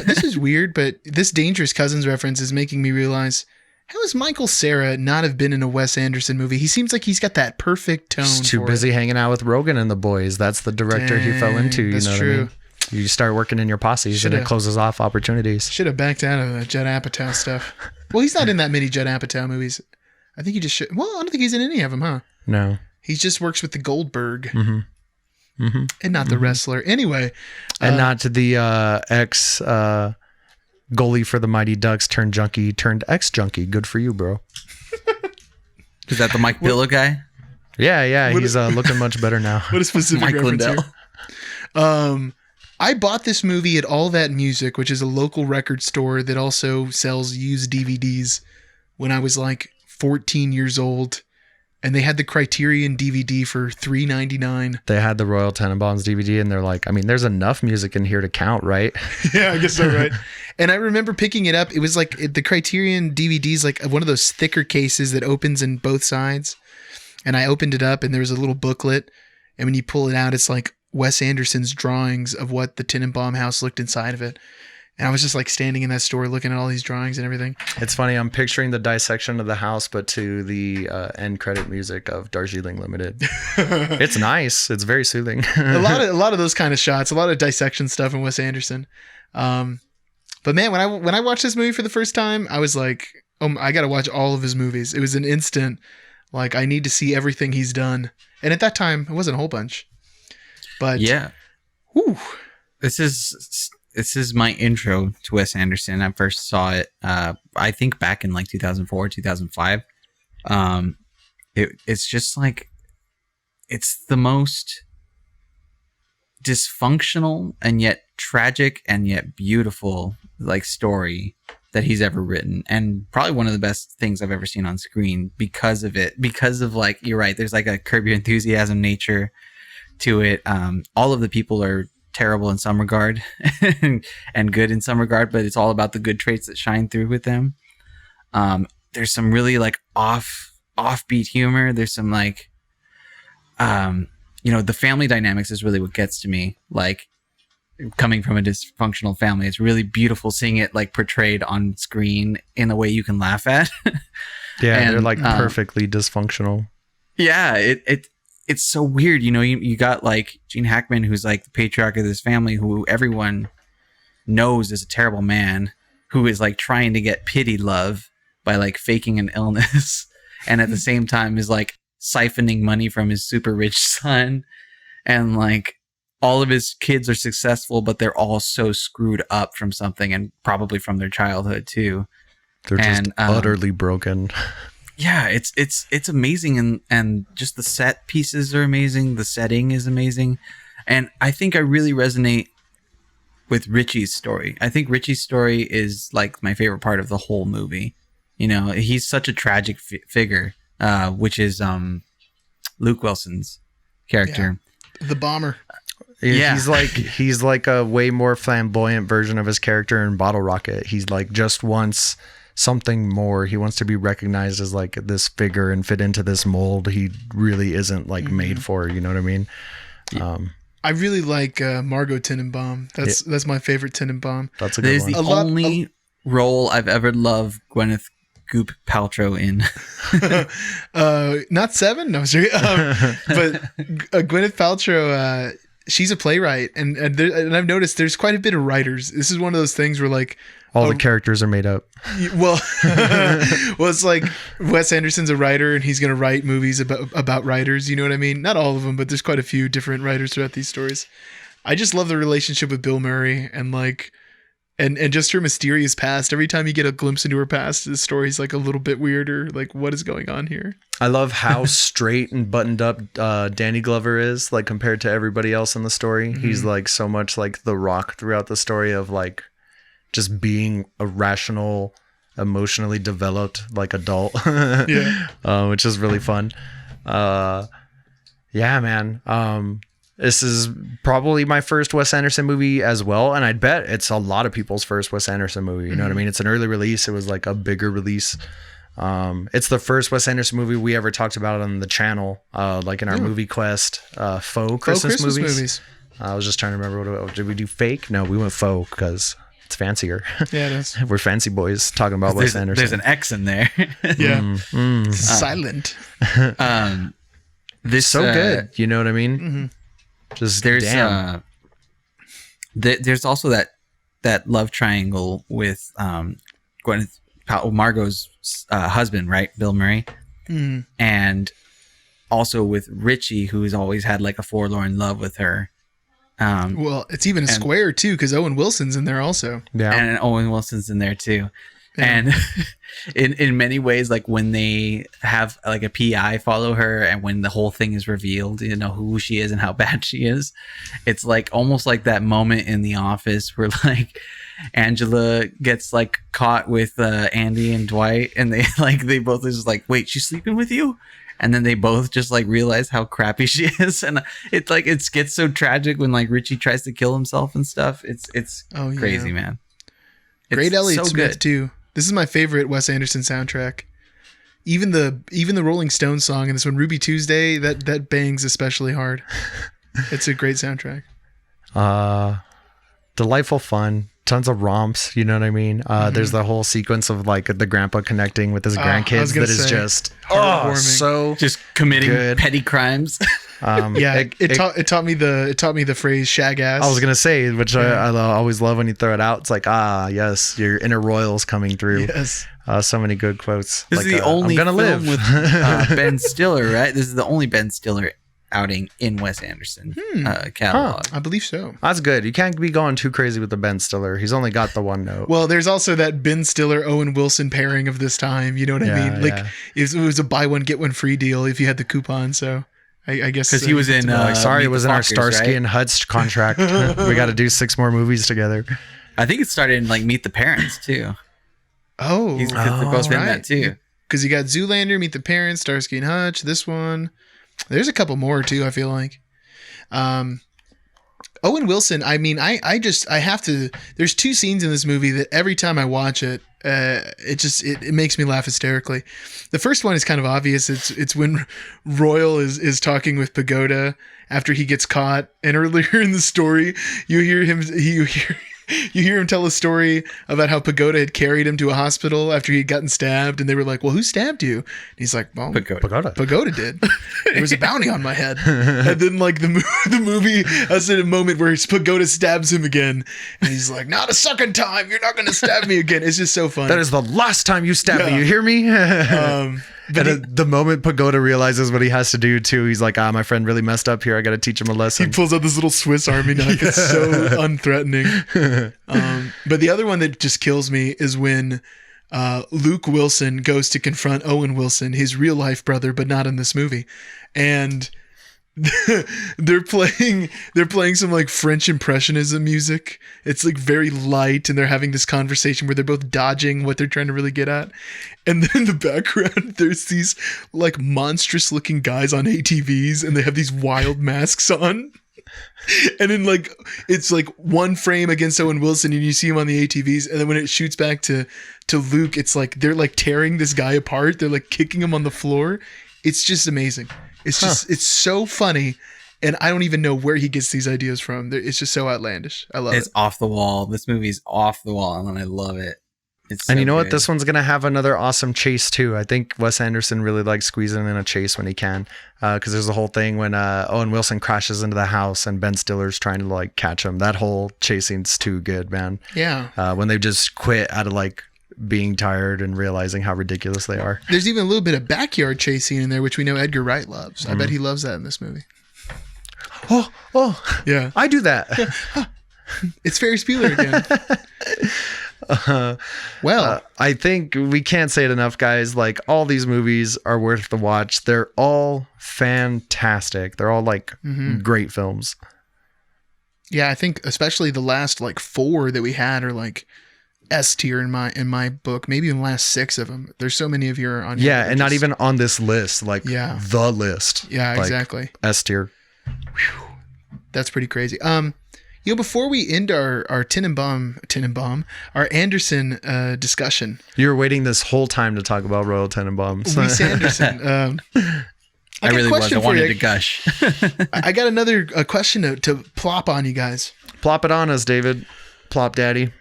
Speaker 1: This is weird, but this Dangerous Cousins reference is making me realize, how has Michael Cera not have been in a Wes Anderson movie? He seems like he's got that perfect tone.
Speaker 2: He's too busy hanging out with Rogan and the boys. That's the director he fell into. You know what I mean? You start working in your posses and it closes off opportunities.
Speaker 1: Should have backed out of the Judd Apatow stuff. Well, he's not in that many Judd Apatow movies. I think he just should. Well, I don't think he's in any of them, huh?
Speaker 2: No.
Speaker 1: He just works with the Goldberg. Mm-hmm. Mm-hmm. And not the wrestler. Anyway.
Speaker 2: And not the ex goalie for the Mighty Ducks turned ex-junkie. Good for you, bro.
Speaker 3: Is that the Mike Pillow guy?
Speaker 2: Yeah. He's looking much better now.
Speaker 1: What a specific
Speaker 3: Mike
Speaker 1: reference
Speaker 3: Lindell.
Speaker 1: Here. I bought this movie at All That Music, which is a local record store that also sells used DVDs, when I was like 14 years old. And they had the Criterion DVD for $3.99.
Speaker 2: They had the Royal Tenenbaums DVD, and they're like, I mean, there's enough music in here to count, right?
Speaker 1: Yeah, I guess so, right? And I remember picking it up. It was like the Criterion DVD's like one of those thicker cases that opens in both sides. And I opened it up, and there was a little booklet. And when you pull it out, it's like Wes Anderson's drawings of what the Tenenbaum house looked inside of it. And I was just like standing in that store looking at all these drawings and everything.
Speaker 2: It's funny. I'm picturing the dissection of the house, but to the end credit music of Darjeeling Limited. It's nice. It's very soothing.
Speaker 1: a lot of those kind of shots, a lot of dissection stuff in Wes Anderson. But man, when I watched this movie for the first time, I was like, oh, I got to watch all of his movies. It was an instant, like, I need to see everything he's done. And at that time, it wasn't a whole bunch. But
Speaker 3: yeah.
Speaker 1: Whew. This
Speaker 3: is my intro to Wes Anderson. I first saw it, I think back in like 2004, 2005. It's just like, it's the most dysfunctional and yet tragic and yet beautiful like story that he's ever written, and probably one of the best things I've ever seen on screen because of it. Because of, like, you're right, there's like a Curb Your Enthusiasm nature to it. All of the people are terrible in some regard and good in some regard, but it's all about the good traits that shine through with them. There's some really like offbeat humor. There's some like, the family dynamics is really what gets to me. Like, coming from a dysfunctional family, it's really beautiful seeing it like portrayed on screen in a way you can laugh at.
Speaker 2: Yeah, and they're like perfectly dysfunctional.
Speaker 3: Yeah, it's so weird. You got like Gene Hackman, who's like the patriarch of this family, who everyone knows is a terrible man, who is like trying to get pity love by like faking an illness, and at the same time is like siphoning money from his super rich son, and like all of his kids are successful, but they're all so screwed up from something, and probably from their childhood too.
Speaker 2: They're just utterly broken.
Speaker 3: Yeah, it's amazing, and just the set pieces are amazing. The setting is amazing, and I think I really resonate with Richie's story. I think Richie's story is like my favorite part of the whole movie. He's such a tragic figure, which is Luke Wilson's character,
Speaker 1: the bomber.
Speaker 2: Yeah, he's like a way more flamboyant version of his character in Bottle Rocket. He's like just wants something more. He wants to be recognized as like this figure and fit into this mold he really isn't like made for. You know what I mean?
Speaker 1: I really like Margot Tenenbaum. That's my favorite Tenenbaum.
Speaker 2: That's a good one.
Speaker 3: The only role I've ever loved Gwyneth Goop Paltrow in.
Speaker 1: Not Seven? No, sorry. But Gwyneth Paltrow, she's a playwright, and I've noticed there's quite a bit of writers. This is one of those things where like
Speaker 2: all the characters are made up.
Speaker 1: Well, it's like Wes Anderson's a writer, and he's going to write movies about writers. You know what I mean? Not all of them, but there's quite a few different writers throughout these stories. I just love the relationship with Bill Murray, and like, and just her mysterious past. Every time you get a glimpse into her past, the story's like a little bit weirder. Like, what is going on here?
Speaker 2: I love how straight and buttoned up Danny Glover is, like compared to everybody else in the story. Mm-hmm. He's like so much like The Rock throughout the story of like just being a rational, emotionally developed like adult. Which is really fun. Yeah, man. This is probably my first Wes Anderson movie as well, and I'd bet it's a lot of people's first Wes Anderson movie. You know what I mean? It's an early release. It was like a bigger release. It's the first Wes Anderson movie we ever talked about on the channel, like in our Movie Quest faux Christmas movies. I was just trying to remember did we do fake? No, we went faux because it's fancier.
Speaker 1: Yeah, it is.
Speaker 2: We're fancy boys talking about Wes Anderson.
Speaker 3: There's an X in there.
Speaker 1: Yeah. Silent.
Speaker 2: This so good. You know what I mean? Mm-hmm. Just
Speaker 3: there's
Speaker 2: damn.
Speaker 3: There's also that love triangle with Margot's husband, right, Bill Murray, and also with Richie, who's always had like a forlorn love with her.
Speaker 1: Well, it's even a square too, because Owen Wilson's in there also.
Speaker 3: Yeah, and Owen Wilson's in there too. Yeah. And in many ways, like when they have like a PI follow her, and when the whole thing is revealed, you know who she is and how bad she is, it's like almost like that moment in The Office where like Angela gets like caught with Andy and Dwight, and they both are just like, wait, she's sleeping with you? And then they both just like realize how crappy she is, and it's like it gets so tragic when like Richie tries to kill himself and stuff. It's crazy, man.
Speaker 1: Great Elliott Smith too. This is my favorite Wes Anderson soundtrack. Even the Rolling Stones song in this one, Ruby Tuesday, that bangs especially hard. It's a great soundtrack.
Speaker 2: Delightful fun. Tons of romps, you know what I mean? There's the whole sequence of like the grandpa connecting with his grandkids that is just so
Speaker 3: just committing petty crimes.
Speaker 1: It taught me the phrase shag ass.
Speaker 2: I was gonna say, which I always love when you throw it out. It's like, yes, your inner royal's coming through.
Speaker 1: Yes.
Speaker 2: So many good quotes.
Speaker 3: This is the only film with Ben Stiller, right? This is the only Ben Stiller outing in Wes Anderson catalog.
Speaker 1: I believe so.
Speaker 2: That's good. You can't be going too crazy with the Ben Stiller. He's only got the one note.
Speaker 1: Well, there's also that Ben Stiller Owen Wilson pairing of this time. You know what I mean? Like it was a buy one get one free deal if you had the coupon. So I guess
Speaker 3: because he was in.
Speaker 2: Sorry, it was in our Starsky and Hutch contract. We got to do 6 more movies together.
Speaker 3: I think it started in like Meet the Parents too.
Speaker 1: Oh,
Speaker 3: They're both in that too.
Speaker 1: Because you got Zoolander, Meet the Parents, Starsky and Hutch. This one, there's a couple more too. I feel like. Owen Wilson. I mean, I have to. There's two scenes in this movie that every time I watch it, it makes me laugh hysterically. The first one is kind of obvious. It's when Royal is talking with Pagoda after he gets caught, and earlier in the story, you hear him tell a story about how Pagoda had carried him to a hospital after he had gotten stabbed, and they were like, "Well, who stabbed you?" And he's like, "Well, Pagoda did. There was a bounty on my head." And then, like, the movie has a moment where Pagoda stabs him again, and he's like, "Not a second time. You're not going to stab me again." It's just so funny.
Speaker 2: That is the last time you stab me. You hear me? But the moment Pagoda realizes what he has to do too, he's like, my friend really messed up here. I got to teach him a lesson.
Speaker 1: He pulls out this little Swiss Army knife. It's so unthreatening. But the other one that just kills me is when Luke Wilson goes to confront Owen Wilson, his real life brother, but not in this movie. And they're playing some like French impressionism music. It's like very light, and they're having this conversation where they're both dodging what they're trying to really get at. And then in the background, there's these like monstrous looking guys on ATVs, and they have these wild masks on. And then like it's like one frame against Owen Wilson, and you see him on the ATVs, and then when it shoots back to Luke, it's like they're like tearing this guy apart. They're like kicking him on the floor. It's just amazing. It's just it's so funny, and I don't even know where he gets these ideas from. It's just so outlandish. I love it.
Speaker 3: It's off the wall. This movie's off the wall, and I love it.
Speaker 2: And you know what? This one's going to have another awesome chase too. I think Wes Anderson really likes squeezing in a chase when he can. Because there's a whole thing when Owen Wilson crashes into the house and Ben Stiller's trying to like catch him. That whole chasing's too good, man.
Speaker 1: Yeah.
Speaker 2: When they just quit out of like being tired and realizing how ridiculous they are.
Speaker 1: There's even a little bit of backyard chasing in there, which we know Edgar Wright loves. I bet he loves that in this movie.
Speaker 2: Oh,
Speaker 1: yeah.
Speaker 2: I do that.
Speaker 1: It's Ferris Bueller again.
Speaker 2: I think we can't say it enough, guys. Like, all these movies are worth the watch. They're all fantastic. They're all like great films.
Speaker 1: Yeah, I think especially the last like 4 that we had are like S tier in my book. Maybe even the last 6 of them. There's so many of you are on.
Speaker 2: Yeah, and not even on this list. Like the list.
Speaker 1: Yeah,
Speaker 2: like,
Speaker 1: exactly.
Speaker 2: S tier.
Speaker 1: Whew. That's pretty crazy. Before we end our Tenenbaum, our Anderson discussion.
Speaker 2: You were waiting this whole time to talk about Royal Tenenbaums.
Speaker 1: Wes Anderson.
Speaker 3: I really was. I wanted to gush.
Speaker 1: I got another question to plop on you guys.
Speaker 2: Plop it on us, David. Plop daddy.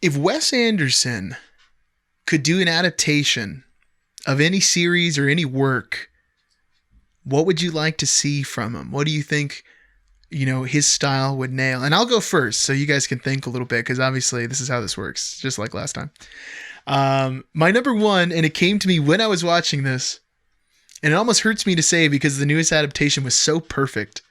Speaker 1: If Wes Anderson could do an adaptation of any series or any work, what would you like to see from him? What do you think, his style would nail? And I'll go first so you guys can think a little bit, because obviously this is how this works, just like last time. My number one, and it came to me when I was watching this, and it almost hurts me to say because the newest adaptation was so perfect,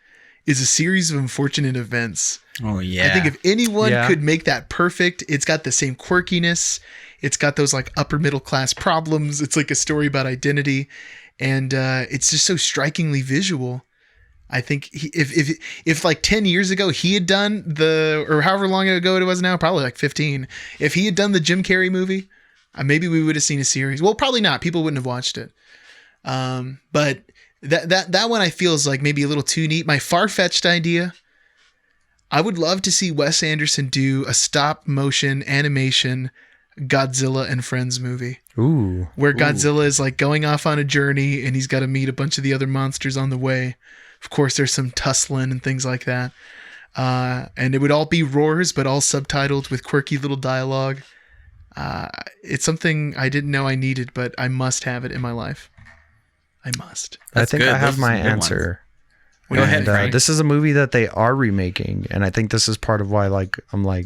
Speaker 1: is A Series of Unfortunate Events.
Speaker 3: Oh, yeah.
Speaker 1: I think if anyone could make that perfect, it's got the same quirkiness. It's got those like upper middle class problems. It's like a story about identity. And it's just so strikingly visual. I think if like 10 years ago he had done or however long ago it was now, probably like 15. If he had done the Jim Carrey movie, maybe we would have seen a series. Well, probably not. People wouldn't have watched it. But that one I feel is like maybe a little too neat. My far-fetched idea, I would love to see Wes Anderson do a stop motion animation Godzilla and Friends movie.
Speaker 2: Ooh.
Speaker 1: Where Godzilla is like going off on a journey and he's got to meet a bunch of the other monsters on the way. Of course, there's some tussling and things like that. And it would all be roars, but all subtitled with quirky little dialogue. It's something I didn't know I needed, but I must have it in my life. I must.
Speaker 2: I think I have my answer.
Speaker 3: Go ahead, Frank.
Speaker 2: This is a movie that they are remaking, and I think this is part of why I'm like,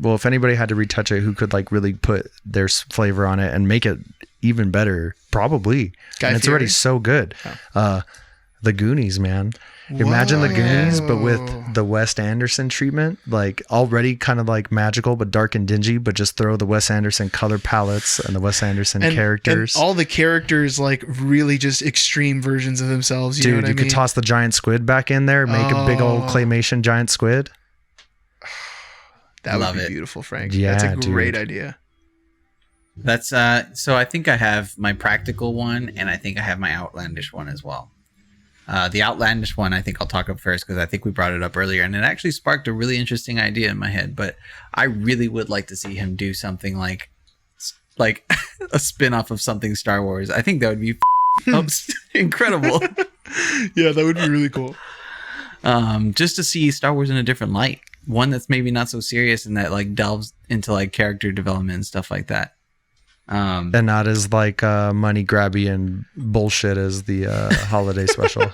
Speaker 2: well, if anybody had to retouch it, who could like really put their flavor on it and make it even better? Probably. And it's already so good. Oh. The Goonies, man. Imagine the Goonies, but with the Wes Anderson treatment, like already kind of like magical, but dark and dingy, but just throw the Wes Anderson color palettes and the Wes Anderson characters.
Speaker 1: And all the characters like really just extreme versions of themselves. You know what I mean?
Speaker 2: Could toss the giant squid back in there, make a big old claymation giant squid.
Speaker 1: That would be beautiful, Frank.
Speaker 2: Yeah,
Speaker 1: that's a great idea.
Speaker 3: That's so I think I have my practical one, and I think I have my outlandish one as well. The outlandish one, I think I'll talk up first because I think we brought it up earlier, and it actually sparked a really interesting idea in my head. But I really would like to see him do something like a spin-off of something Star Wars. I think that would be incredible.
Speaker 1: Yeah, that would be really cool.
Speaker 3: Just to see Star Wars in a different light, one that's maybe not so serious and that like delves into like character development and stuff like that.
Speaker 2: And not as like money grabby and bullshit as the holiday special.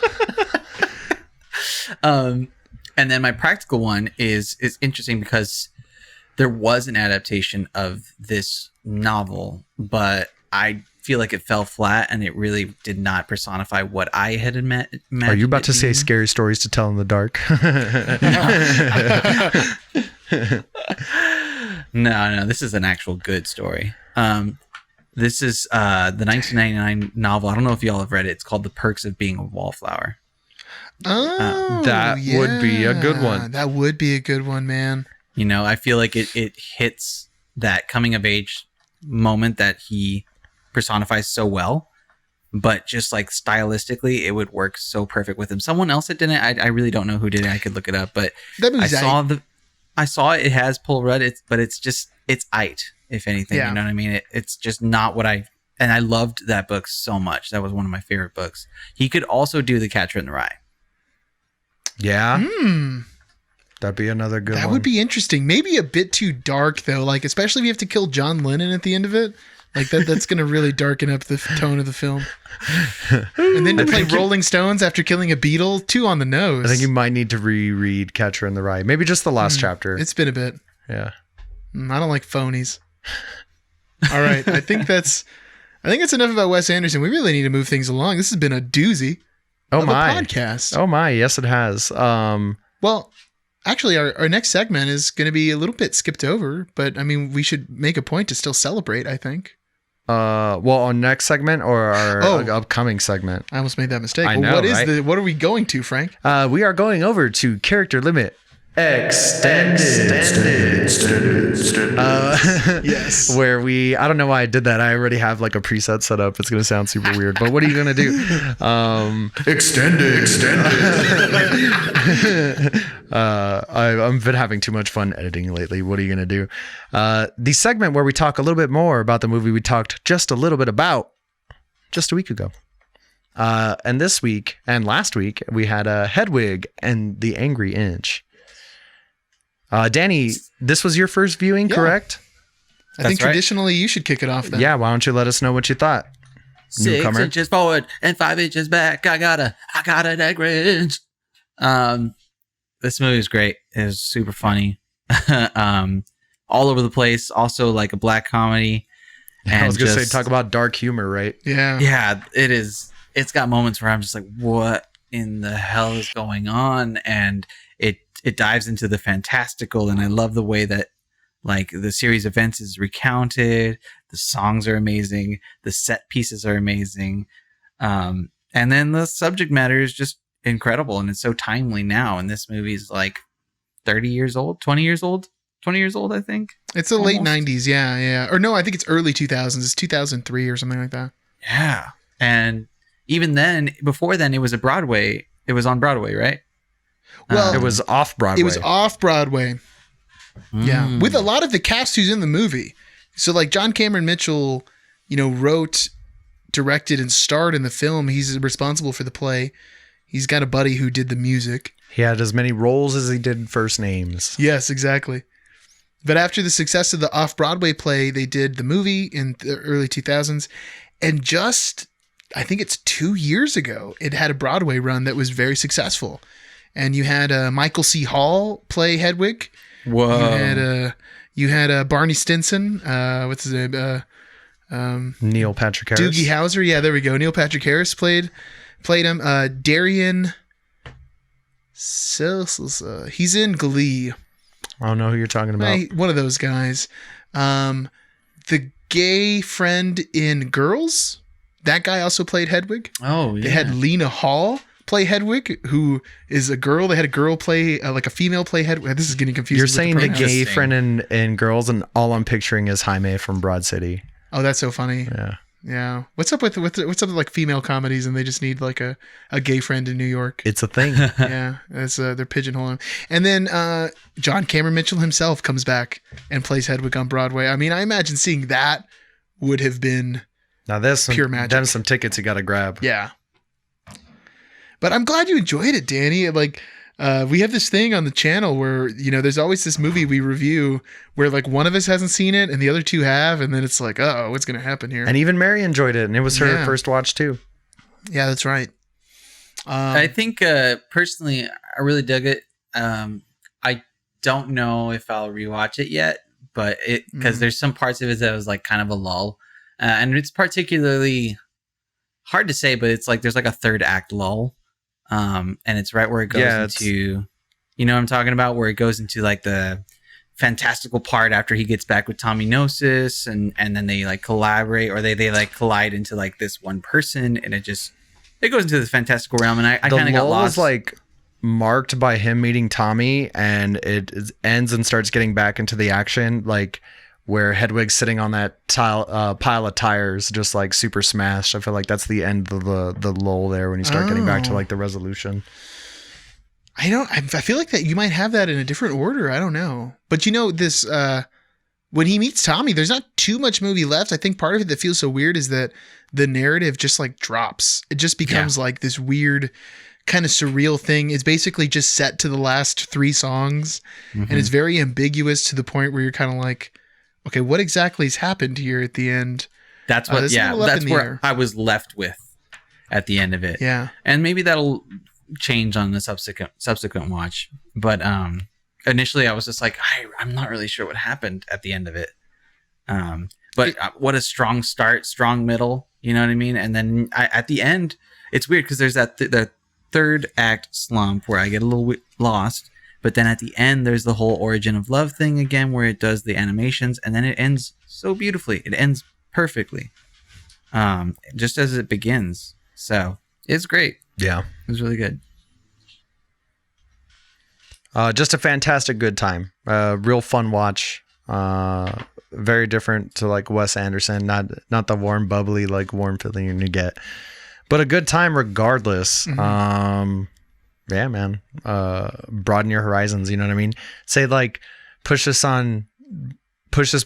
Speaker 3: And then my practical one is interesting because there was an adaptation of this novel, but I feel like it fell flat and it really did not personify what I had imagined.
Speaker 2: Are you about to say scary stories to tell in the dark?
Speaker 3: No, this is an actual good story. This is the 1999 novel. I don't know if y'all have read it. It's called The Perks of Being a Wallflower.
Speaker 1: Oh,
Speaker 2: that would be a good one.
Speaker 1: That would be a good one, man.
Speaker 3: You know, I feel like it hits that coming of age moment that he personifies so well, but just like stylistically, it would work so perfect with him. Someone else that didn't, I really don't know who did it. I could look it up, but I saw it has Paul Rudd, but it's it, if anything. Yeah. You know what I mean? It's just not what and I loved that book so much. That was one of my favorite books. He could also do The Catcher in the Rye.
Speaker 2: Yeah. That'd be another good one.
Speaker 1: That would be interesting. Maybe a bit too dark though, like especially if you have to kill John Lennon at the end of it. Like that's going to really darken up the tone of the film. And then to play Rolling Stones after killing a Beatle, too on the nose.
Speaker 2: I think you might need to reread Catcher in the Rye. Maybe just the last chapter.
Speaker 1: It's been a bit.
Speaker 2: Yeah.
Speaker 1: I don't like phonies. All right. I think that's enough about Wes Anderson. We really need to move things along. This has been a doozy of a podcast.
Speaker 2: Oh my. Yes, it has.
Speaker 1: Well, actually, our next segment is going to be a little bit skipped over, but I mean, we should make a point to still celebrate, I think.
Speaker 2: Well, our next segment or our upcoming segment?
Speaker 1: I almost made that mistake.
Speaker 2: I know,
Speaker 1: what are we going to, Frank?
Speaker 2: We are going over to Character Limit Extended. Yes. Where I don't know why I did that. I already have like a preset set up. It's going to sound super weird, but what are you going to do? Extended. I've been having too much fun editing lately. What are you going to do? The segment where we talk a little bit more about the movie we talked just a little bit about just a week ago. And this week and last week, we had Hedwig and the Angry Inch. Danny, this was your first viewing, correct?
Speaker 1: I think traditionally you should kick it off then.
Speaker 2: Yeah, why don't you let us know what you thought?
Speaker 3: 6 inches forward and 5 inches back. I got an angry inch. This movie is great. It was super funny. All over the place. Also like a black comedy.
Speaker 2: And I was going to say, talk about dark humor, right?
Speaker 1: Yeah.
Speaker 3: Yeah, it is. It's got moments where I'm just like, what in the hell is going on? And it dives into the fantastical, and I love the way that like the series of events is recounted. The songs are amazing. The set pieces are amazing. And then the subject matter is just incredible, and it's so timely now. And this movie is like 20 years old, I think.
Speaker 1: It's the late 90s. Yeah. Or no, I think it's early 2000s. It's 2003 or something like that.
Speaker 3: Yeah. And even then, before then, it was on Broadway, right?
Speaker 2: Well, it was off Broadway.
Speaker 1: Yeah. With a lot of the cast who's in the movie. So like John Cameron Mitchell, wrote, directed, and starred in the film. He's responsible for the play. He's got a buddy who did the music.
Speaker 2: He had as many roles as he did first names.
Speaker 1: Yes, exactly. But after the success of the off-Broadway play, they did the movie in the early 2000s. And just, I think it's 2 years ago, it had a Broadway run that was very successful. And you had Michael C. Hall play Hedwig.
Speaker 3: Whoa.
Speaker 1: You had Barney Stinson. What's his name?
Speaker 2: Neil Patrick Harris.
Speaker 1: Doogie Howser. Yeah, there we go. Neil Patrick Harris played him. Darian. He's in Glee.
Speaker 2: I don't know who you're talking about.
Speaker 1: One of those guys. The gay friend in Girls. That guy also played Hedwig.
Speaker 3: Oh, yeah.
Speaker 1: They had Lena Hall play Hedwig, who is a girl. They had a girl play, like a female play Hedwig. This is getting confusing.
Speaker 2: You're saying the gay friend in Girls, and all I'm picturing is Jaime from Broad City.
Speaker 1: Oh, that's so funny.
Speaker 2: Yeah.
Speaker 1: Yeah. What's up with like female comedies and they just need like a gay friend in New York?
Speaker 2: It's a thing.
Speaker 1: Yeah. That's they're pigeonholing. And then John Cameron Mitchell himself comes back and plays Hedwig on Broadway. I mean, I imagine seeing that would have been
Speaker 2: now there's
Speaker 1: pure magic.
Speaker 2: There's some tickets you got to grab.
Speaker 1: Yeah. But I'm glad you enjoyed it, Danny. Like we have this thing on the channel where, you know, there's always this movie we review where like one of us hasn't seen it and the other two have. And then it's like, oh, what's going to happen here?
Speaker 2: And even Mary enjoyed it. And it was her first watch too.
Speaker 1: Yeah, that's right.
Speaker 3: I think personally, I really dug it. I don't know if I'll rewatch it yet, but because there's some parts of it that was like kind of a lull. And it's particularly hard to say, but it's like there's like a third act lull. And it's right where it goes into, you know what I'm talking about, where it goes into like the fantastical part after he gets back with Tommy Gnosis, and then they like collaborate, or they like collide into like this one person, and it goes into this fantastical realm. And I kind of got lost. Was like
Speaker 2: marked by him meeting Tommy, and it ends and starts getting back into the action, like where Hedwig's sitting on that pile of tires, just like super smashed. I feel like that's the end of the lull there when you start getting back to like the resolution.
Speaker 1: I feel like that you might have that in a different order. I don't know. But you know, this, when he meets Tommy, there's not too much movie left. I think part of it that feels so weird is that the narrative just like drops. It just becomes like this weird kind of surreal thing. It's basically just set to the last 3 songs, and it's very ambiguous to the point where you're kind of like, okay, what exactly has happened here at the end?
Speaker 3: That's what, that's where I was left with at the end of it.
Speaker 1: Yeah.
Speaker 3: And maybe that'll change on the subsequent watch. But initially I was just like, I'm not really sure what happened at the end of it. But what a strong start, strong middle, you know what I mean? And then at the end, it's weird because there's that the third act slump where I get a little lost. But then at the end, there's the whole origin of love thing again, where it does the animations, and then it ends so beautifully. It ends perfectly, just as it begins. So it's great.
Speaker 2: Yeah,
Speaker 3: it was really good.
Speaker 2: Just a fantastic good time. Real fun watch. Very different to like Wes Anderson. Not the warm, bubbly, like warm feeling you're gonna get, but a good time regardless. Yeah, man. Broaden your horizons. You know what I mean? Say like, push this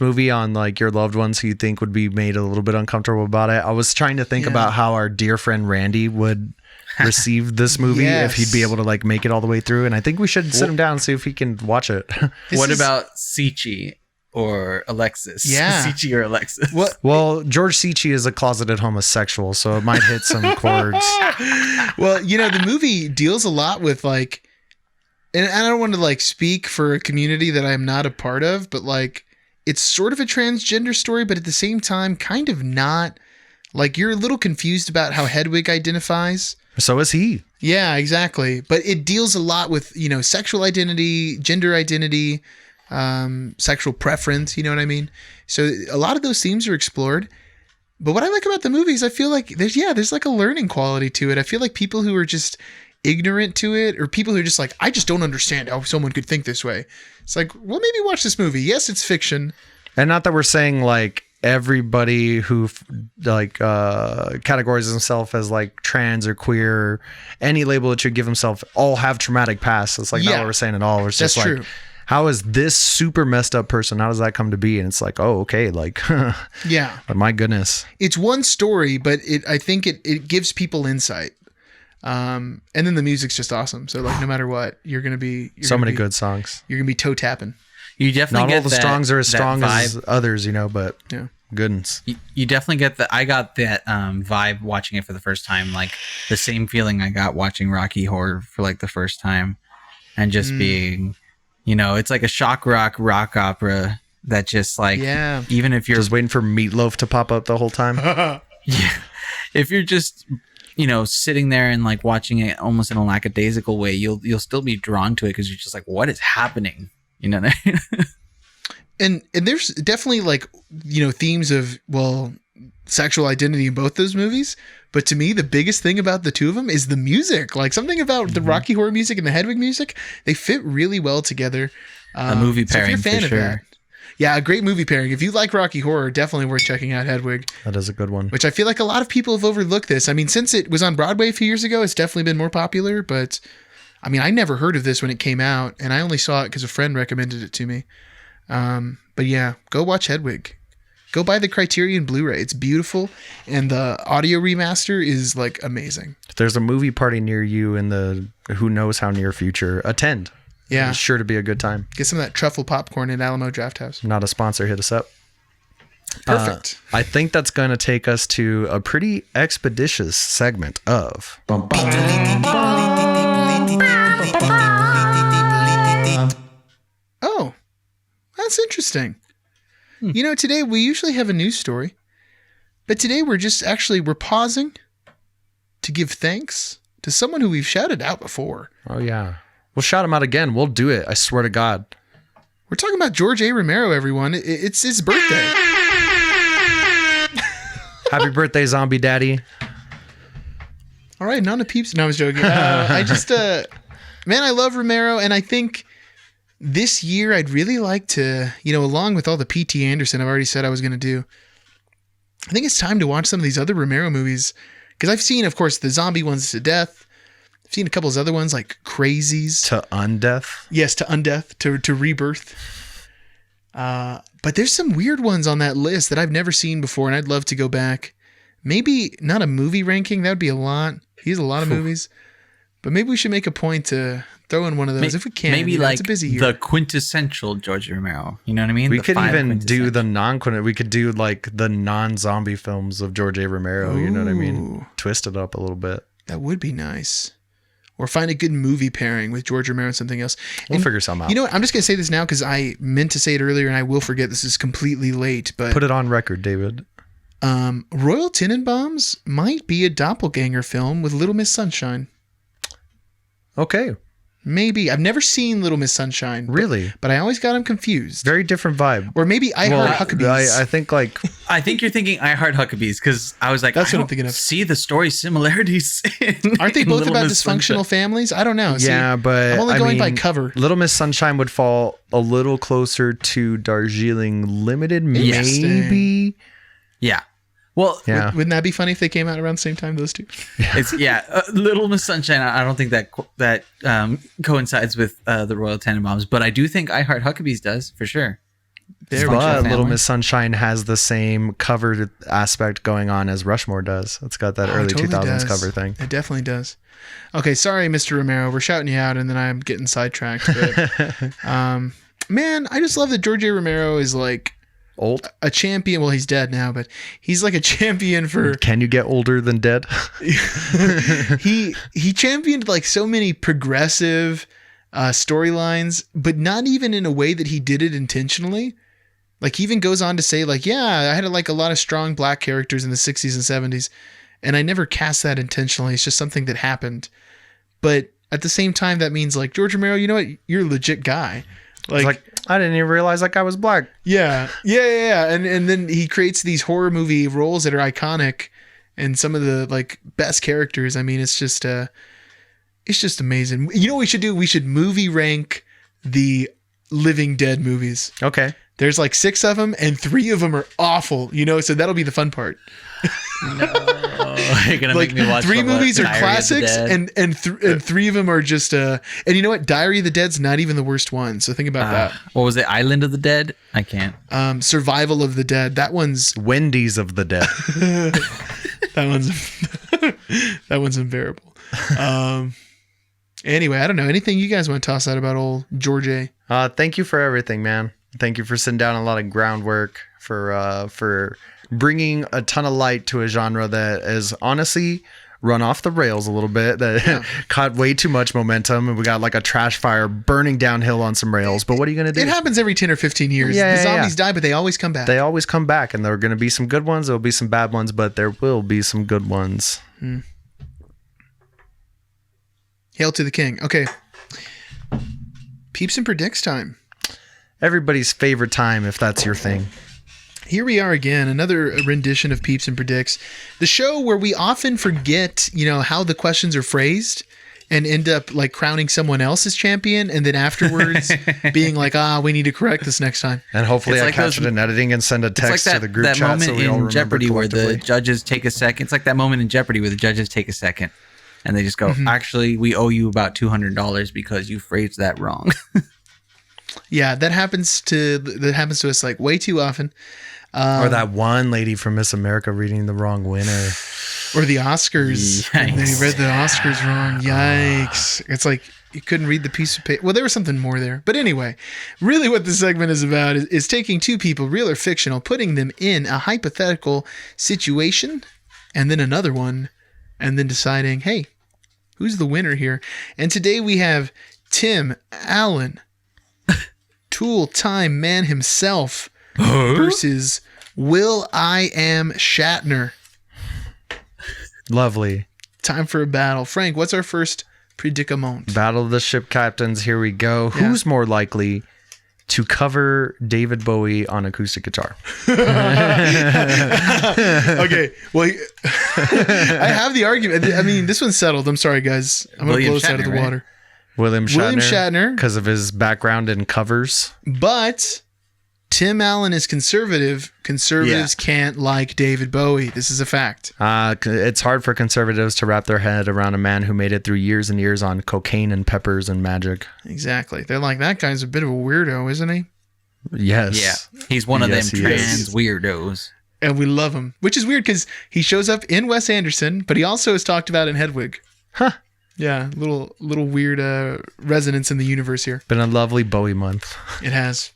Speaker 2: movie on like your loved ones who you think would be made a little bit uncomfortable about it. I was trying to think about how our dear friend Randy would receive this movie if he'd be able to like make it all the way through. And I think we should sit him down and see if he can watch it.
Speaker 3: What about Sichi or Alexis?
Speaker 1: Yeah.
Speaker 3: Sichi or Alexis.
Speaker 1: What?
Speaker 2: Well, George Sichi is a closeted homosexual, so it might hit some chords.
Speaker 1: Well, you know, the movie deals a lot with like, and I don't want to like speak for a community that I'm not a part of, but like, it's sort of a transgender story, but at the same time, kind of not. Like, you're a little confused about how Hedwig identifies.
Speaker 2: So is he.
Speaker 1: Yeah, exactly. But it deals a lot with, you know, sexual identity, gender identity, sexual preference, you know what I mean? So a lot of those themes are explored. But what I like about the movie is I feel like there's like a learning quality to it. I feel like people who are just ignorant to it, or people who are just like, I just don't understand how someone could think this way. It's like, well, maybe watch this movie. Yes, it's fiction.
Speaker 2: And not that we're saying like everybody who like categorizes himself as like trans or queer, or any label that should give himself, all have traumatic pasts. It's like not what we're saying at all. It's just like, how is this super messed up person? How does that come to be? And it's like, oh, okay, like,
Speaker 1: yeah,
Speaker 2: but my goodness,
Speaker 1: it's one story, but I think it gives people insight. And then the music's just awesome. So like, no matter what, you're gonna be
Speaker 2: good songs.
Speaker 1: You're gonna be toe tapping.
Speaker 3: You definitely
Speaker 2: not
Speaker 3: get
Speaker 2: all the songs are as strong as others, you know, but
Speaker 1: yeah,
Speaker 2: goodness.
Speaker 3: You definitely get I got that vibe watching it for the first time, like the same feeling I got watching Rocky Horror for like the first time, and just being, you know, it's like a shock rock opera that just like, even if you're
Speaker 2: just waiting for Meatloaf to pop up the whole time.
Speaker 3: Yeah, if you're just, you know, sitting there and like watching it almost in a lackadaisical way, you'll still be drawn to it because you're just like, what is happening? You know.
Speaker 1: And there's definitely like, you know, themes of, well, sexual identity in both those movies. But to me, the biggest thing about the two of them is the music. Like something about the Rocky Horror music and the Hedwig music, they fit really well together.
Speaker 3: A movie pairing,
Speaker 1: so if you're a fan of that, Yeah, a great movie pairing. If you like Rocky Horror, definitely worth checking out Hedwig.
Speaker 2: That is a good one.
Speaker 1: Which I feel like a lot of people have overlooked this. I mean, since it was on Broadway a few years ago, it's definitely been more popular. But I mean, I never heard of this when it came out, and I only saw it because a friend recommended it to me. But yeah, go watch Hedwig. Go buy the Criterion Blu-ray. It's beautiful, and the audio remaster is like amazing.
Speaker 2: If there's a movie party near you in the who knows how near future, attend.
Speaker 1: Yeah.
Speaker 2: It's sure to be a good time.
Speaker 1: Get some of that truffle popcorn at Alamo Drafthouse.
Speaker 2: Not a sponsor, hit us up.
Speaker 1: Perfect.
Speaker 2: I think that's going to take us to a pretty expeditious segment of...
Speaker 1: Oh, that's interesting. You know, today we usually have a news story, but today we're pausing to give thanks to someone who we've shouted out before.
Speaker 2: Oh, yeah. We'll shout him out again. We'll do it. I swear to God.
Speaker 1: We're talking about George A. Romero, everyone. It's his birthday.
Speaker 2: Happy birthday, Zombie Daddy.
Speaker 1: All right, Nana Peeps. No, I was joking. Man, I love Romero, and I think this year I'd really like to, along with all the P.T. Anderson I've already said I was going to do, I think it's time to watch some of these other Romero movies, because I've seen, of course, the zombie ones to death. I've seen a couple of other ones like Crazies.
Speaker 2: To Undeath?
Speaker 1: Yes, to Undeath, to Rebirth. But there's some weird ones on that list that I've never seen before, and I'd love to go back. Maybe not a movie ranking. That would be a lot. He has a lot of movies. But maybe we should make a point to throw in one of those if we can.
Speaker 3: Maybe like
Speaker 1: it's a busy year.
Speaker 3: the quintessential George Romero. You know what I mean?
Speaker 2: We could even do the non-quintessential. We could do like the non-zombie films of George A. Romero.
Speaker 1: Ooh.
Speaker 2: You know what I mean? Twist it up a little bit.
Speaker 1: That would be nice. Or find a good movie pairing with George Romero and something else.
Speaker 2: We'll figure something out.
Speaker 1: You know what? I'm just going to say this now because I meant to say it earlier and I will forget. This is completely late. But
Speaker 2: put it on record, David.
Speaker 1: Royal Tenenbaums might be a doppelganger film with Little Miss Sunshine.
Speaker 2: Okay.
Speaker 1: Maybe. I've never seen Little Miss Sunshine.
Speaker 2: Really?
Speaker 1: But I always got them confused.
Speaker 2: Very different vibe.
Speaker 1: Or maybe I Heart Huckabees.
Speaker 2: I think like...
Speaker 3: I think you're thinking I Heart Huckabees because I was like,
Speaker 1: that's what
Speaker 3: I
Speaker 1: I'm thinking of.
Speaker 3: See the story similarities.
Speaker 1: Aren't they both about
Speaker 3: Miss
Speaker 1: dysfunctional
Speaker 3: Sunshine.
Speaker 1: families? I don't know.
Speaker 2: Yeah, but
Speaker 1: I'm only going by cover.
Speaker 2: Little Miss Sunshine would fall a little closer to Darjeeling Limited, maybe.
Speaker 3: Yeah. Well,
Speaker 2: yeah.
Speaker 1: Wouldn't that be funny if they came out around the same time, those two?
Speaker 3: Little Miss Sunshine. I don't think that coincides with the Royal Tenenbaums, but I do think I Heart Huckabees does for sure.
Speaker 2: But Little Miss Sunshine has the same cover aspect going on as Rushmore does. It's got that early
Speaker 1: totally
Speaker 2: 2000s cover thing.
Speaker 1: It definitely does. Okay, sorry, Mr. Romero. We're shouting you out, and then I'm getting sidetracked. But, man, I just love that George A. Romero is like
Speaker 2: old,
Speaker 1: a champion. Well, he's dead now, but he's like a champion for.
Speaker 2: Can you get older than dead?
Speaker 1: He championed like so many progressive storylines, but not even in a way that he did it intentionally. Like he even goes on to say like, yeah, I had like a lot of strong black characters in the 60s and 70s, and I never cast that intentionally. It's just something that happened. But at the same time, that means like, George Romero, you know what? You're a legit guy.
Speaker 2: Like I didn't even realize that guy was black.
Speaker 1: Yeah. And then he creates these horror movie roles that are iconic and some of the like best characters. I mean, it's just amazing. You know what we should do? We should movie rank the Living Dead movies.
Speaker 2: Okay.
Speaker 1: There's like 6 of them and 3 of them are awful, so that'll be the fun part.
Speaker 3: No, you're gonna
Speaker 1: like
Speaker 3: make me watch
Speaker 1: 3 movies are
Speaker 3: Diary
Speaker 1: classics and 3 of them are just and you know what? Diary of the Dead's not even the worst one. So think about that.
Speaker 3: What was it? Island of the Dead? I can't.
Speaker 1: Survival of the Dead. That one's
Speaker 2: Wendy's of the Dead.
Speaker 1: that one's unbearable. Anyway, I don't know. Anything you guys want to toss out about old George A?
Speaker 2: Thank you for everything, man. Thank you for sitting down a lot of groundwork for bringing a ton of light to a genre that is honestly run off the rails a little bit, that caught way too much momentum, and we got like a trash fire burning downhill on some rails. But what are you going to do?
Speaker 1: It happens every 10 or 15 years. The zombies die, but they always come back.
Speaker 2: They always come back, and there are going to be some good ones. There will be some bad ones, but there will be some good ones.
Speaker 1: Hail to the king. Okay. Peeps and Predicts time.
Speaker 2: Everybody's favorite time, if that's your thing.
Speaker 1: Here we are again, another rendition of Peeps and Predicts, the show where we often forget, how the questions are phrased, and end up like crowning someone else as champion, and then afterwards being like, we need to correct this next time.
Speaker 2: And hopefully I catch it in editing and send a text to the group chat.
Speaker 3: That moment
Speaker 2: so we all
Speaker 3: in Jeopardy where the judges take a second. It's like that moment in Jeopardy where the judges take a second and they just go, actually, we owe you about $200 because you phrased that wrong.
Speaker 1: Yeah, that happens to us like way too often.
Speaker 2: Or that one lady from Miss America reading the wrong winner.
Speaker 1: Or the Oscars. They read the Oscars wrong. Yikes. It's like you couldn't read the piece of paper. Well, there was something more there. But anyway, really what this segment is about is taking two people, real or fictional, putting them in a hypothetical situation and then another one, and then deciding, hey, who's the winner here? And today we have Tim Allen, Tool Time Man himself, versus Will I Am Shatner.
Speaker 2: Lovely.
Speaker 1: Time for a battle. Frank, what's our first predicament?
Speaker 2: Battle of the Ship Captains. Here we go. Yeah. Who's more likely to cover David Bowie on acoustic guitar?
Speaker 1: Okay. Well, I have the argument. I mean, this one's settled. I'm sorry, guys. I'm going to blow this out of the water.
Speaker 2: William Shatner. Because of his background in covers.
Speaker 1: But Tim Allen is conservative. Conservatives can't like David Bowie. This is a fact.
Speaker 2: It's hard for conservatives to wrap their head around a man who made it through years and years on cocaine and peppers and magic.
Speaker 1: Exactly. They're like, that guy's a bit of a weirdo, isn't he?
Speaker 2: Yes.
Speaker 3: Yeah. He's one of them trans weirdos.
Speaker 1: And we love him, which is weird because he shows up in Wes Anderson, but he also is talked about in Hedwig.
Speaker 2: Huh.
Speaker 1: Yeah, little weird resonance in the universe here.
Speaker 2: Been a lovely Bowie month.
Speaker 1: It has.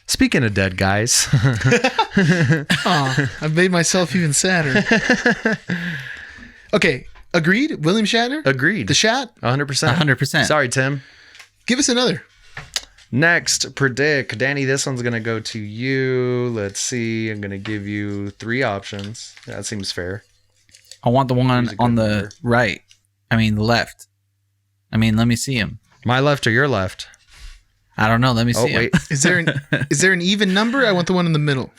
Speaker 2: Speaking of dead guys.
Speaker 1: I've made myself even sadder. Okay, agreed? William Shatner?
Speaker 2: Agreed.
Speaker 1: The Shat?
Speaker 2: 100%.
Speaker 3: 100%.
Speaker 2: Sorry, Tim.
Speaker 1: Give us another.
Speaker 2: Next, predict. Danny, this one's going to go to you. Let's see. I'm going to give you 3 options. That seems fair.
Speaker 3: I want the one on the right. I mean, the left. I mean, let me see him.
Speaker 2: My left or your left?
Speaker 3: I don't know. Let me see.
Speaker 2: Wait.
Speaker 1: Is there an even number? I want the one in the middle.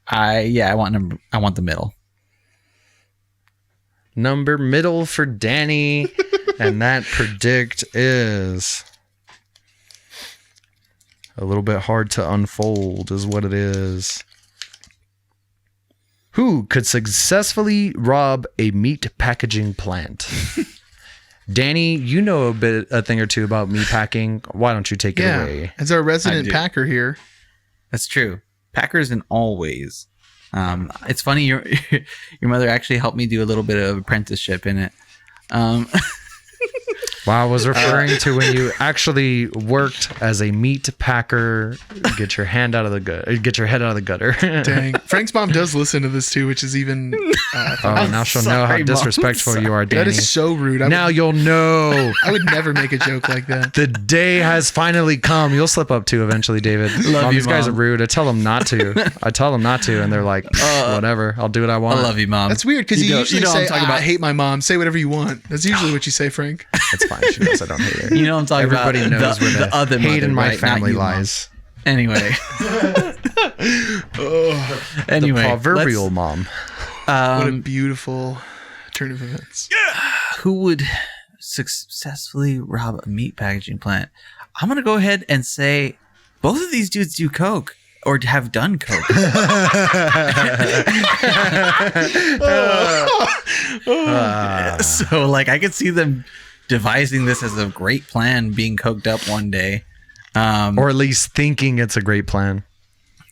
Speaker 3: I want the middle.
Speaker 2: Number middle for Danny, and that predict is a little bit hard to unfold, is what it is. Who could successfully rob a meat packaging plant? Danny, you know a thing or two about meat packing. Why don't you take it away?
Speaker 1: As our resident packer here.
Speaker 3: That's true. Packers in all ways. It's funny, your mother actually helped me do a little bit of apprenticeship in it.
Speaker 2: Wow, I was referring to when you actually worked as a meat packer. Get your head out of the gutter.
Speaker 1: Dang, Frank's mom does listen to this too, which is even.
Speaker 2: Now she'll know how disrespectful you are, Danny.
Speaker 1: That is so rude.
Speaker 2: Now you'll know.
Speaker 1: I would never make a joke like that.
Speaker 2: The day has finally come. You'll slip up too eventually, David.
Speaker 3: Love
Speaker 2: these guys are rude. I tell them not to, and they're like, whatever. I'll do what I want.
Speaker 3: I love you, Mom.
Speaker 1: That's weird because you usually say, I hate my mom. Say whatever you want. That's usually what you say, Frank.
Speaker 2: That's fine. She knows I don't hate her.
Speaker 3: You know what I'm talking
Speaker 2: Everybody
Speaker 3: about.
Speaker 2: Everybody knows where the other hate in my family lies.
Speaker 3: Anyway.
Speaker 2: The proverbial mom.
Speaker 1: What a beautiful turn of events.
Speaker 3: Who would successfully rob a meat packaging plant? I'm going to go ahead and say both of these dudes do coke. Or have done coke. So, like, I could see them devising this as a great plan, being coked up one day.
Speaker 2: Or at least thinking it's a great plan.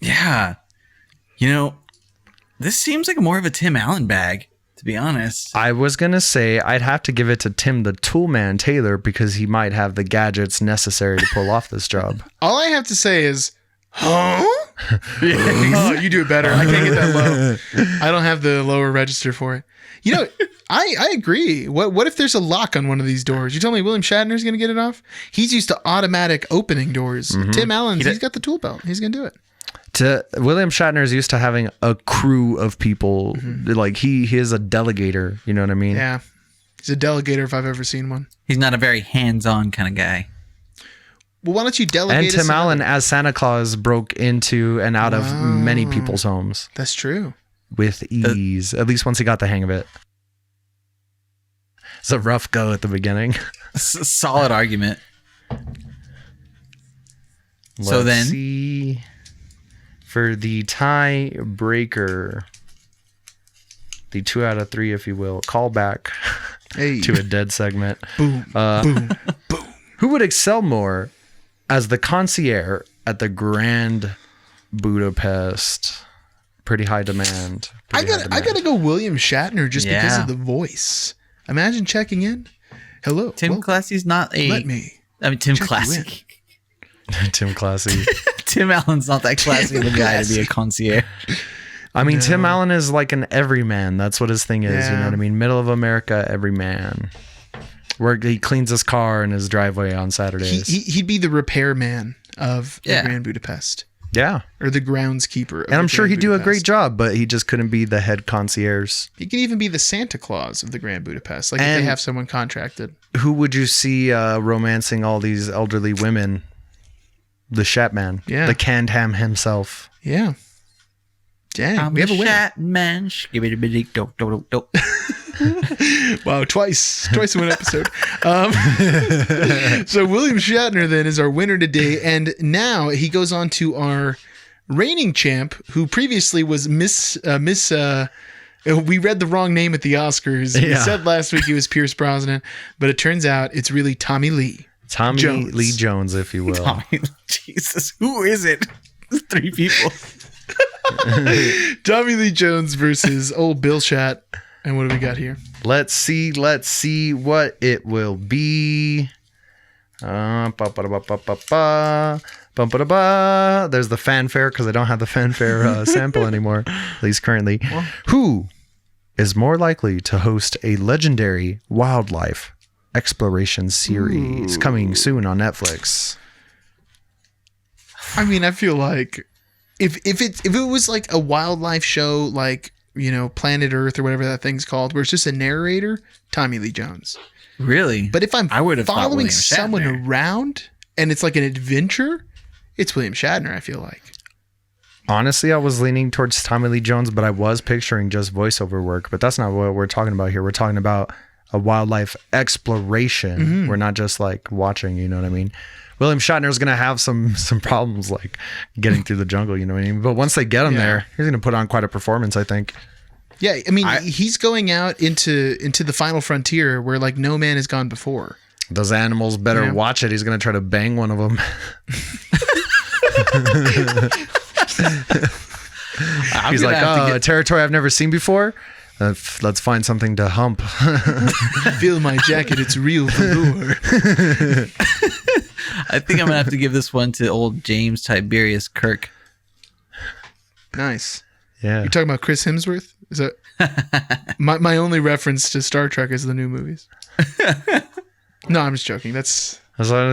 Speaker 3: Yeah. You know, this seems like more of a Tim Allen bag, to be honest.
Speaker 2: I was going to say I'd have to give it to Tim the Toolman Taylor because he might have the gadgets necessary to pull off this job.
Speaker 1: All I have to say is, huh? Oh, you do it better. I can't get that low. I don't have the lower register for it. You know, I agree. What if there's a lock on one of these doors? You tell me William Shatner's going to get it off? He's used to automatic opening doors. Mm-hmm. Tim Allen's, he's got the tool belt. He's going to do it.
Speaker 2: William Shatner is used to having a crew of people. Mm-hmm. Like he is a delegator. You know what I mean?
Speaker 1: Yeah. He's a delegator if I've ever seen one.
Speaker 3: He's not a very hands-on kind of guy.
Speaker 1: Well, why don't you delegate?
Speaker 2: And Tim Allen as Santa Claus broke into and out of many people's homes.
Speaker 1: That's true.
Speaker 2: With ease. At least once he got the hang of it. It's a rough go at the beginning.
Speaker 3: Solid argument.
Speaker 2: Let's see. For the tiebreaker, the 2 out of 3, if you will, callback to a dead segment.
Speaker 1: Boom, boom, boom.
Speaker 2: Who would excel more as the concierge at the Grand Budapest? Pretty high demand.
Speaker 1: I gotta go William Shatner just because of the voice. Imagine checking in. Hello,
Speaker 3: Tim Clancy's not a.
Speaker 1: Let me.
Speaker 3: I mean, Tim Clancy.
Speaker 2: Tim Classy.
Speaker 3: Tim Allen's not that classy of a guy to be a concierge.
Speaker 2: I mean, Tim Allen is like an everyman. That's what his thing is.
Speaker 1: Yeah.
Speaker 2: You know what I mean? Middle of America, everyman. Where he cleans his car in his driveway on Saturdays.
Speaker 1: He'd be the repairman of the Grand Budapest.
Speaker 2: Yeah.
Speaker 1: Or the groundskeeper.
Speaker 2: And I'm sure he'd do a great job, but he just couldn't be the head concierge.
Speaker 1: He could even be the Santa Claus of the Grand Budapest. Like if they have someone contracted.
Speaker 2: Who would you see romancing all these elderly women? The Shatman.
Speaker 1: Yeah.
Speaker 2: The canned ham himself.
Speaker 1: Yeah. Dang. We have a winner.
Speaker 3: Shatman.
Speaker 1: Wow, twice in one episode. So William Shatner then is our winner today, and now he goes on to our reigning champ, who previously was Miss. We read the wrong name at the Oscars. We said last week he was Pierce Brosnan, but it turns out it's really Tommy Lee.
Speaker 2: Tommy
Speaker 1: Jones.
Speaker 2: Lee Jones, if you will.
Speaker 3: Jesus, who is it? 3 people.
Speaker 1: Tommy Lee Jones versus old Bill Shat. And what do we got here?
Speaker 2: Let's see what it will be. There's the fanfare, because I don't have the fanfare sample anymore, at least currently. Who is more likely to host a legendary wildlife exploration series coming soon on Netflix?
Speaker 1: I mean, I feel like if it was like a wildlife show, like, you know, Planet Earth or whatever that thing's called, where it's just a narrator, Tommy Lee Jones.
Speaker 3: Really?
Speaker 1: But if I'm following someone
Speaker 3: Shatner
Speaker 1: around and it's like an adventure, it's William Shatner, I feel like.
Speaker 2: Honestly, I was leaning towards Tommy Lee Jones, but I was picturing just voiceover work. But that's not what we're talking about here. We're talking about a wildlife exploration.
Speaker 1: Mm-hmm.
Speaker 2: We're not just like watching, you know what I mean? William Shatner is going to have some problems like getting through the jungle, you know what I mean? But once they get him there, he's going to put on quite a performance, I think.
Speaker 1: Yeah, I mean, he's going out into the final frontier where like no man has gone before.
Speaker 2: Those animals better watch it. He's going to try to bang one of them. He's like, a territory I've never seen before. Let's find something to hump.
Speaker 1: Feel my jacket, it's real velour.
Speaker 3: I think I'm going to have to give this one to old James Tiberius Kirk.
Speaker 1: Nice.
Speaker 2: Yeah.
Speaker 1: You're talking about Chris Hemsworth? Is that my only reference to Star Trek is the new movies? No, I'm just joking. I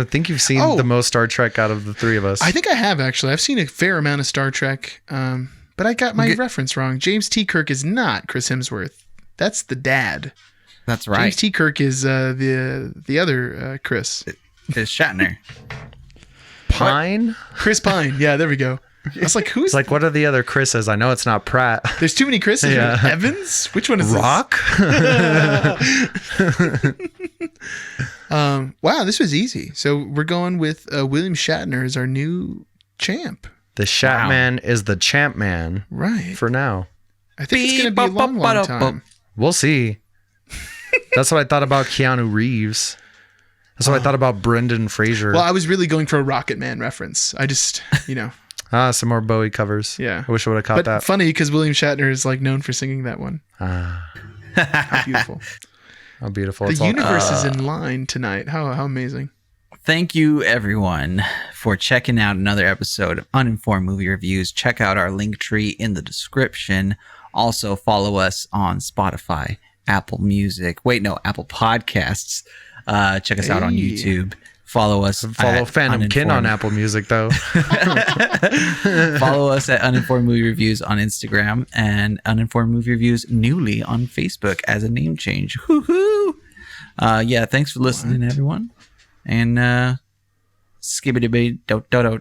Speaker 2: think you've seen the most Star Trek out of the 3 of us.
Speaker 1: I think I have, actually. I've seen a fair amount of Star Trek, but I got my reference wrong. James T. Kirk is not Chris Hemsworth. That's the dad.
Speaker 3: That's right.
Speaker 1: James T. Kirk is the other Chris.
Speaker 3: It's Shatner.
Speaker 2: Pine?
Speaker 1: Chris Pine. Yeah, there we go. I was like, who's...
Speaker 2: It's like, what are the other Chris's? I know it's not Pratt.
Speaker 1: There's too many Chris's. Yeah. Evans? Which one is
Speaker 2: Rock?
Speaker 1: Wow, this was easy. So we're going with William Shatner as our new champ.
Speaker 2: The Shatman is the champ man.
Speaker 1: Right.
Speaker 2: For now.
Speaker 1: I think it's going to be a long, long time.
Speaker 2: We'll see. That's what I thought about Keanu Reeves. That's what I thought about Brendan Fraser.
Speaker 1: Well, I was really going for a Rocket Man reference. I just, you know...
Speaker 2: Some more Bowie covers.
Speaker 1: Yeah.
Speaker 2: I wish I would have caught that.
Speaker 1: Funny, because William Shatner is like known for singing that one. How beautiful.
Speaker 2: How beautiful.
Speaker 1: The universe is in line tonight. How amazing.
Speaker 3: Thank you, everyone, for checking out another episode of Uninformed Movie Reviews. Check out our link tree in the description. Also, follow us on Spotify, Apple Podcasts. Check us out on YouTube. Follow us.
Speaker 2: Follow Phantom Kin on Apple Music, though.
Speaker 3: Follow us at Uninformed Movie Reviews on Instagram and Uninformed Movie Reviews newly on Facebook as a name change. Woohoo! Thanks for listening, everyone. And skibbity-bee-do-do-do.